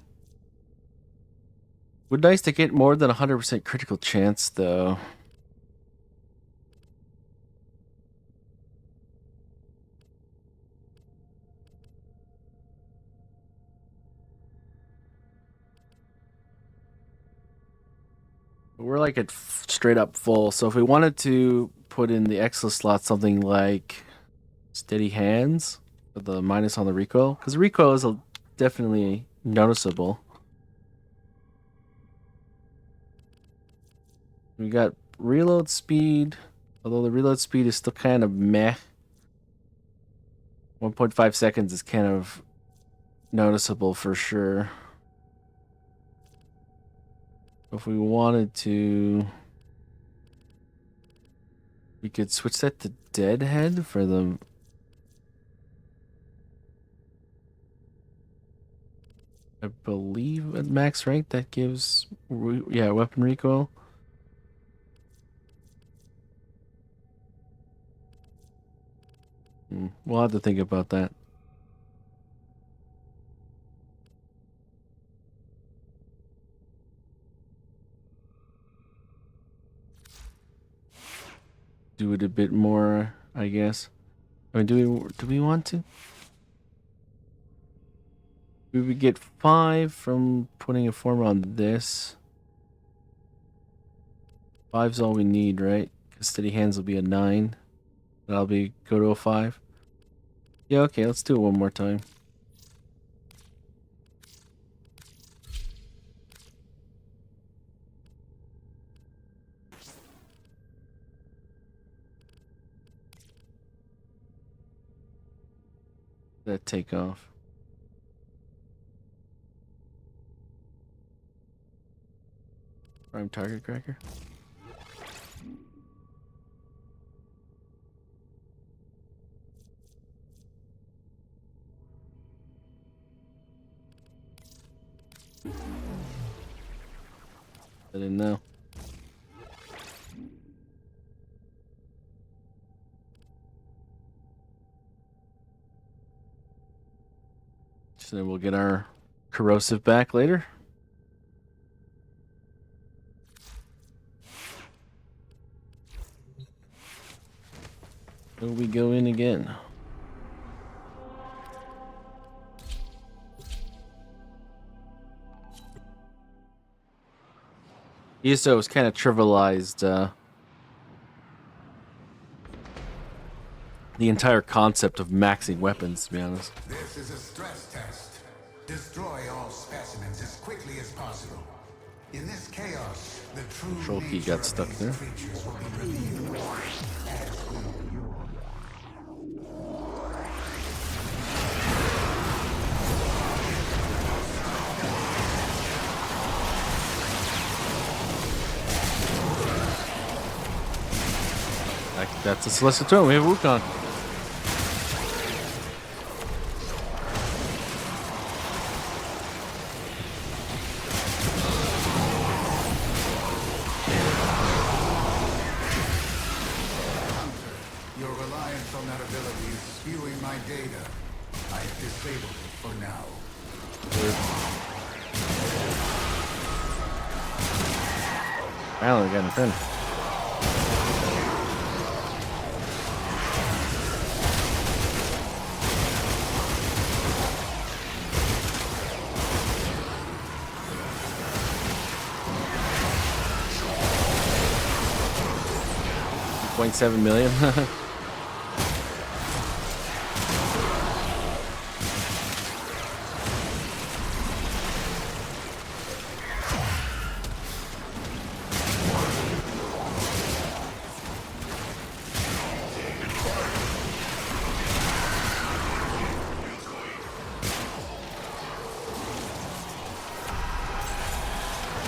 Would nice to get more than 100% critical chance, though. We're like at straight up full. So if we wanted to put in the Exla slot something like Steady Hands, with the minus on the recoil, because the recoil is definitely noticeable. We got reload speed, although the reload speed is still kind of meh. 1.5 seconds is kind of noticeable for sure. If we wanted to, we could switch that to Deadhead for the... I believe at max rank that gives, yeah, weapon recoil. We'll have to think about that. Do it a bit more, I guess. I mean, do we want to? We would get 5 from putting a form on this. 5's all we need, right? Because steady hands will be a 9. That'll be go to a 5. Yeah, okay, let's do it one more time. That take off. Prime target cracker. I didn't know. So then we'll get our corrosive back later. So we go in again. ESO has kind of trivialized the entire concept of maxing weapons, to be honest. This is a stress test. Destroy all specimens as quickly as possible. In this chaos, the true Control key nature got of stuck these there. creatures will be revealed, as will yours. That's a Celestial Throne. We have Wukong. Your reliance on that ability is spewing my data. I have disabled it for now. Finally got in front. 0.7 million.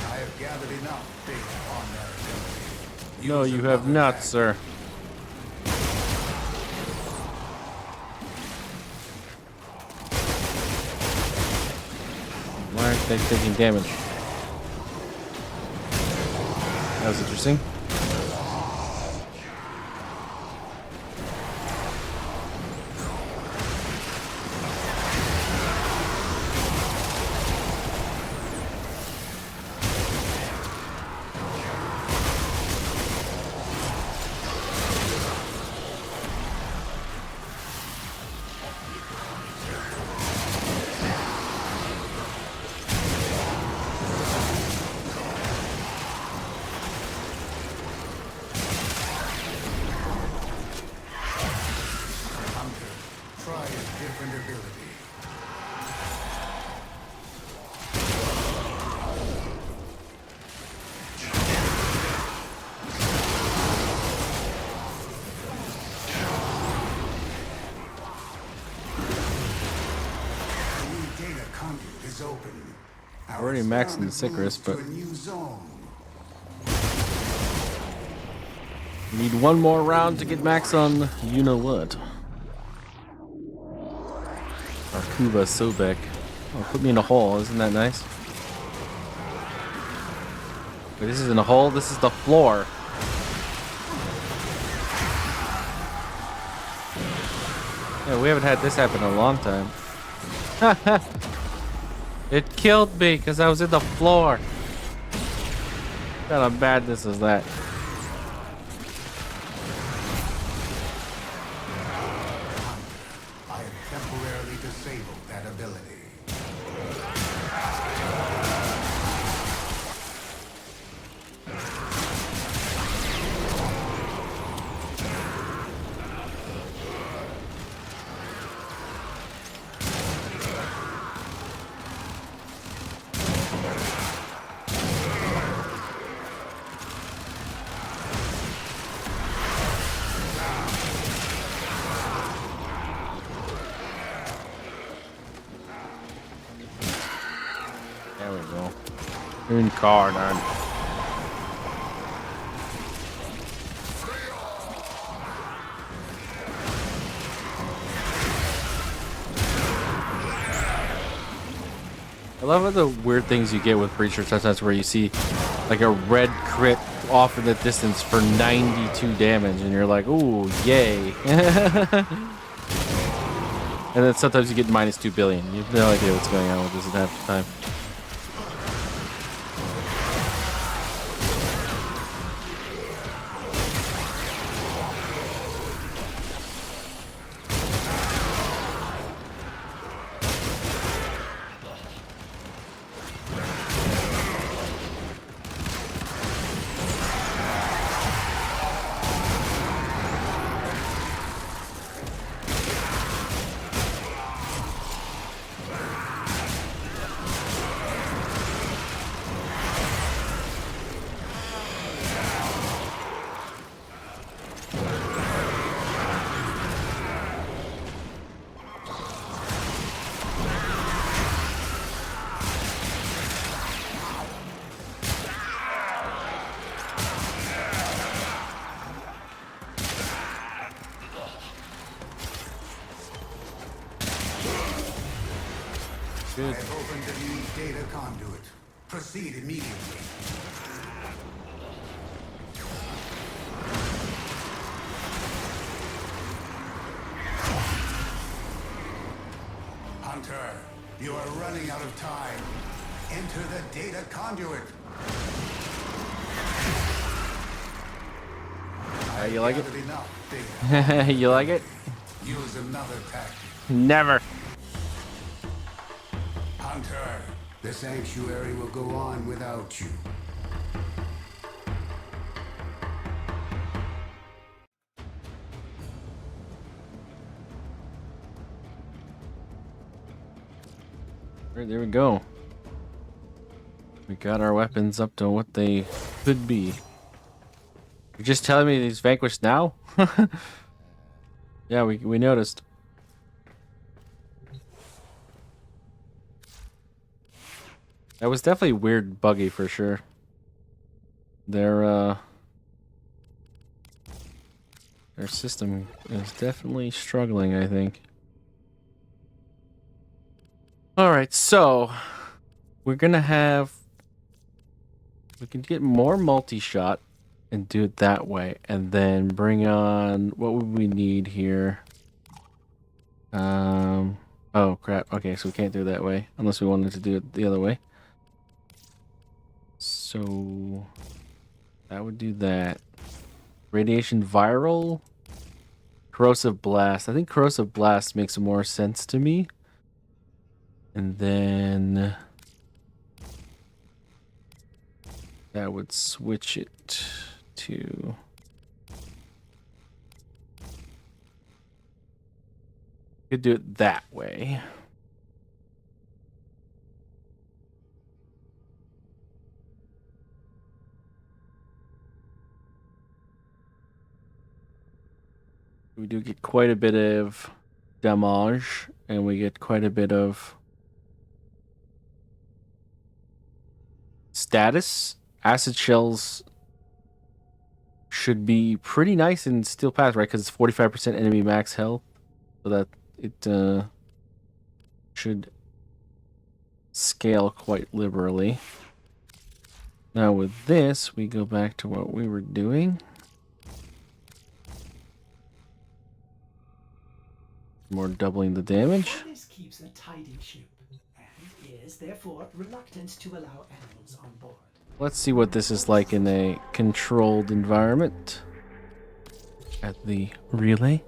I have gathered enough data on that ability. No, Use you have another not, tactic. sir. Why aren't they taking damage? That was interesting. Hunter, try a different ability. The new data conduit is open. Our Already maxing the experiment moves Sicarus, but to a new zone. we need one more round to get max on you know what. Arkuba Sobek. Oh, put me in a hole. Isn't that nice? Wait, this isn't a hole. This is the floor. Yeah, we haven't had this happen in a long time. It killed me because I was in the floor. What kind of badness is that? I have temporarily disabled that ability. There we go. Incarnon. I love all the weird things you get with Breacher sometimes where you see like a red crit off in the distance for 92 damage and you're like, ooh, yay. And then sometimes you get minus 2 billion. You have no idea what's going on with this at half the time. I have opened a new data conduit. Proceed immediately. Hunter, you are running out of time. Enter the data conduit. You like it? Gathered enough data. You like it? Use another tactic. Never. Hunter, the sanctuary will go on without you. Alright, there we go. We got our weapons up to what they could be. You're just telling me he's vanquished now? Yeah, we noticed. That was definitely weird buggy for sure. Their system is definitely struggling, I think. Alright, so we're gonna have we can get more multi-shot and do it that way, and then bring on what would we need here? Oh crap. Okay, so we can't do it that way unless we wanted to do it the other way. So that would do that. Radiation viral, corrosive blast. I think corrosive blast makes more sense to me. And then that would switch it to could do it that way. We do get quite a bit of damage, and we get quite a bit of status. Acid shells should be pretty nice in Steel Path, right? Because it's 45% enemy max health, so that it should scale quite liberally. Now with this, we go back to what we were doing. More doubling the damage. This keeps a tidy ship, and is therefore reluctant to allow animals on board. Let's see what this is like in a controlled environment. At the relay.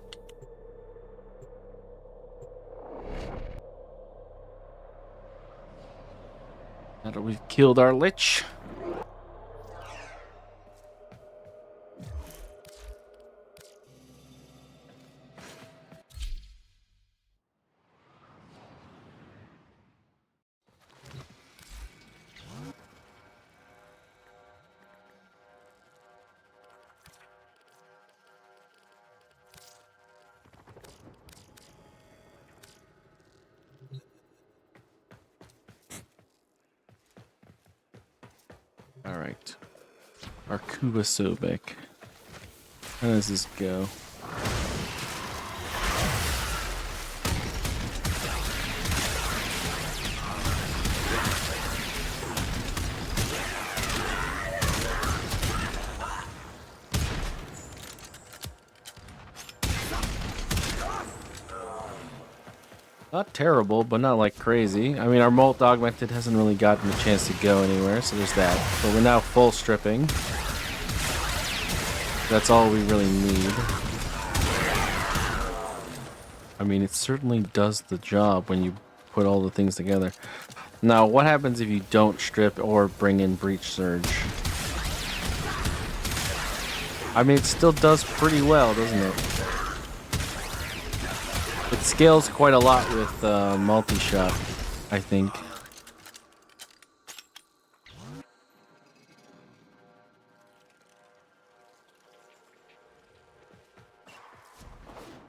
Now that we've killed our Lich. All right. Arkuba Sobek. How does this go? Not terrible, but not like crazy. I mean, our Molt Augmented hasn't really gotten a chance to go anywhere, so there's that. But we're now full stripping. That's all we really need. I mean, it certainly does the job when you put all the things together. Now, what happens if you don't strip or bring in Breach Surge? I mean, it still does pretty well, doesn't it? It scales quite a lot with multi-shot, I think.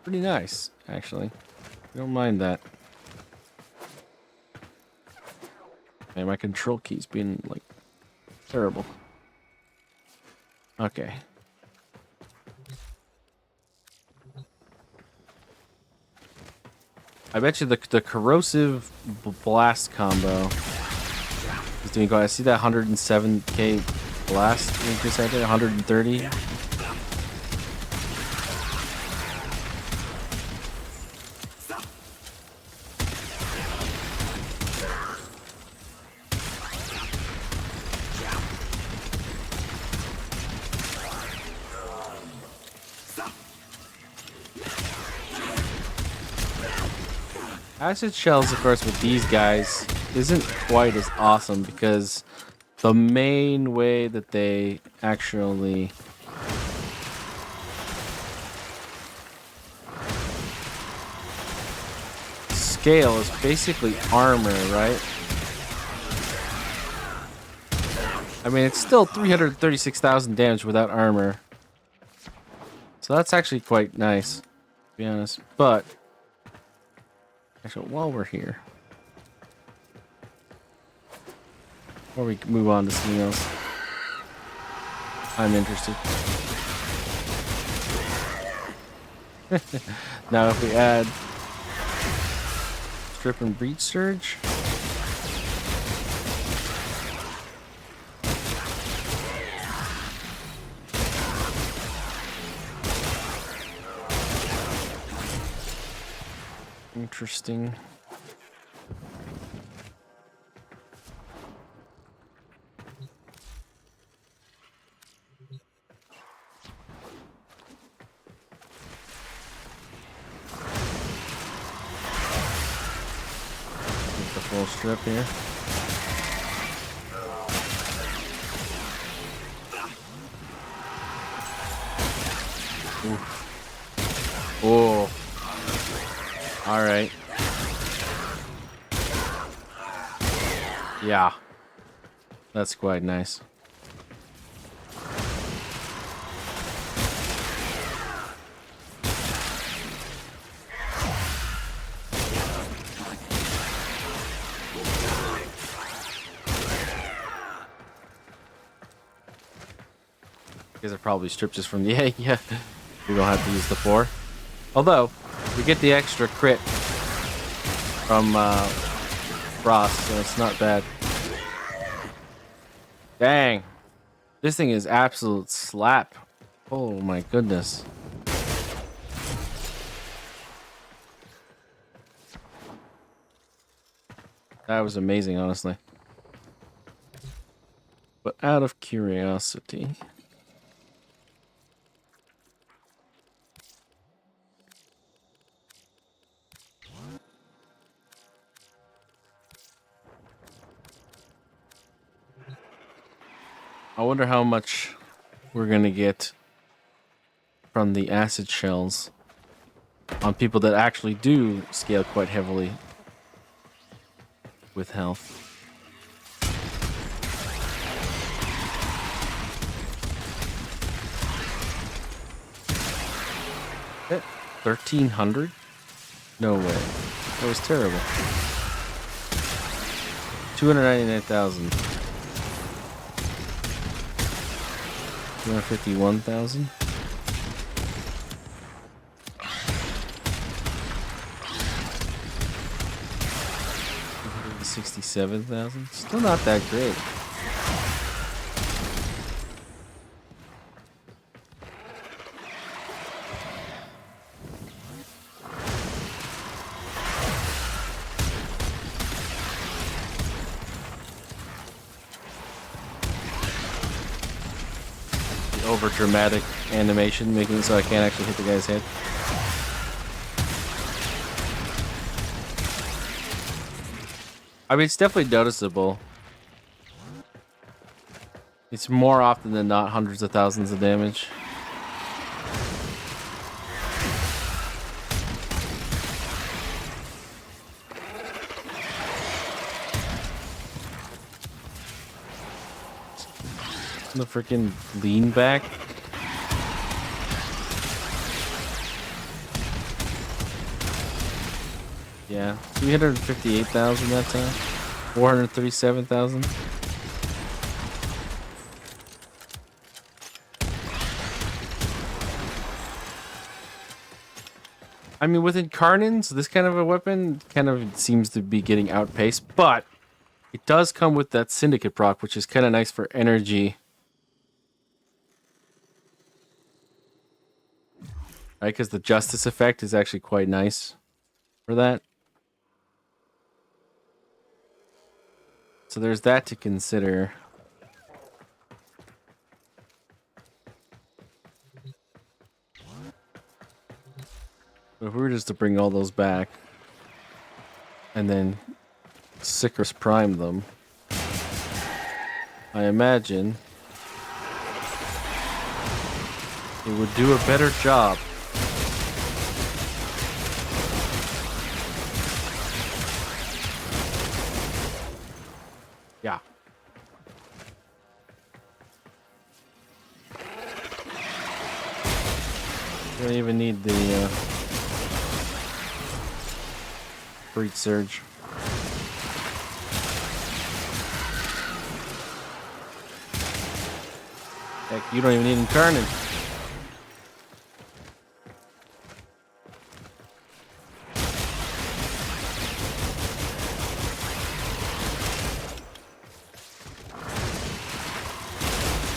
Pretty nice, actually. I don't mind that. And my control key's being, like, terrible. Okay. I bet you the corrosive blast combo is doing good. I see that 107k blast increase right there, 130. Acid shells, of course, with these guys isn't quite as awesome because the main way that they actually scale is basically armor, right? I mean, it's still 336,000 damage without armor. So that's actually quite nice, to be honest. But actually, while we're here, before we move on to something else, I'm interested. Now, if we add Strip and Breach Surge, interesting. Get the full strip here. Oof. Oh. All right. Yeah. That's quite nice. You guys are probably stripped just from the egg. Yeah. We don't have to use the 4. Although, we get the extra crit from frost, so it's not bad. Dang. This thing is absolute slap. Oh my goodness. That was amazing, honestly. But out of curiosity, I wonder how much we're gonna get from the acid shells on people that actually do scale quite heavily with health. Eh, 1,300? No way. That was terrible. 299,000. 251,000. 67,000. Still not that great. The over dramatic animation making it so I can't actually hit the guy's head. I mean, it's definitely noticeable. It's more often than not hundreds of thousands of damage. The freaking lean back. Yeah, 358,000 that time. 437,000. I mean, with Incarnons, this kind of a weapon kind of seems to be getting outpaced, but it does come with that Syndicate proc, which is kind of nice for energy. Right, because the Justice effect is actually quite nice for that. So there's that to consider. But if we were just to bring all those back and then Sicarus prime them, I imagine it would do a better job. Yeah. You don't even need the Breed Surge. Heck, you don't even need Incarnon.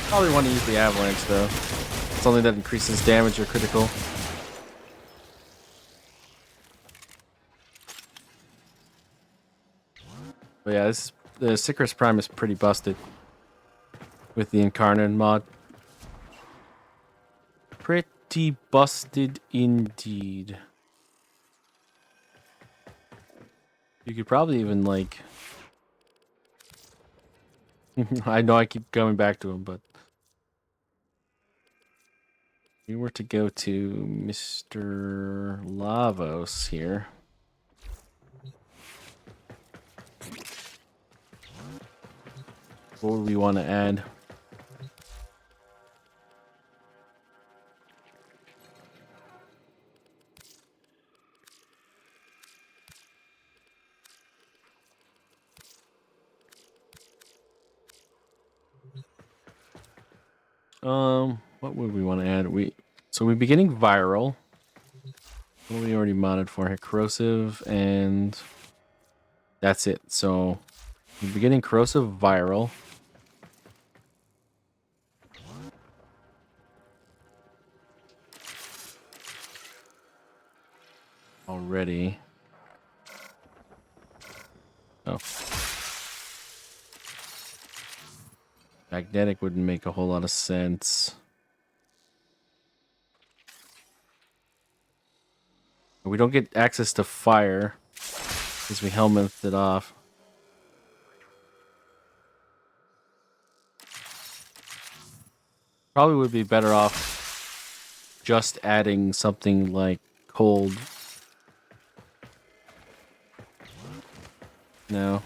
Probably want to use the Avalanche though. It's only that increases damage or critical. But yeah, the Sicarus Prime is pretty busted with the Incarnon mod. Pretty busted indeed. You could probably even like I know I keep coming back to him, but if we were to go to Mr. Lavos here. What would we want to add? What would we want to add? So we'd be getting viral. What we already modded for here? Corrosive and That's it. So, beginning corrosive viral. Already. Oh. Magnetic wouldn't make a whole lot of sense. We don't get access to fire because we helmeted it off. Probably would be better off just adding something like cold. No.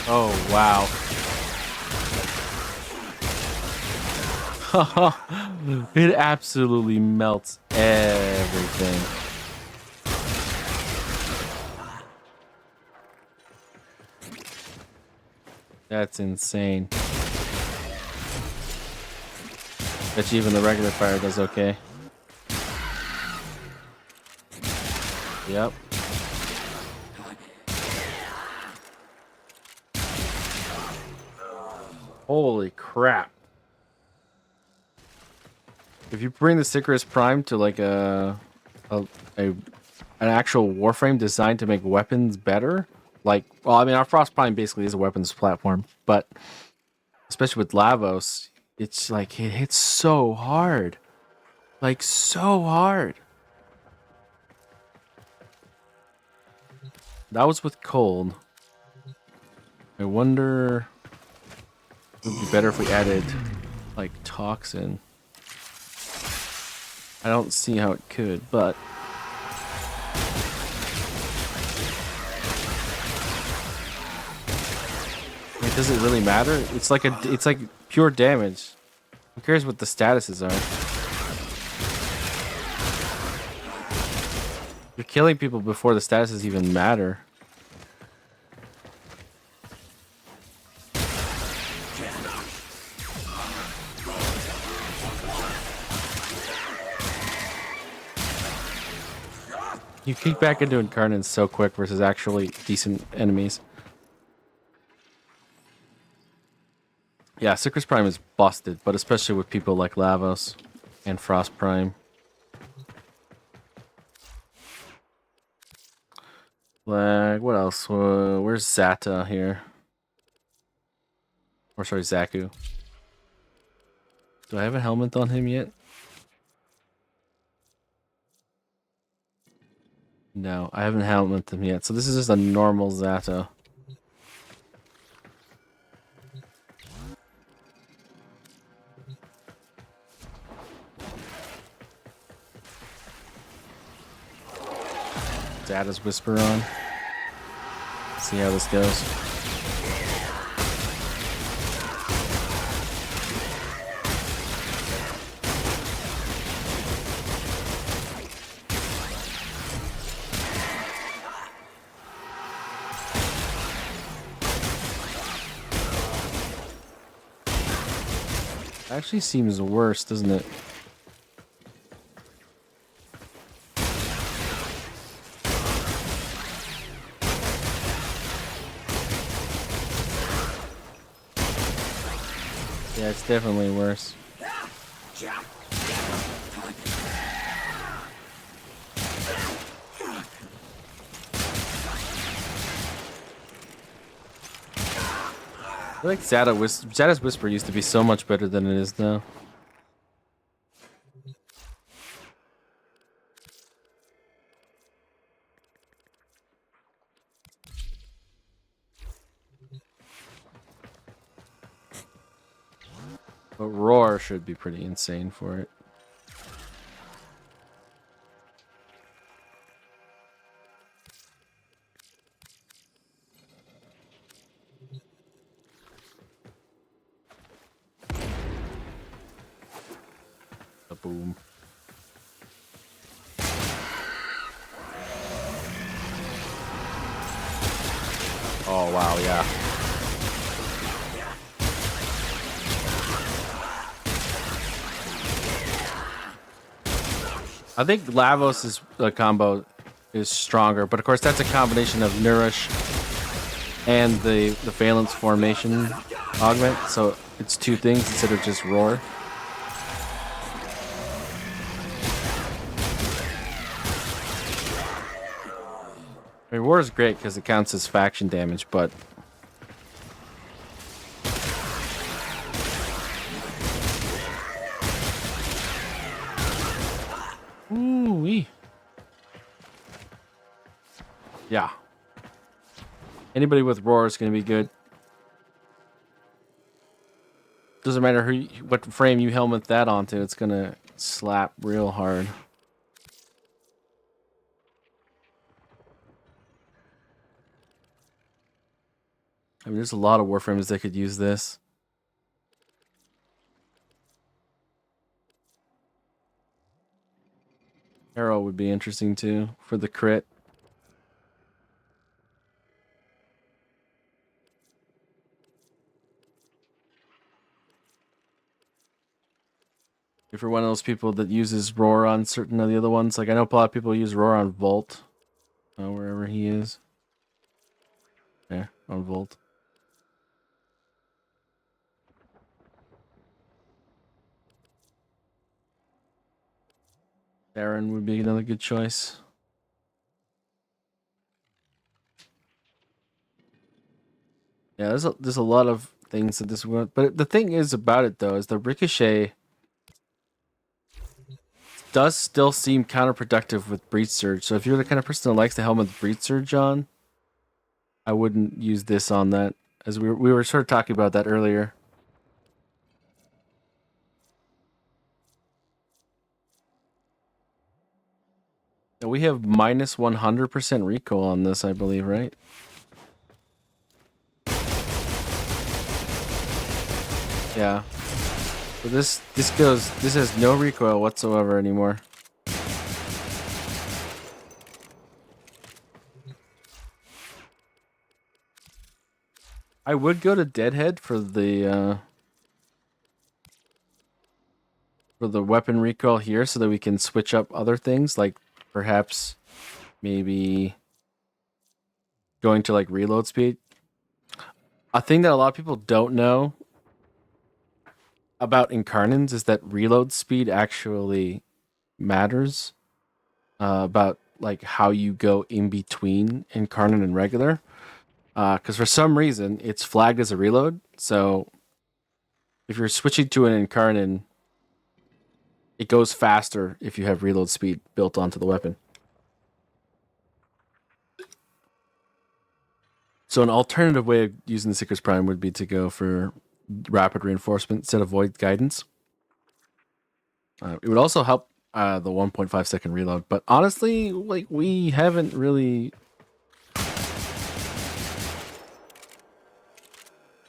Oh, wow. It absolutely melts everything. That's insane. Bet you even the regular fire does okay. Yep. Holy crap. If you bring the Sicarus Prime to like an actual Warframe designed to make weapons better, like, well, I mean, our Frost Prime basically is a weapons platform, but especially with Lavos, it's like it hits so hard. Like, so hard. That was with cold. I wonder it would be better if we added like toxin. I don't see how it could, but wait, does it really matter? It's like pure damage. Who cares what the statuses are? You're killing people before the statuses even matter. You kick back into Incarnon so quick versus actually decent enemies. Yeah, Sicarus Prime is busted, but especially with people like Lavos and Frost Prime. Like, what else? Where's Zata here? Or sorry, Zaku. Do I have a helmet on him yet? No, I haven't helmeted him yet. So this is just a normal Zata. Zata's Whisper on. See how this goes. Actually seems worse, doesn't it? Yeah, it's definitely worse. I feel like Zata's Whisper used to be so much better than it is now. But Roar should be pretty insane for it. A boom. Oh wow, yeah. I think Lavos' combo is stronger, but of course that's a combination of Nourish and the Phalanx formation augment, so it's two things instead of just Roar. I mean, Roar is great because it counts as faction damage, but ooh-wee. Yeah. Anybody with Roar is going to be good. Doesn't matter what frame you helmet that onto, it's going to slap real hard. I mean, there's a lot of Warframes that could use this. Arrow would be interesting too for the crit. If you're one of those people that uses Roar on certain of the other ones, like I know a lot of people use Roar on Volt, wherever he is. Yeah, on Volt. Darren would be another good choice. Yeah, there's a lot of things that this would, but the thing is about it though is the ricochet does still seem counterproductive with Breach Surge. So if you're the kind of person that likes the helmet with Breach Surge on, I wouldn't use this on that, as we were sort of talking about that earlier. Now we have minus 100% recoil on this, I believe, right? Yeah. So this has no recoil whatsoever anymore. I would go to Deadhead for the weapon recoil here so that we can switch up other things, like perhaps maybe going to like reload speed. A thing that a lot of people don't know about Incarnons is that reload speed actually matters about like how you go in between Incarnon and regular. Because for some reason it's flagged as a reload. So if you're switching to an Incarnon, it goes faster if you have reload speed built onto the weapon. So an alternative way of using the Sicarus Prime would be to go for rapid reinforcement instead of void guidance. It would also help the 1.5 second reload, but honestly, like we haven't really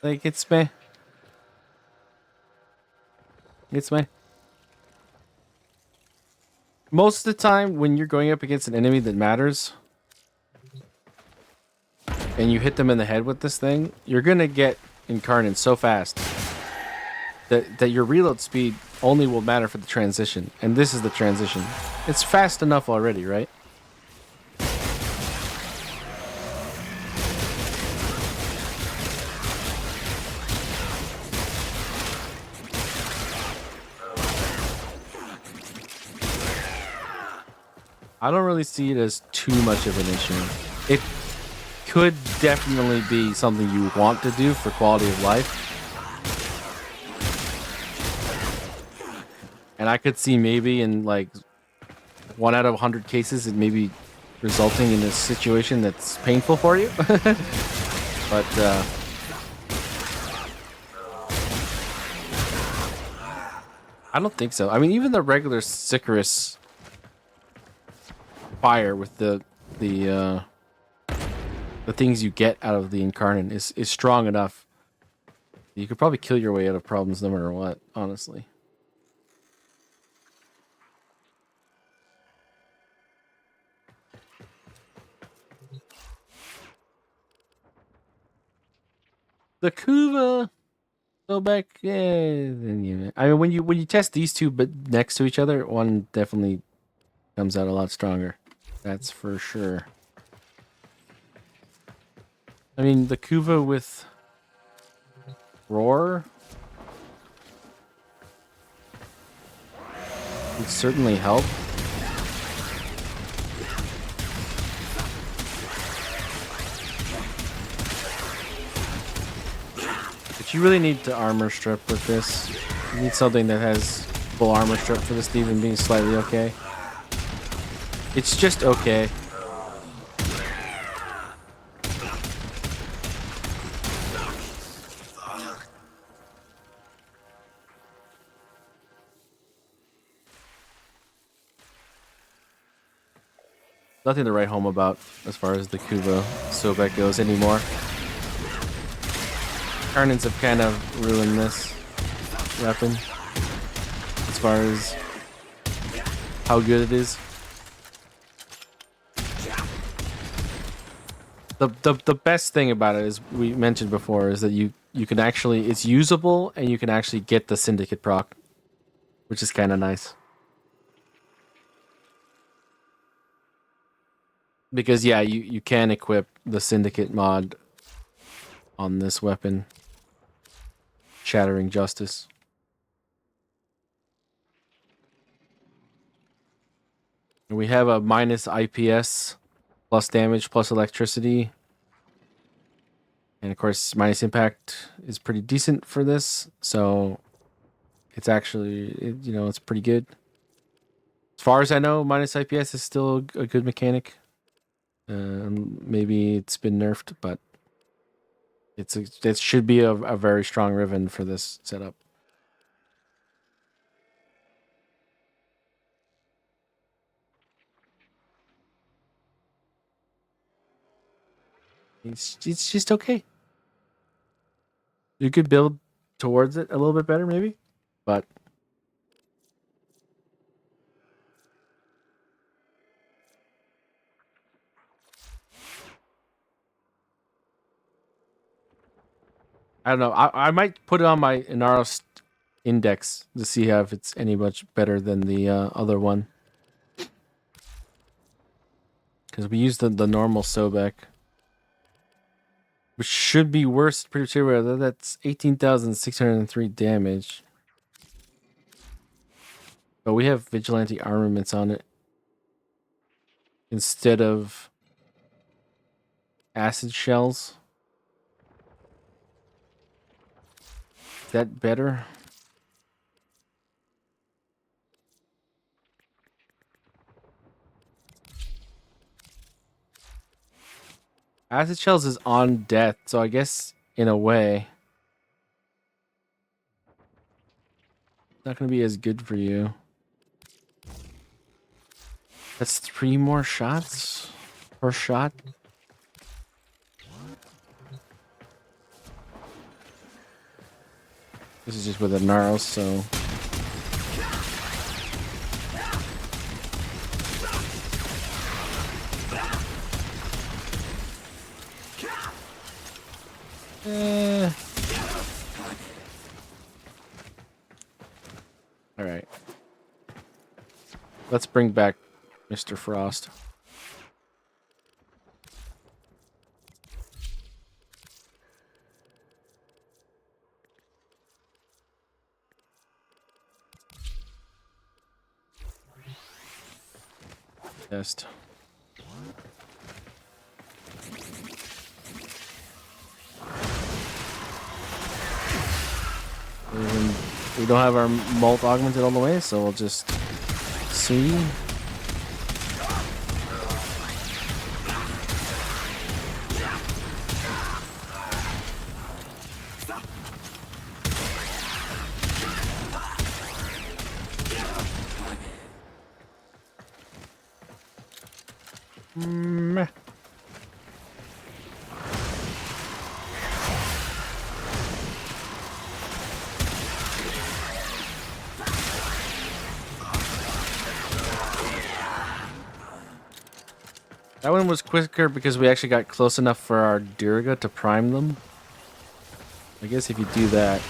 like it's meh. It's meh. Most of the time, when you're going up against an enemy that matters, and you hit them in the head with this thing, you're gonna get Incarnate so fast that your reload speed only will matter for the transition, and this is the transition. It's fast enough already, right? I don't really see it as too much of an issue. It could definitely be something you want to do for quality of life. And I could see maybe in like 1 out of 100 cases it may be resulting in a situation that's painful for you. But I don't think so. I mean, even the regular Sicarus fire with the things you get out of the Incarnate is strong enough. You could probably kill your way out of problems no matter what, honestly. The Kuva go back. Yeah, I mean, when you test these two, but next to each other, one definitely comes out a lot stronger. That's for sure. I mean, the Kuva with Roar would certainly help. But you really need to armor strip with this. You need something that has full armor strip for this to even be slightly okay. It's just okay. Nothing to write home about as far as the Kuva Sobek goes anymore. Incarnons have kind of ruined this weapon as far as how good it is. The best thing about it, as we mentioned before, is that you can actually, it's usable and you can actually get the Syndicate proc, which is kind of nice. Because yeah, you can equip the Syndicate mod on this weapon. Shattering Justice. And we have a minus IPS, plus damage, plus electricity. And of course, minus impact is pretty decent for this. So it's actually, it's pretty good. As far as I know, minus IPS is still a good mechanic. Maybe it's been nerfed, but it should be a very strong Riven for this setup. It's just okay. You could build towards it a little bit better, maybe, but I don't know. I might put it on my Inaros index to see if it's any much better than the other one. Because we used the normal Sobek, which should be worse. Pretty sure that's 18,603 damage. But we have vigilante armaments on it instead of acid shells. Is that better? Acid shells is on death, so I guess in a way it's not going to be as good for you. That's 3 more shots per shot. This is just with a Naros, so all right. Let's bring back Mr. Frost. Test. We don't have our mult augmented all the way, so we'll just see. Meh. That one was quicker because we actually got close enough for our Durga to prime them. I guess if you do that.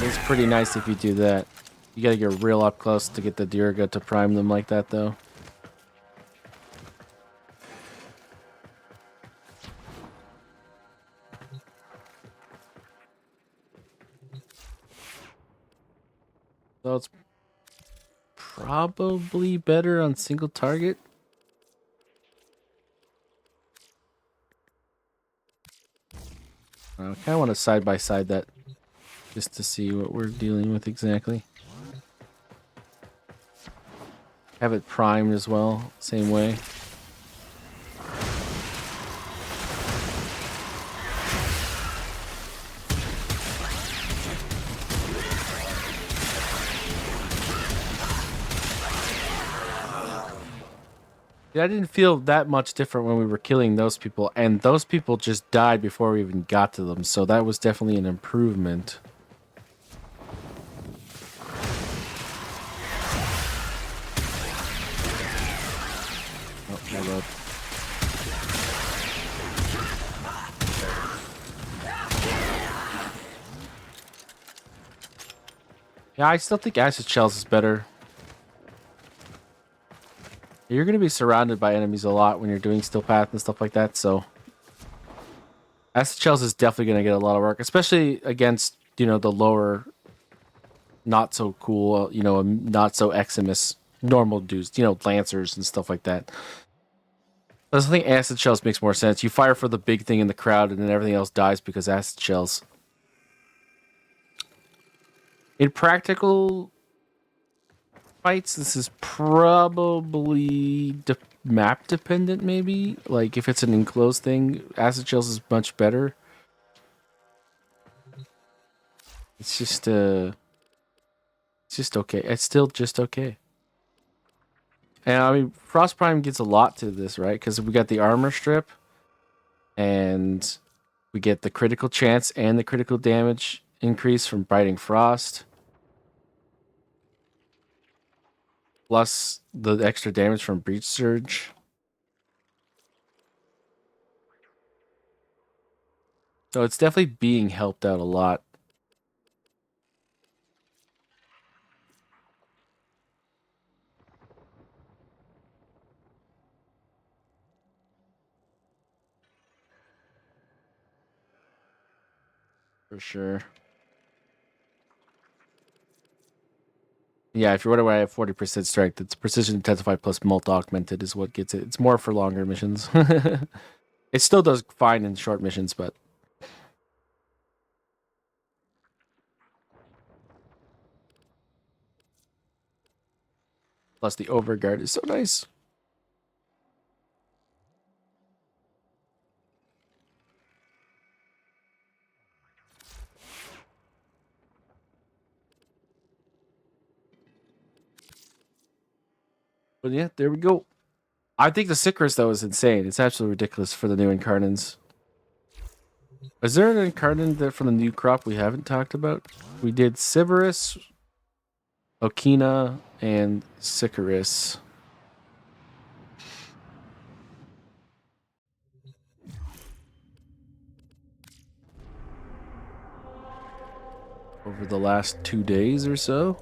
It's pretty nice if you do that. You gotta get real up close to get the Durga to prime them like that, though. So it's probably better on single target. I kind of want to side by side that just to see what we're dealing with exactly. Have it primed as well, same way. Yeah, I didn't feel that much different when we were killing those people, and those people just died before we even got to them, so that was definitely an improvement. Oh, my God. Yeah, I still think Acid Shells is better. You're going to be surrounded by enemies a lot when you're doing Steel Path and stuff like that, so Acid Shells is definitely going to get a lot of work, especially against, you know, the lower, not so cool, you know, not so Eximus normal dudes, you know, Lancers and stuff like that. I think Acid Shells makes more sense. You fire for the big thing in the crowd and then everything else dies because Acid Shells. In practical fights, this is probably map dependent, maybe. Like if it's an enclosed thing, Acid Shells is much better. It's just okay. It's still just okay. And I mean, Frost Prime gets a lot to this, right? Because we got the armor strip, and we get the critical chance and the critical damage increase from Biting Frost. Plus the extra damage from Breach Surge. So it's definitely being helped out a lot. For sure. Yeah, if you're wondering why I have 40% strength, it's Precision Intensified plus Mult Augmented is what gets it. It's more for longer missions. It still does fine in short missions, but... Plus the Overguard is so nice. But yeah, there we go. I think the Sicarus, though, is insane. It's absolutely ridiculous for the new Incarnons. Is there an Incarnon that from the new crop we haven't talked about? We did Sicarus, Okina, and Sicarus. Over the last 2 days or so.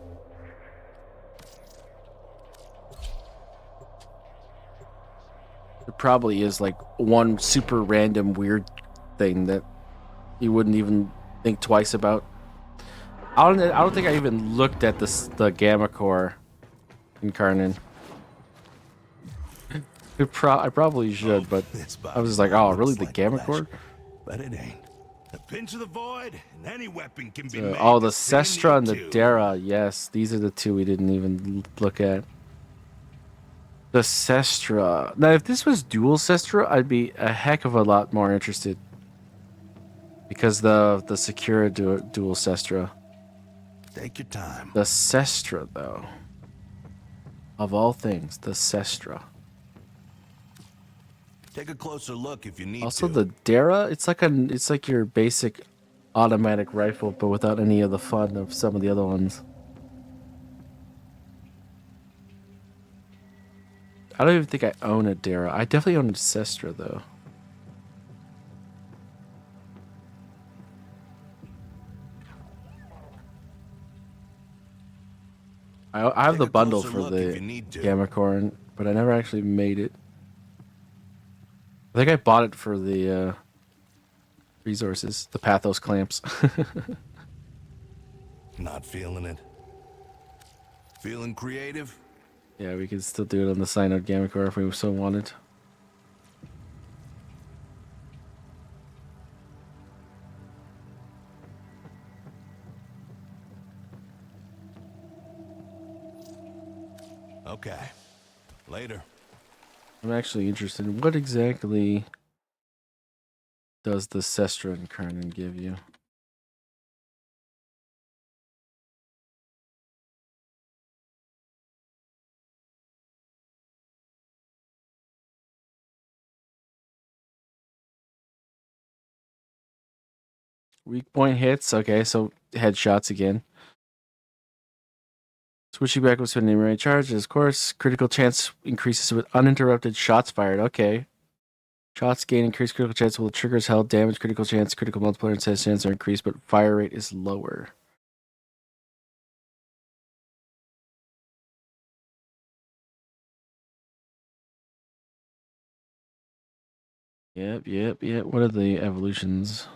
There probably is like one super random weird thing that you wouldn't even think twice about. I don't think I even looked at the Gamma Core Incarnon. I probably should, but I was just like, oh, really, the Gamma Core? But it ain't. A pinch of the void, and any weapon can be made. Oh, the Sestra and the Dara. Yes, these are the two we didn't even look at. The Sestra. Now, if this was dual Sestra, I'd be a heck of a lot more interested. Because the Secura dual Sestra. Take your time. The Sestra, though. Of all things, the Sestra. Take a closer look if you need Also, to. the Dara, it's like your basic automatic rifle, but without any of the fun of some of the other ones. I don't even think I own a Dara. I definitely own a Sestra, though. I have Take the a bundle closer for look if the you need to. Gamma Corn, but I never actually made it. I think I bought it for the resources, the Pathos clamps. Not feeling it. Feeling creative? Yeah, we could still do it on the Synode Gamma Core if we so wanted. Okay. Later. I'm actually interested in what exactly does the Sestra Incarnon give you? Weak point hits. Okay, so headshots again. Switching back with spending memory charges, of course. Critical chance increases with uninterrupted shots fired. Okay. Shots gain increased critical chance while the trigger is held. Damage critical chance, critical multiplier, and success chance are increased, but fire rate is lower. Yep. What are the evolutions?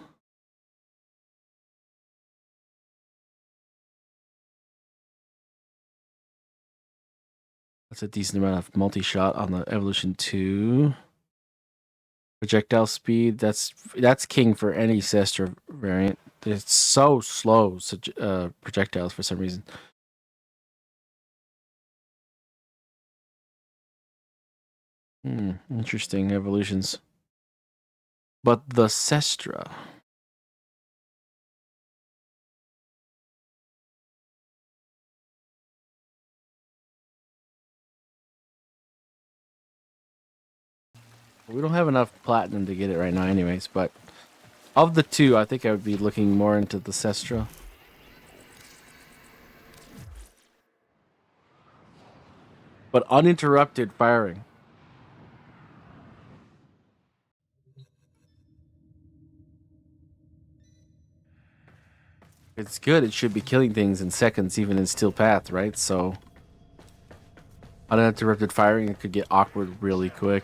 That's a decent amount of multi-shot on the evolution 2. Projectile speed, that's king for any Sestra variant. It's so slow, projectiles for some reason. Interesting evolutions. But the Sestra. We don't have enough platinum to get it right now anyways, but of the two, I think I would be looking more into the Sestra. But uninterrupted firing. It's good. It should be killing things in seconds, even in Steel Path, right? So uninterrupted firing, it could get awkward really quick.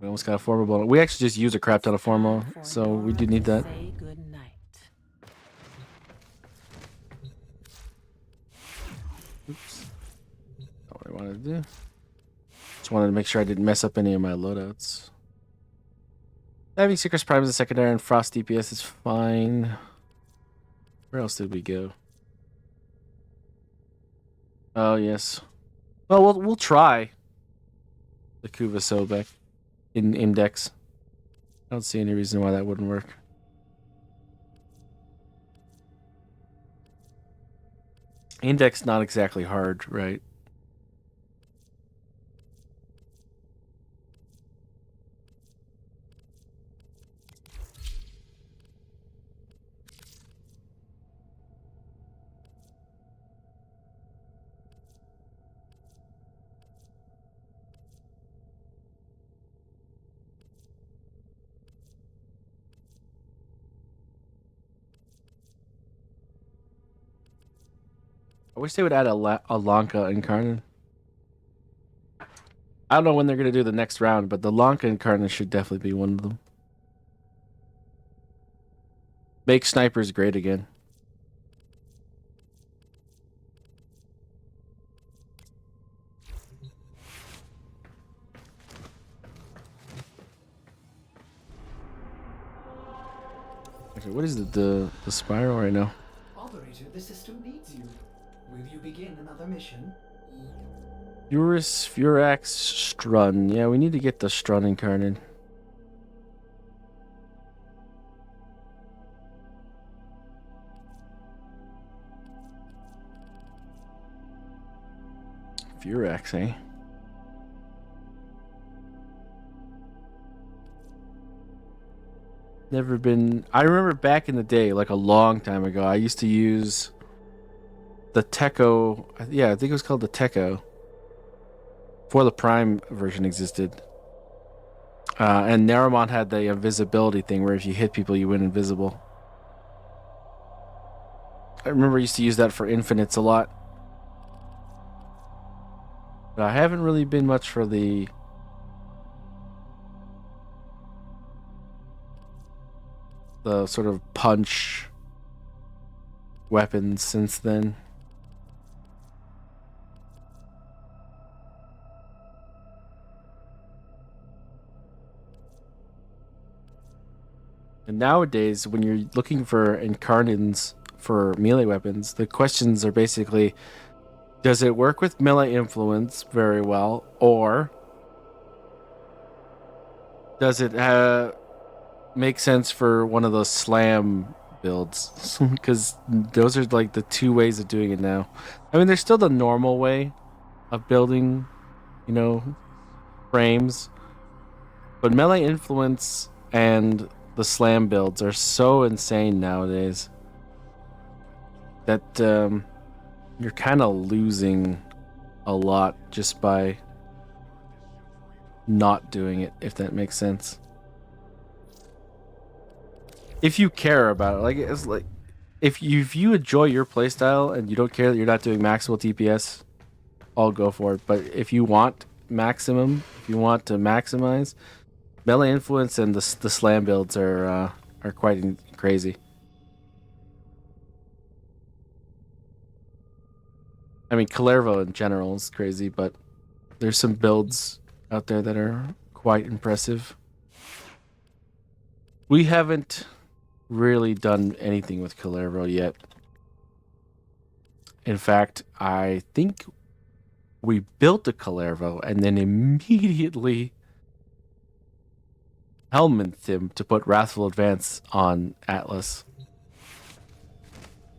We almost got a formable. We actually just use a crap ton of formal, so we do need that. Say goodnight. Oops. Not what I wanted to do. Just wanted to make sure I didn't mess up any of my loadouts. Having Sicarus Prime as a secondary and Frost DPS is fine. Where else did we go? Oh, yes. Well, we'll try the Kuva Sobek in Index. I don't see any reason why that wouldn't work. Index not exactly hard, right? I wish they would add a Lanka Incarnon. I don't know when they're going to do the next round, but the Lanka Incarnon should definitely be one of them. Make snipers great again. Actually, what is the spiral right now? Operator, the system needs you. Will you begin another mission? Furax, Strun. Yeah, we need to get the Strun Incarnon. Furax, eh? Never been. I remember back in the day, like a long time ago, I used to use the Techo. Yeah, I think it was called the Techo. before the Prime version existed. And Naramon had the invisibility thing where if you hit people, you went invisible. I remember I used to use that for infinites a lot. But I haven't really been much for the sort of punch weapons since then. And nowadays, when you're looking for Incarnons for melee weapons, the questions are basically, does it work with melee influence very well, or does it make sense for one of those slam builds? Because those are like the two ways of doing it now. I mean, there's still the normal way of building, frames, but melee influence and the slam builds are so insane nowadays that you're kind of losing a lot just by not doing it, if that makes sense. If you care about it, like it's like if you enjoy your playstyle and you don't care that you're not doing maximal TPS, I'll go for it. But if you want maximum, if you want to maximize, melee influence and the slam builds are quite crazy. I mean, Kalervo in general is crazy, but there's some builds out there that are quite impressive. We haven't really done anything with Kalervo yet. In fact, I think we built a Kalervo and then immediately helmethed him to put Wrathful Advance on Atlas.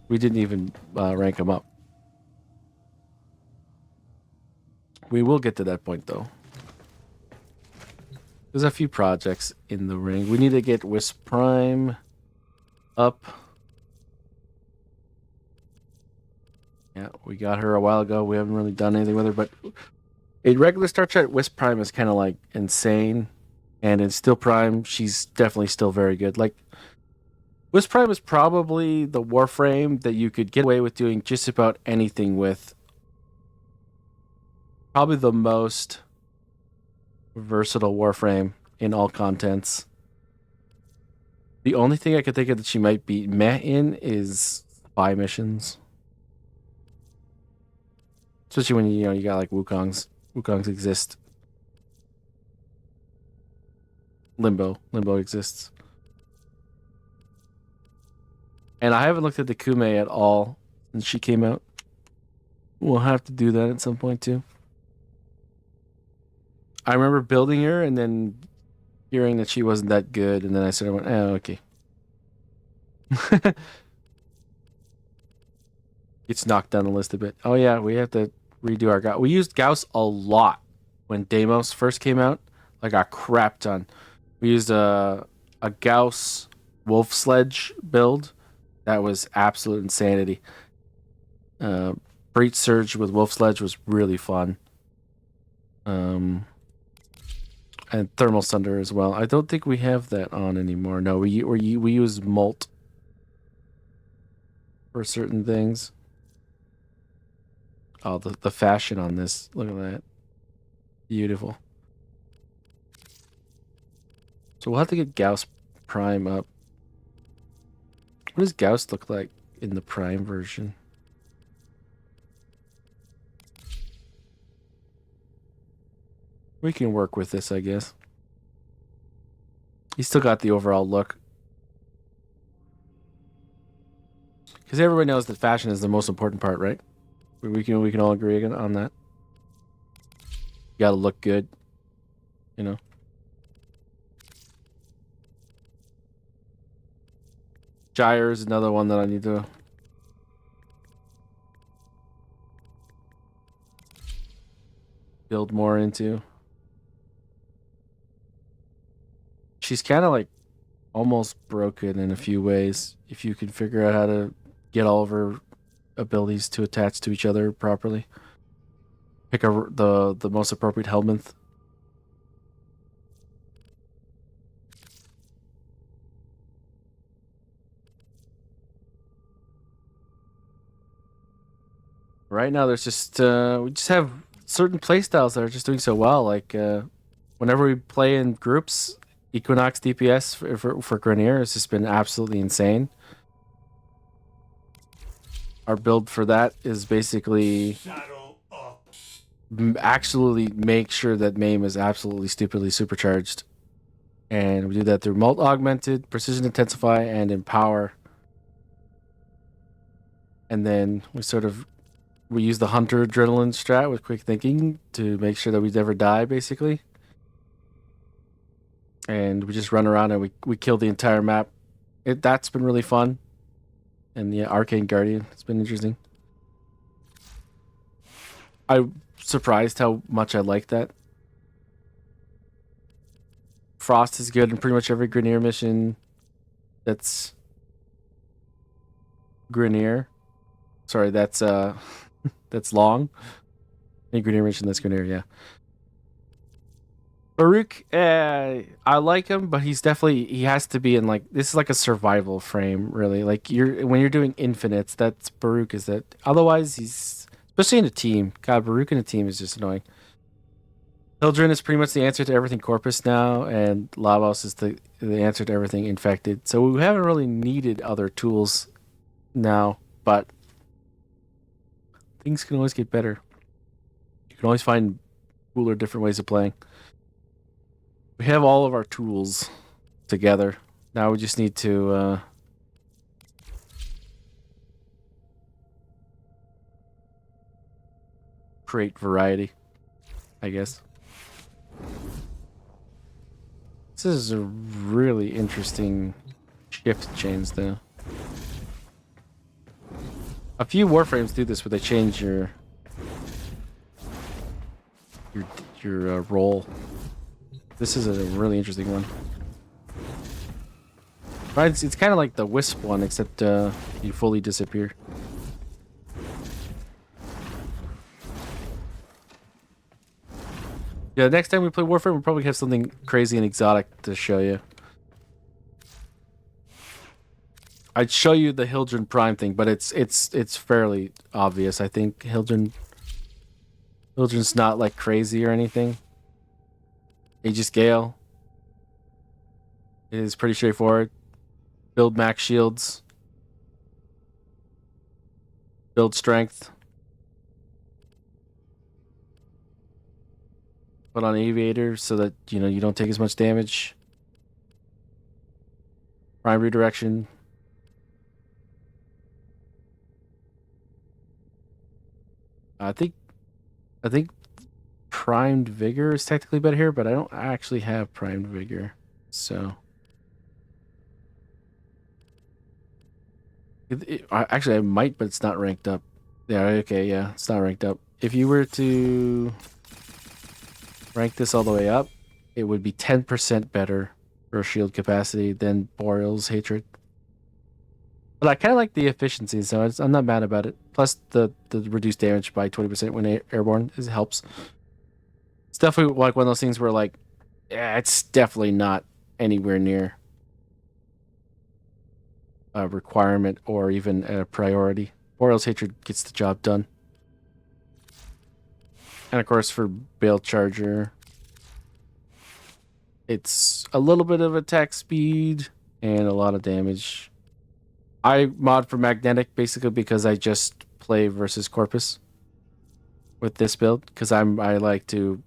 We didn't even rank him up. We will get to that point, though. There's a few projects in the ring. We need to get Wisp Prime up. Yeah, we got her a while ago. We haven't really done anything with her, but in regular Star Trek, Wisp Prime is kind of like insane. And in Steel Prime, she's definitely still very good. Like, Wisp Prime is probably the Warframe that you could get away with doing just about anything with. Probably the most versatile Warframe in all contents. The only thing I could think of that she might be meh in is spy missions. Especially when you got like Wukongs. Wukongs exist. Limbo exists. And I haven't looked at the Kume at all since she came out. We'll have to do that at some point too. I remember building her and then hearing that she wasn't that good, and then I sort of went, oh, okay. It's knocked down the list a bit. Oh yeah, we have to redo our Gauss. We used Gauss a lot when Deimos first came out, like a crap ton. We used a Gauss Wolf Sledge build. That was absolute insanity. Breach Surge with Wolf Sledge was really fun. And Thermal Sunder as well. I don't think we have that on anymore. No, we use Molt for certain things. Oh, the fashion on this. Look at that. Beautiful. So we'll have to get Gauss Prime up. What does Gauss look like in the Prime version? We can work with this, I guess. He's still got the overall look. Because everybody knows that fashion is the most important part, right? We can all agree on that. You gotta look good, you know. Gyre is another one that I need to build more into. She's kind of like almost broken in a few ways if you can figure out how to get all of her abilities to attach to each other properly. pick the most appropriate helmet. Right now, there's just we just have certain playstyles that are just doing so well. Like whenever we play in groups, Equinox DPS for Grenier has just been absolutely insane. Our build for that is basically Saddle up. actually make sure that MAME is absolutely stupidly supercharged. And we do that through Mult Augmented, Precision Intensify, and Empower. And then we use the Hunter Adrenaline strat with Quick Thinking to make sure that we never die, basically. And we just run around and we kill the entire map. That's been really fun. And yeah, Arcane Guardian, it's been interesting. I'm surprised how much I like that. Frost is good in pretty much every Grenier mission that's Grenier. Sorry, that's that's long. Any Grenier mission that's Grenier, yeah. Baruch, I like him, but he has to be in like this is like a survival frame, really. Like when you're doing infinites, that's Baruch is that. Otherwise, he's especially in a team. God, Baruch in a team is just annoying. Hildren is pretty much the answer to everything Corpus now, and Lavos is the answer to everything Infected. So we haven't really needed other tools now, but things can always get better. You can always find cooler, different ways of playing. We have all of our tools together. Now we just need to create variety, I guess. This is a really interesting shift change, though. A few Warframes do this where they change your role. This is a really interesting one. Right, it's kind of like the Wisp one, except you fully disappear. Yeah, next time we play Warframe, we'll probably have something crazy and exotic to show you. I'd show you the Hildren Prime thing, but it's fairly obvious. I think Hildren's not like crazy or anything. Aegis Gale is pretty straightforward. Build max shields. Build strength. Put on Aviator so that you don't take as much damage. Prime redirection. I think primed vigor is technically better here, but I don't actually have primed vigor, so actually I might, but it's not ranked up. Yeah, okay, yeah, it's not ranked up. If you were to rank this all the way up, it would be 10% better for shield capacity than Boreal's Hatred. But I kind of like the efficiency, so I'm not mad about it. Plus, the reduced damage by 20% when airborne helps. It's definitely like one of those things where, like, yeah, it's definitely not anywhere near a requirement or even a priority. Boreal's Hatred gets the job done. And of course, for Bale Charger, it's a little bit of attack speed and a lot of damage. I mod for Magnetic basically because I just play versus Corpus with this build because I like to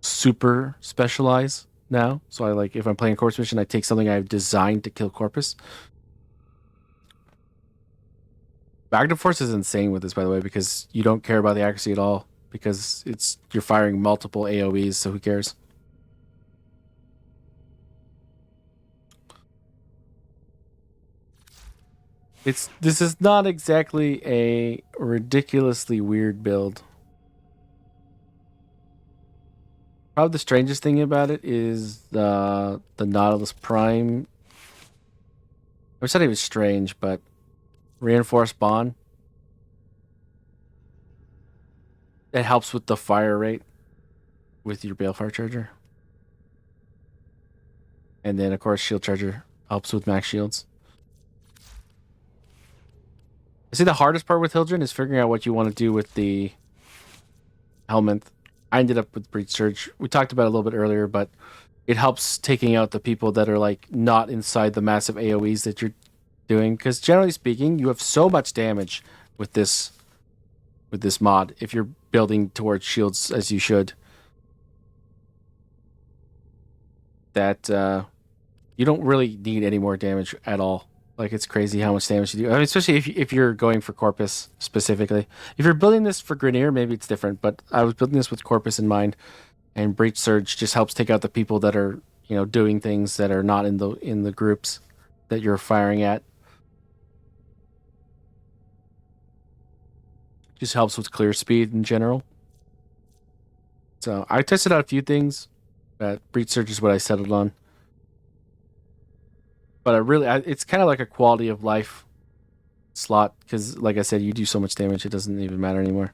super specialize now. So I like if I'm playing a Corpus mission, I take something I've designed to kill Corpus. Magnum Force is insane with this, by the way, because you don't care about the accuracy at all because you're firing multiple AoEs, so who cares? This is not exactly a ridiculously weird build. Probably the strangest thing about it is the Nautilus Prime. It's not even strange, but Reinforced Bond. it helps with the fire rate with your Balefire Charger. And then, of course, Shield Charger helps with max shields. I see the hardest part with Hildren is figuring out what you want to do with the Helminth. I ended up with Breach Surge. We talked about it a little bit earlier, but it helps taking out the people that are like not inside the massive AoEs that you're doing. Because generally speaking, you have so much damage with this mod if you're building towards shields as you should. That you don't really need any more damage at all. Like, it's crazy how much damage you do. I mean, especially if you're going for Corpus specifically. If you're building this for Grineer, maybe it's different. But I was building this with Corpus in mind, and Breach Surge just helps take out the people that are, you know, doing things that are not in the groups that you're firing at. Just helps with clear speed in general. So I tested out a few things. Breach Surge is what I settled on. But it's kind of like a quality of life slot, because like I said, you do so much damage, it doesn't even matter anymore.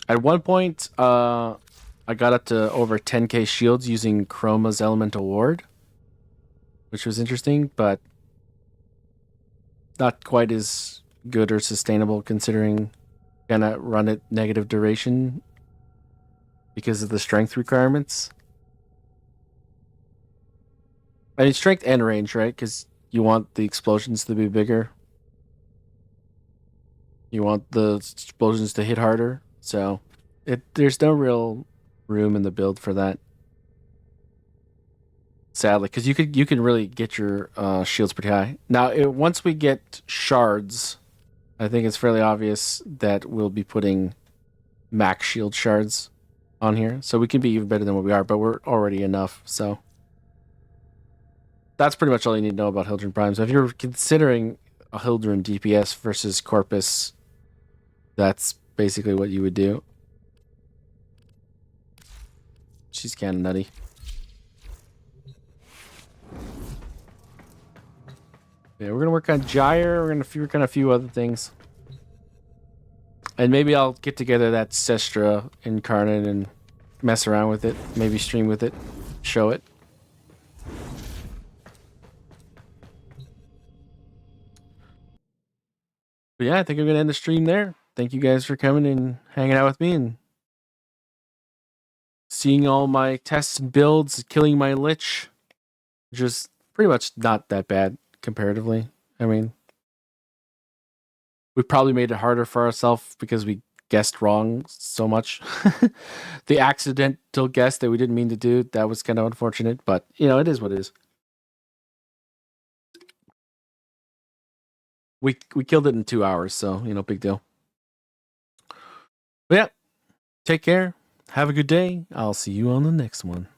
At one point, I got up to over 10k shields using Chroma's Elemental Ward, which was interesting, but not quite as good or sustainable considering gonna run at negative duration because of the strength requirements. I mean, strength and range, right? Because you want the explosions to be bigger. You want the explosions to hit harder. So there's no real room in the build for that. Sadly, because you can really get your shields pretty high. Now, once we get shards, I think it's fairly obvious that we'll be putting max shield shards on here. So we can be even better than what we are, but we're already enough, so... That's pretty much all you need to know about Hildren Prime. So if you're considering a Hildren DPS versus Corpus, that's basically what you would do. She's kind of nutty. Yeah, we're gonna work on Gyre. We're gonna work on a few other things, and maybe I'll get together that Sestra Incarnon and mess around with it. Maybe stream with it, show it. But yeah, I think I'm going to end the stream there. Thank you guys for coming and hanging out with me and seeing all my tests and builds, killing my Lich. Just pretty much not that bad comparatively. I mean, we probably made it harder for ourselves because we guessed wrong so much. The accidental guess that we didn't mean to do, that was kind of unfortunate. But, you know, it is what it is. We killed it in 2 hours, so, you know, big deal. But yeah, take care. Have a good day. I'll see you on the next one.